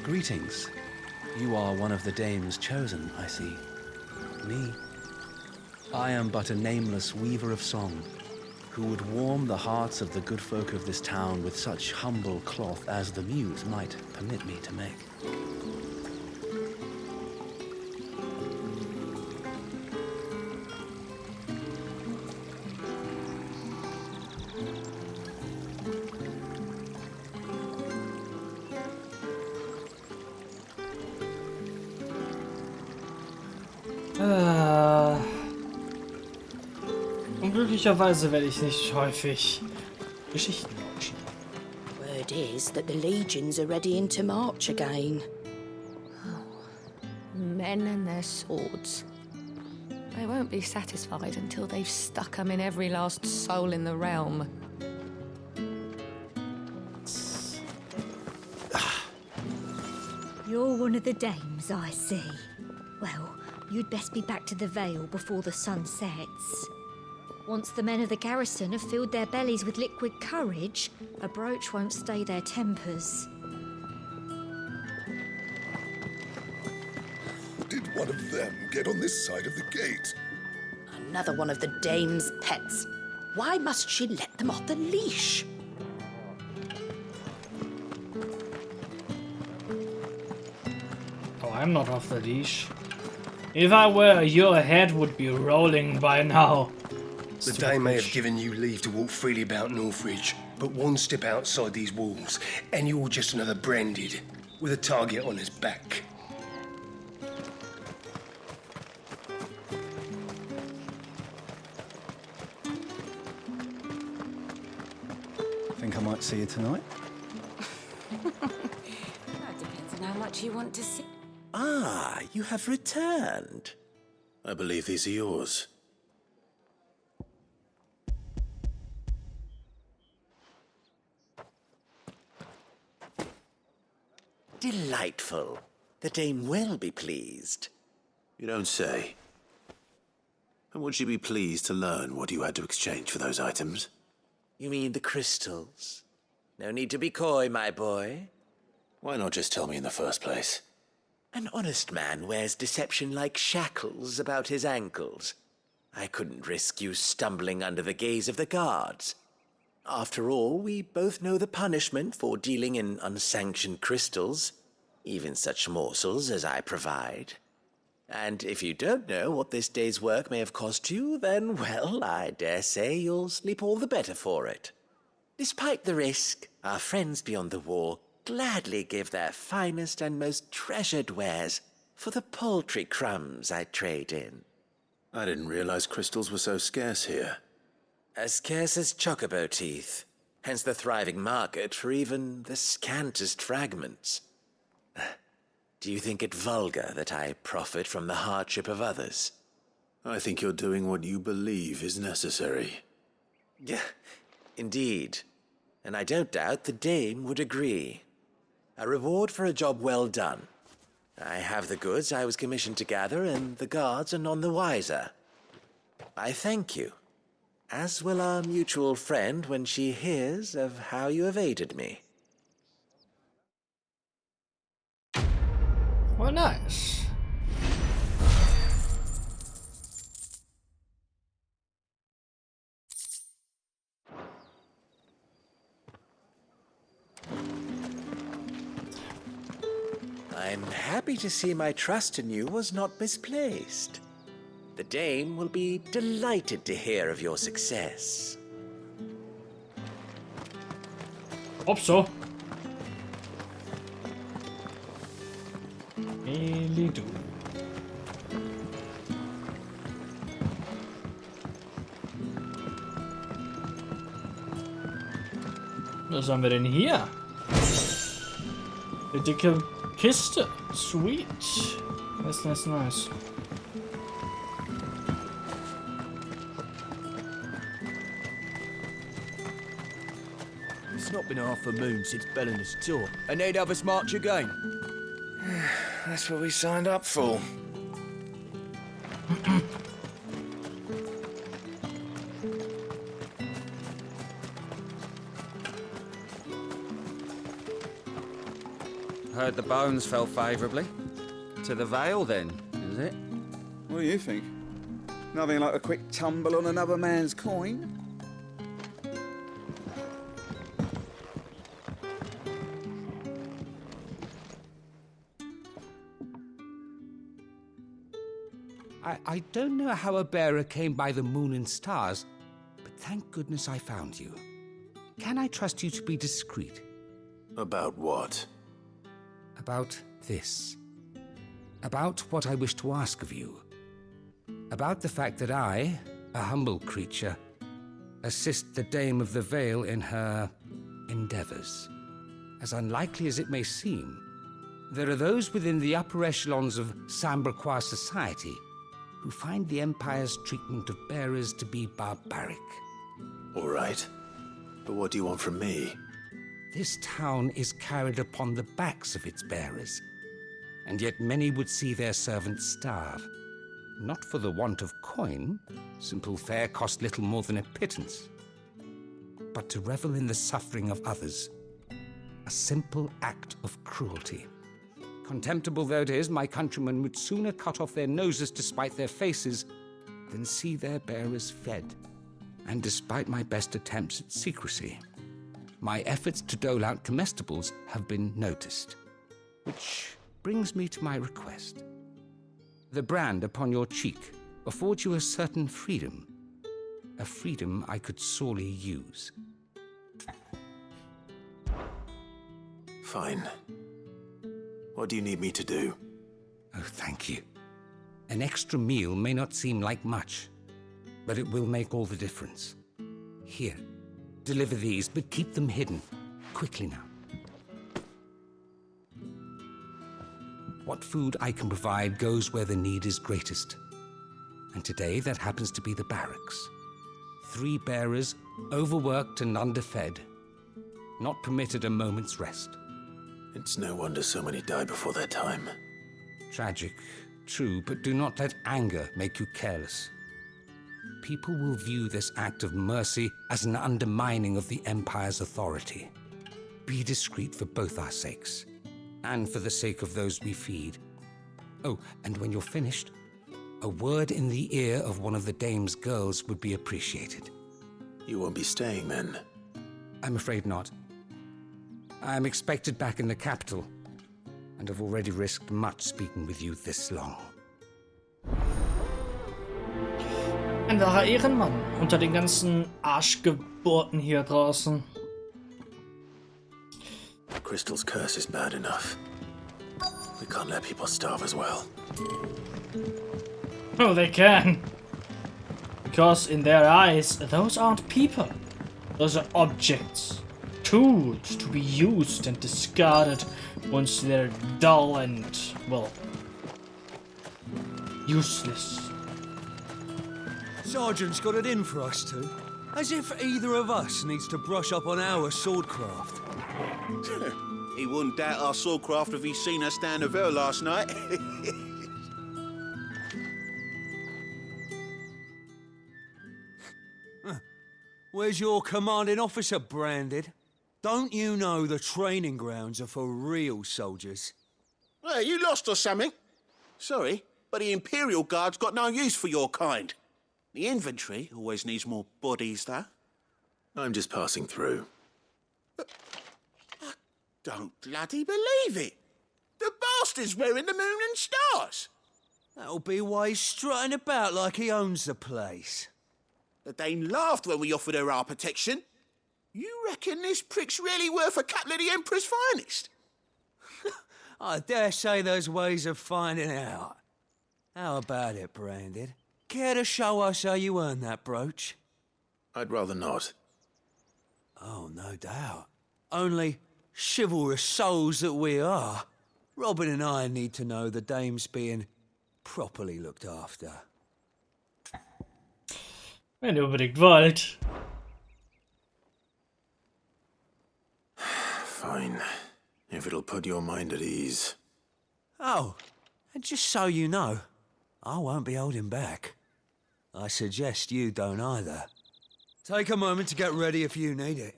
Greetings. You are one of the dames chosen, I see. Me? I am but a nameless weaver of song, who would warm the hearts of the good folk of this town with such humble cloth as the muse might permit me to make.
Unglücklicherweise werde ich nicht häufig Geschichten lauschen.
Word is that the legions are readying to march again.
Men and their swords. They won't be satisfied until they've stuck them in every last soul in the realm.
You're one of the dames, I see. Well, you'd best be back to the Vale before the sun sets. Once the men of the garrison have filled their bellies with liquid courage, a brooch won't stay their tempers.
Did one of them get on this side of the gate?
Another one of the dame's pets. Why must she let them off the leash?
Oh, I'm not off the leash. If I were, your head would be rolling by now.
The dame may have given you leave to walk freely about Northridge, but one step outside these walls, and you're just another branded, with a target on his back.
Think I might see you tonight?
That depends on how much you want to see.
Ah, you have returned. I believe these are yours. Delightful. The dame will be pleased. You don't say. And would she be pleased to learn what you had to exchange for those items? You mean the crystals? No need to be coy, my boy. Why not just tell me in the first place? An honest man wears deception like shackles about his ankles. I couldn't risk you stumbling under the gaze of the guards. After all, we both know the punishment for dealing in unsanctioned crystals, even such morsels as I provide. And if you don't know what this day's work may have cost you, then, well, I dare say you'll sleep all the better for it. Despite the risk, our friends beyond the wall gladly give their finest and most treasured wares for the paltry crumbs I trade in. I didn't realize crystals were so scarce here. As scarce as chocobo teeth, hence the thriving market for even the scantest fragments. Do you think it vulgar that I profit from the hardship of others? I think you're doing what you believe is necessary. Yeah, indeed. And I don't doubt the dame would agree. A reward for a job well done. I have the goods I was commissioned to gather, and the guards are none the wiser. I thank you. As will our mutual friend when she hears of how you have aided me.
Well, nice.
I'm happy to see my trust in you was not misplaced. The dame will be delighted to hear of your success.
Hope so. Really do. Was haben wir denn hier? Eine dicke Kiste. Sweet. Nice, nice, nice.
It's not been half a moon since Bellinger's tour, and they'd have us march again.
That's what we signed up for.
Heard the bones fell favourably. To the Vale, then, is it?
What do you think? Nothing like a quick tumble on another man's coin?
I don't know how a bearer came by the moon and stars, but thank goodness I found you. Can I trust you to be discreet?
About what?
About this. About what I wish to ask of you. About the fact that I, a humble creature, assist the Dame of the Vale in her endeavors. As unlikely as it may seem, there are those within the upper echelons of Sanbreques society who find the Empire's treatment of bearers to be barbaric.
All right. But what do you want from me?
This town is carried upon the backs of its bearers. and yet many would see their servants starve. Not for the want of coin, simple fare cost little more than a pittance, but to revel in the suffering of others, a simple act of cruelty. Contemptible though it is, my countrymen would sooner cut off their noses to spite their faces than see their bearers fed. And despite my best attempts at secrecy, my efforts to dole out comestibles have been noticed. Which brings me to my request. The brand upon your cheek affords you a certain freedom, a freedom I could sorely use.
Fine. What do you need me to do?
Oh, thank you. An extra meal may not seem like much, but it will make all the difference. Here, deliver these, but keep them hidden. Quickly now. What food I can provide goes where the need is greatest. And today that happens to be the barracks. 3 bearers, overworked and underfed, not permitted a moment's rest.
It's no wonder so many die before their time.
Tragic, true, but do not let anger make you careless. People will view this act of mercy as an undermining of the Empire's authority. Be discreet for both our sakes, and for the sake of those we feed. Oh, and when you're finished, a word in the ear of one of the dame's girls would be appreciated.
You won't be staying then?
I'm afraid not. I am expected back in the capital, and have already risked much speaking with you this long.
Ein wahrer Ehrenmann unter den ganzen Arschgeburten hier draußen.
Crystal's curse is bad enough. We can't let people starve as well.
Oh, they can. Because in their eyes, those aren't people. Those are objects. Tools to be used and discarded once they're dull and, well, useless.
Sergeant's got it in for us two. As if either of us needs to brush up on our swordcraft.
He wouldn't doubt our swordcraft if he'd seen us down the Vale last night.
Where's your commanding officer branded? Don't you know the training grounds are for real soldiers?
Hey, you lost or something? Sorry, but the Imperial Guard's got no use for your kind. The infantry always needs more bodies, though.
I'm just passing through.
I don't bloody believe it. The bastard's wearing the moon and stars.
That'll be why he's strutting about like he owns the place.
The Dane laughed when we offered her our protection. You reckon this prick's really worth a couple of the Emperor's finest?
I dare say there's ways of finding out. How about it, Branded? Care to show us how you earned that brooch?
I'd rather not.
Oh, no doubt. Only chivalrous souls that we are, Robin and I need to know the dame's being properly looked after.
Wenn ihr unbedingt wollt.
Fine. If it'll put your mind at ease.
Oh, and just so you know, I won't be holding back. I suggest you don't either. Take a moment to get ready if you need it.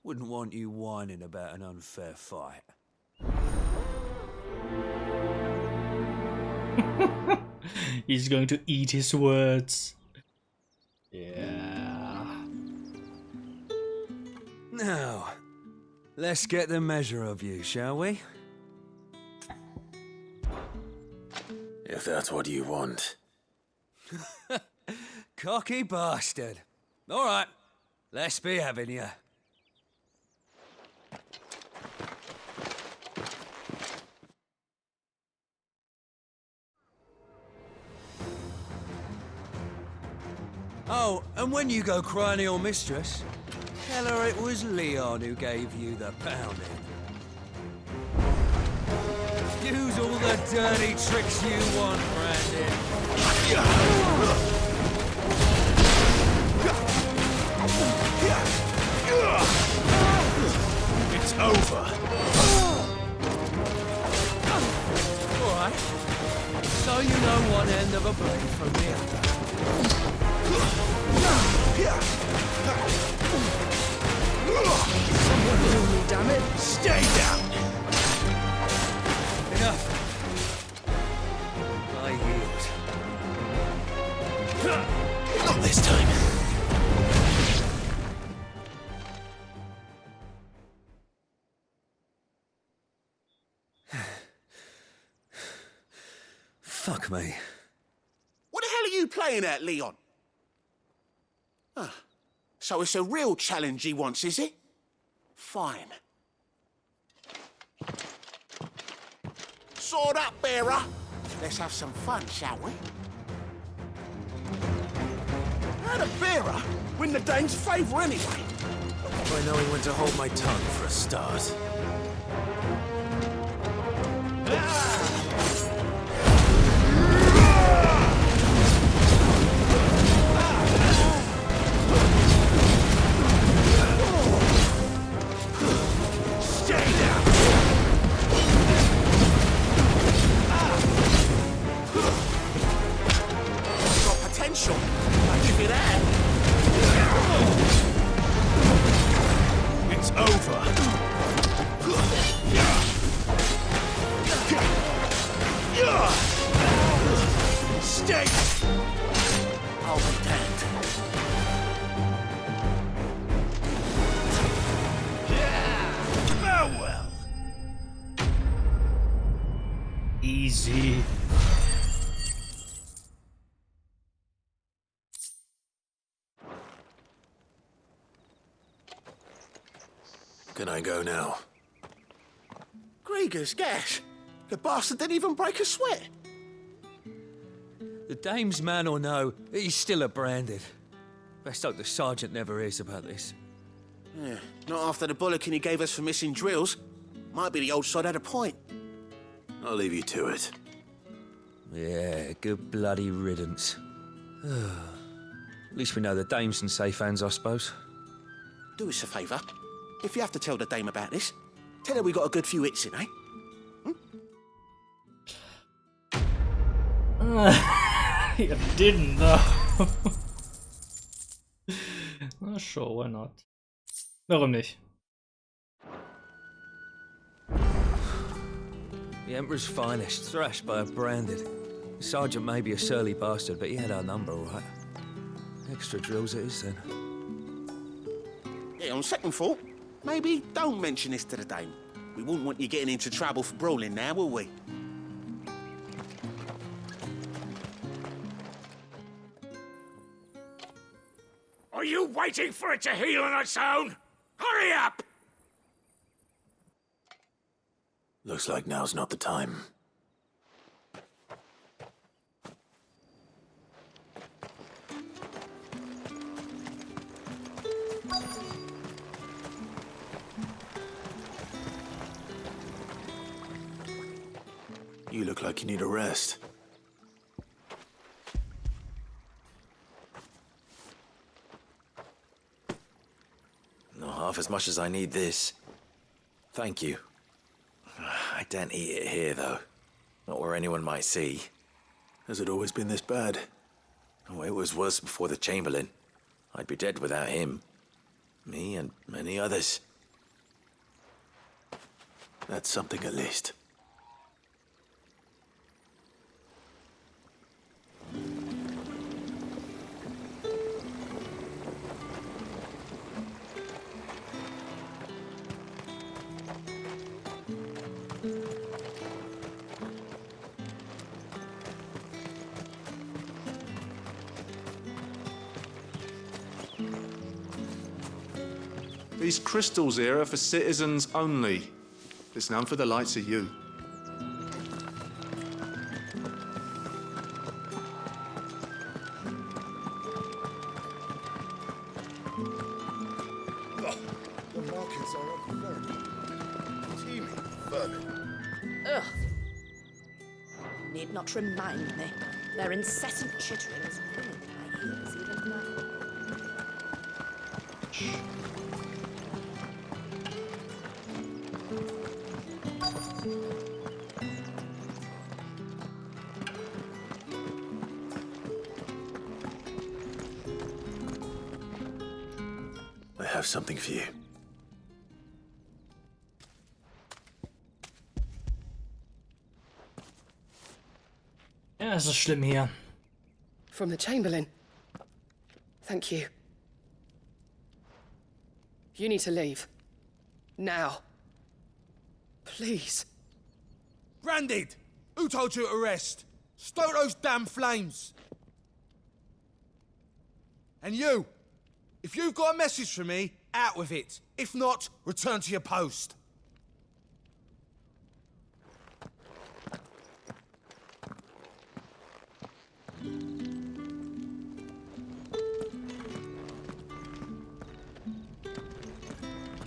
Wouldn't want you whining about an unfair fight.
He's going to eat his words. Yeah.
Now, let's get the measure of you, shall we?
If that's what you want.
Cocky bastard. All right, let's be having you. Oh, and when you go crying to your mistress, tell her it was Leon who gave you the pounding. Use all the dirty tricks you want, Brandon.
It's over.
you know one end of a blade from the other.
Someone heal me, damn it!
Stay down! Enough. I yield.
Not this time.
Fuck me.
What the hell are you playing at, Leon? Ah, so it's a real challenge he wants, is it? Fine. Sword up, bearer. Let's have some fun, shall we? How'd a bearer win the dame's favour anyway?
By knowing when to hold my tongue for a start.
Easy.
Can I go now?
Grieger's gas. The bastard didn't even break a sweat.
The dame's man or no, he's still a branded. Best hope the sergeant never hears about this.
Yeah, not after the bollocking he gave us for missing drills. Might be the old sod had a point.
I'll leave you to it.
Yeah, good bloody riddance. At least we know the dame's in safe hands, I suppose.
Do us a favour. If you have to tell the dame about this, tell her we got a good few hits in, eh?
You didn't, though. Well, sure, why not? Warum nicht?
The Emperor's finest, thrashed by a branded. The sergeant may be a surly bastard, but he had our number, all right. Extra drills it is, then.
Yeah, on second thought, maybe don't mention this to the dame. We wouldn't want you getting into trouble for brawling now, will we?
Are you waiting for it to heal on its own? Hurry up!
Looks like now's not the time. You look like you need a rest.
Not half as much as I need this. Thank you. I daren't eat it here, though. Not where anyone might see.
Has it always been this bad?
Oh, it was worse before the Chamberlain. I'd be dead without him. Me and many others.
That's something at least.
These crystals here are for citizens only. There's none for the likes of you.
The markets are up very teeming vermin.
Ugh. Need not remind me. Their incessant chittering is filling my ears even now.
have something for you.
Ja, es ist schlimm hier.
From the Chamberlain. Thank you. You need to leave. Now. Please.
Branded! Who told you to rest? Stoke those damn flames! And you! If you've got a message for me, out with it. If not, return to your post.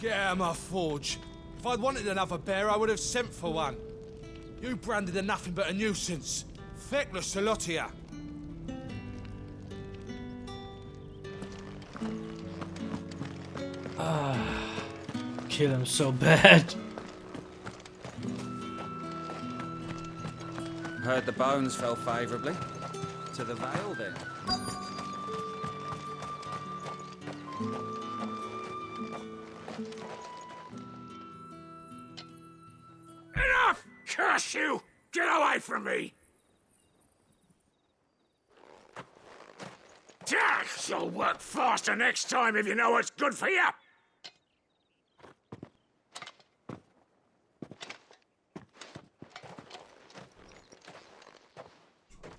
Get out of my forge. If I'd wanted another bear, I would have sent for one. You branded are nothing but a nuisance. Feckless the lot of ya.
Kill him so bad.
Heard the bones fell favourably. To the Vale, then.
Enough! Curse you! Get away from me! You'll work faster next time if you know what's good for you!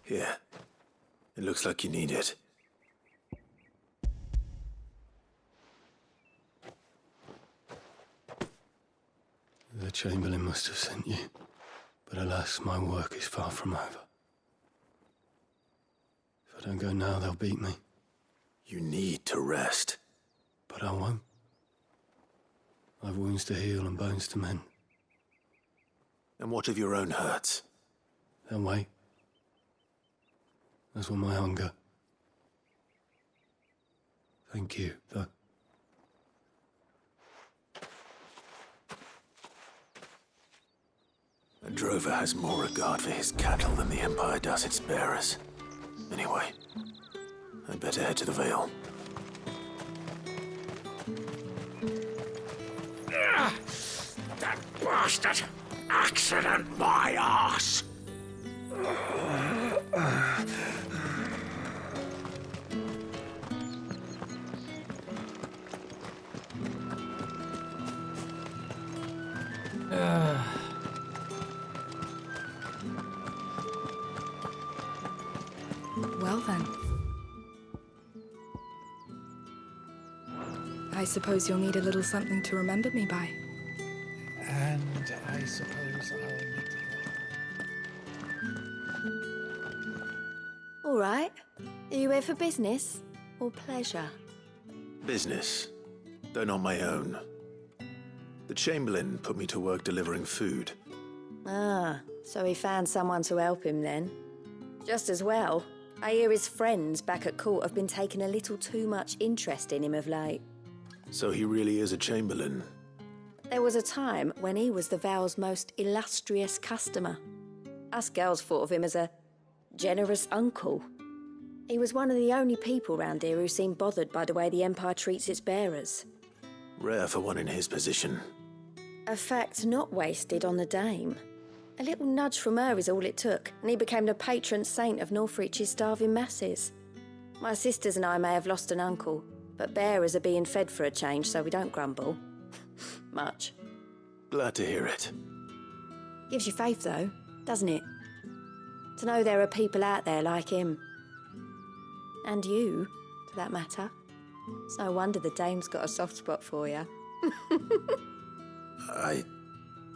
Here. It looks like you need it. The Chamberlain must have sent you. But alas, my work is far from over. If I don't go now, they'll beat me. You need to rest. But I won't. I've wounds to heal and bones to mend. And what of your own hurts? They'll wait. As will my hunger. Thank you, though. A drover has more regard for his cattle than the Empire does its bearers. Anyway, I'd better head to the Vale.
That bastard! Accident my arse!
Well then. I suppose you'll need a little something to remember me by.
And I suppose I'll meet you.
All right. Are you here for business or pleasure?
Business, though not my own. The Chamberlain put me to work delivering food.
Ah, so he found someone to help him then. Just as well. I hear his friends back at court have been taking a little too much interest in him of late.
So he really is a Chamberlain.
There was a time when he was the Vale's most illustrious customer. Us girls thought of him as a generous uncle. He was one of the only people round here who seemed bothered by the way the Empire treats its bearers.
Rare for one in his position.
A fact not wasted on the dame. A little nudge from her is all it took, and he became the patron saint of Northreach's starving masses. My sisters and I may have lost an uncle, but bearers are being fed for a change, so we don't grumble. Much.
Glad to hear it.
Gives you faith, though, doesn't it? To know there are people out there like him. And you, for that matter. It's no wonder the dame's got a soft spot for you.
I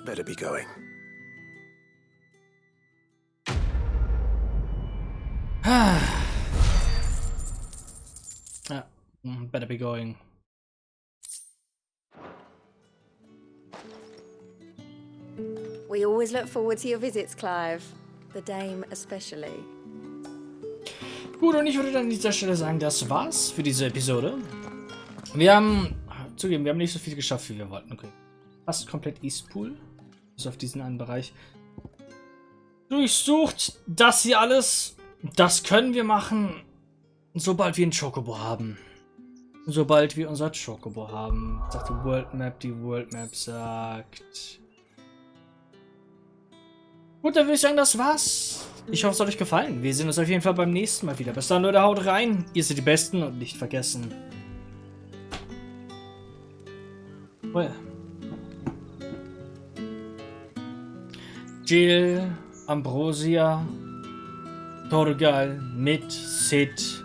better be going.
Better be going.
We always look forward to your visits, Clive. The Dame especially.
Gut, und ich würde dann an dieser Stelle sagen, das war's für diese Episode. Wir haben, zugeben, wir haben nicht so viel geschafft, wie wir wollten. Okay. Fast komplett Eastpool. Bis auf diesen einen Bereich. Durchsucht das hier alles. Das können wir machen, sobald wir einen Chocobo haben. Sobald wir unser Chocobo haben, sagt die World Map. Die World Map sagt... Gut, dann würde ich sagen, das war's. Ich hoffe, es hat euch gefallen. Wir sehen uns auf jeden Fall beim nächsten Mal wieder. Bis dann, Leute, haut rein. Ihr seid die Besten und nicht vergessen. Well. Jill, Ambrosia, Torgal, Mit, Sid,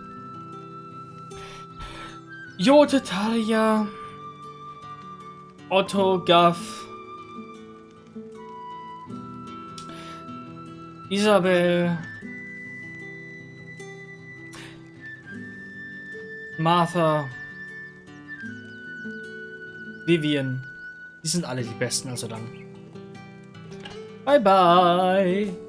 Jote, Talia, Otto, Gaff, Isabel, Martha, Vivian. Die sind alle die Besten, also dann. Bye, bye.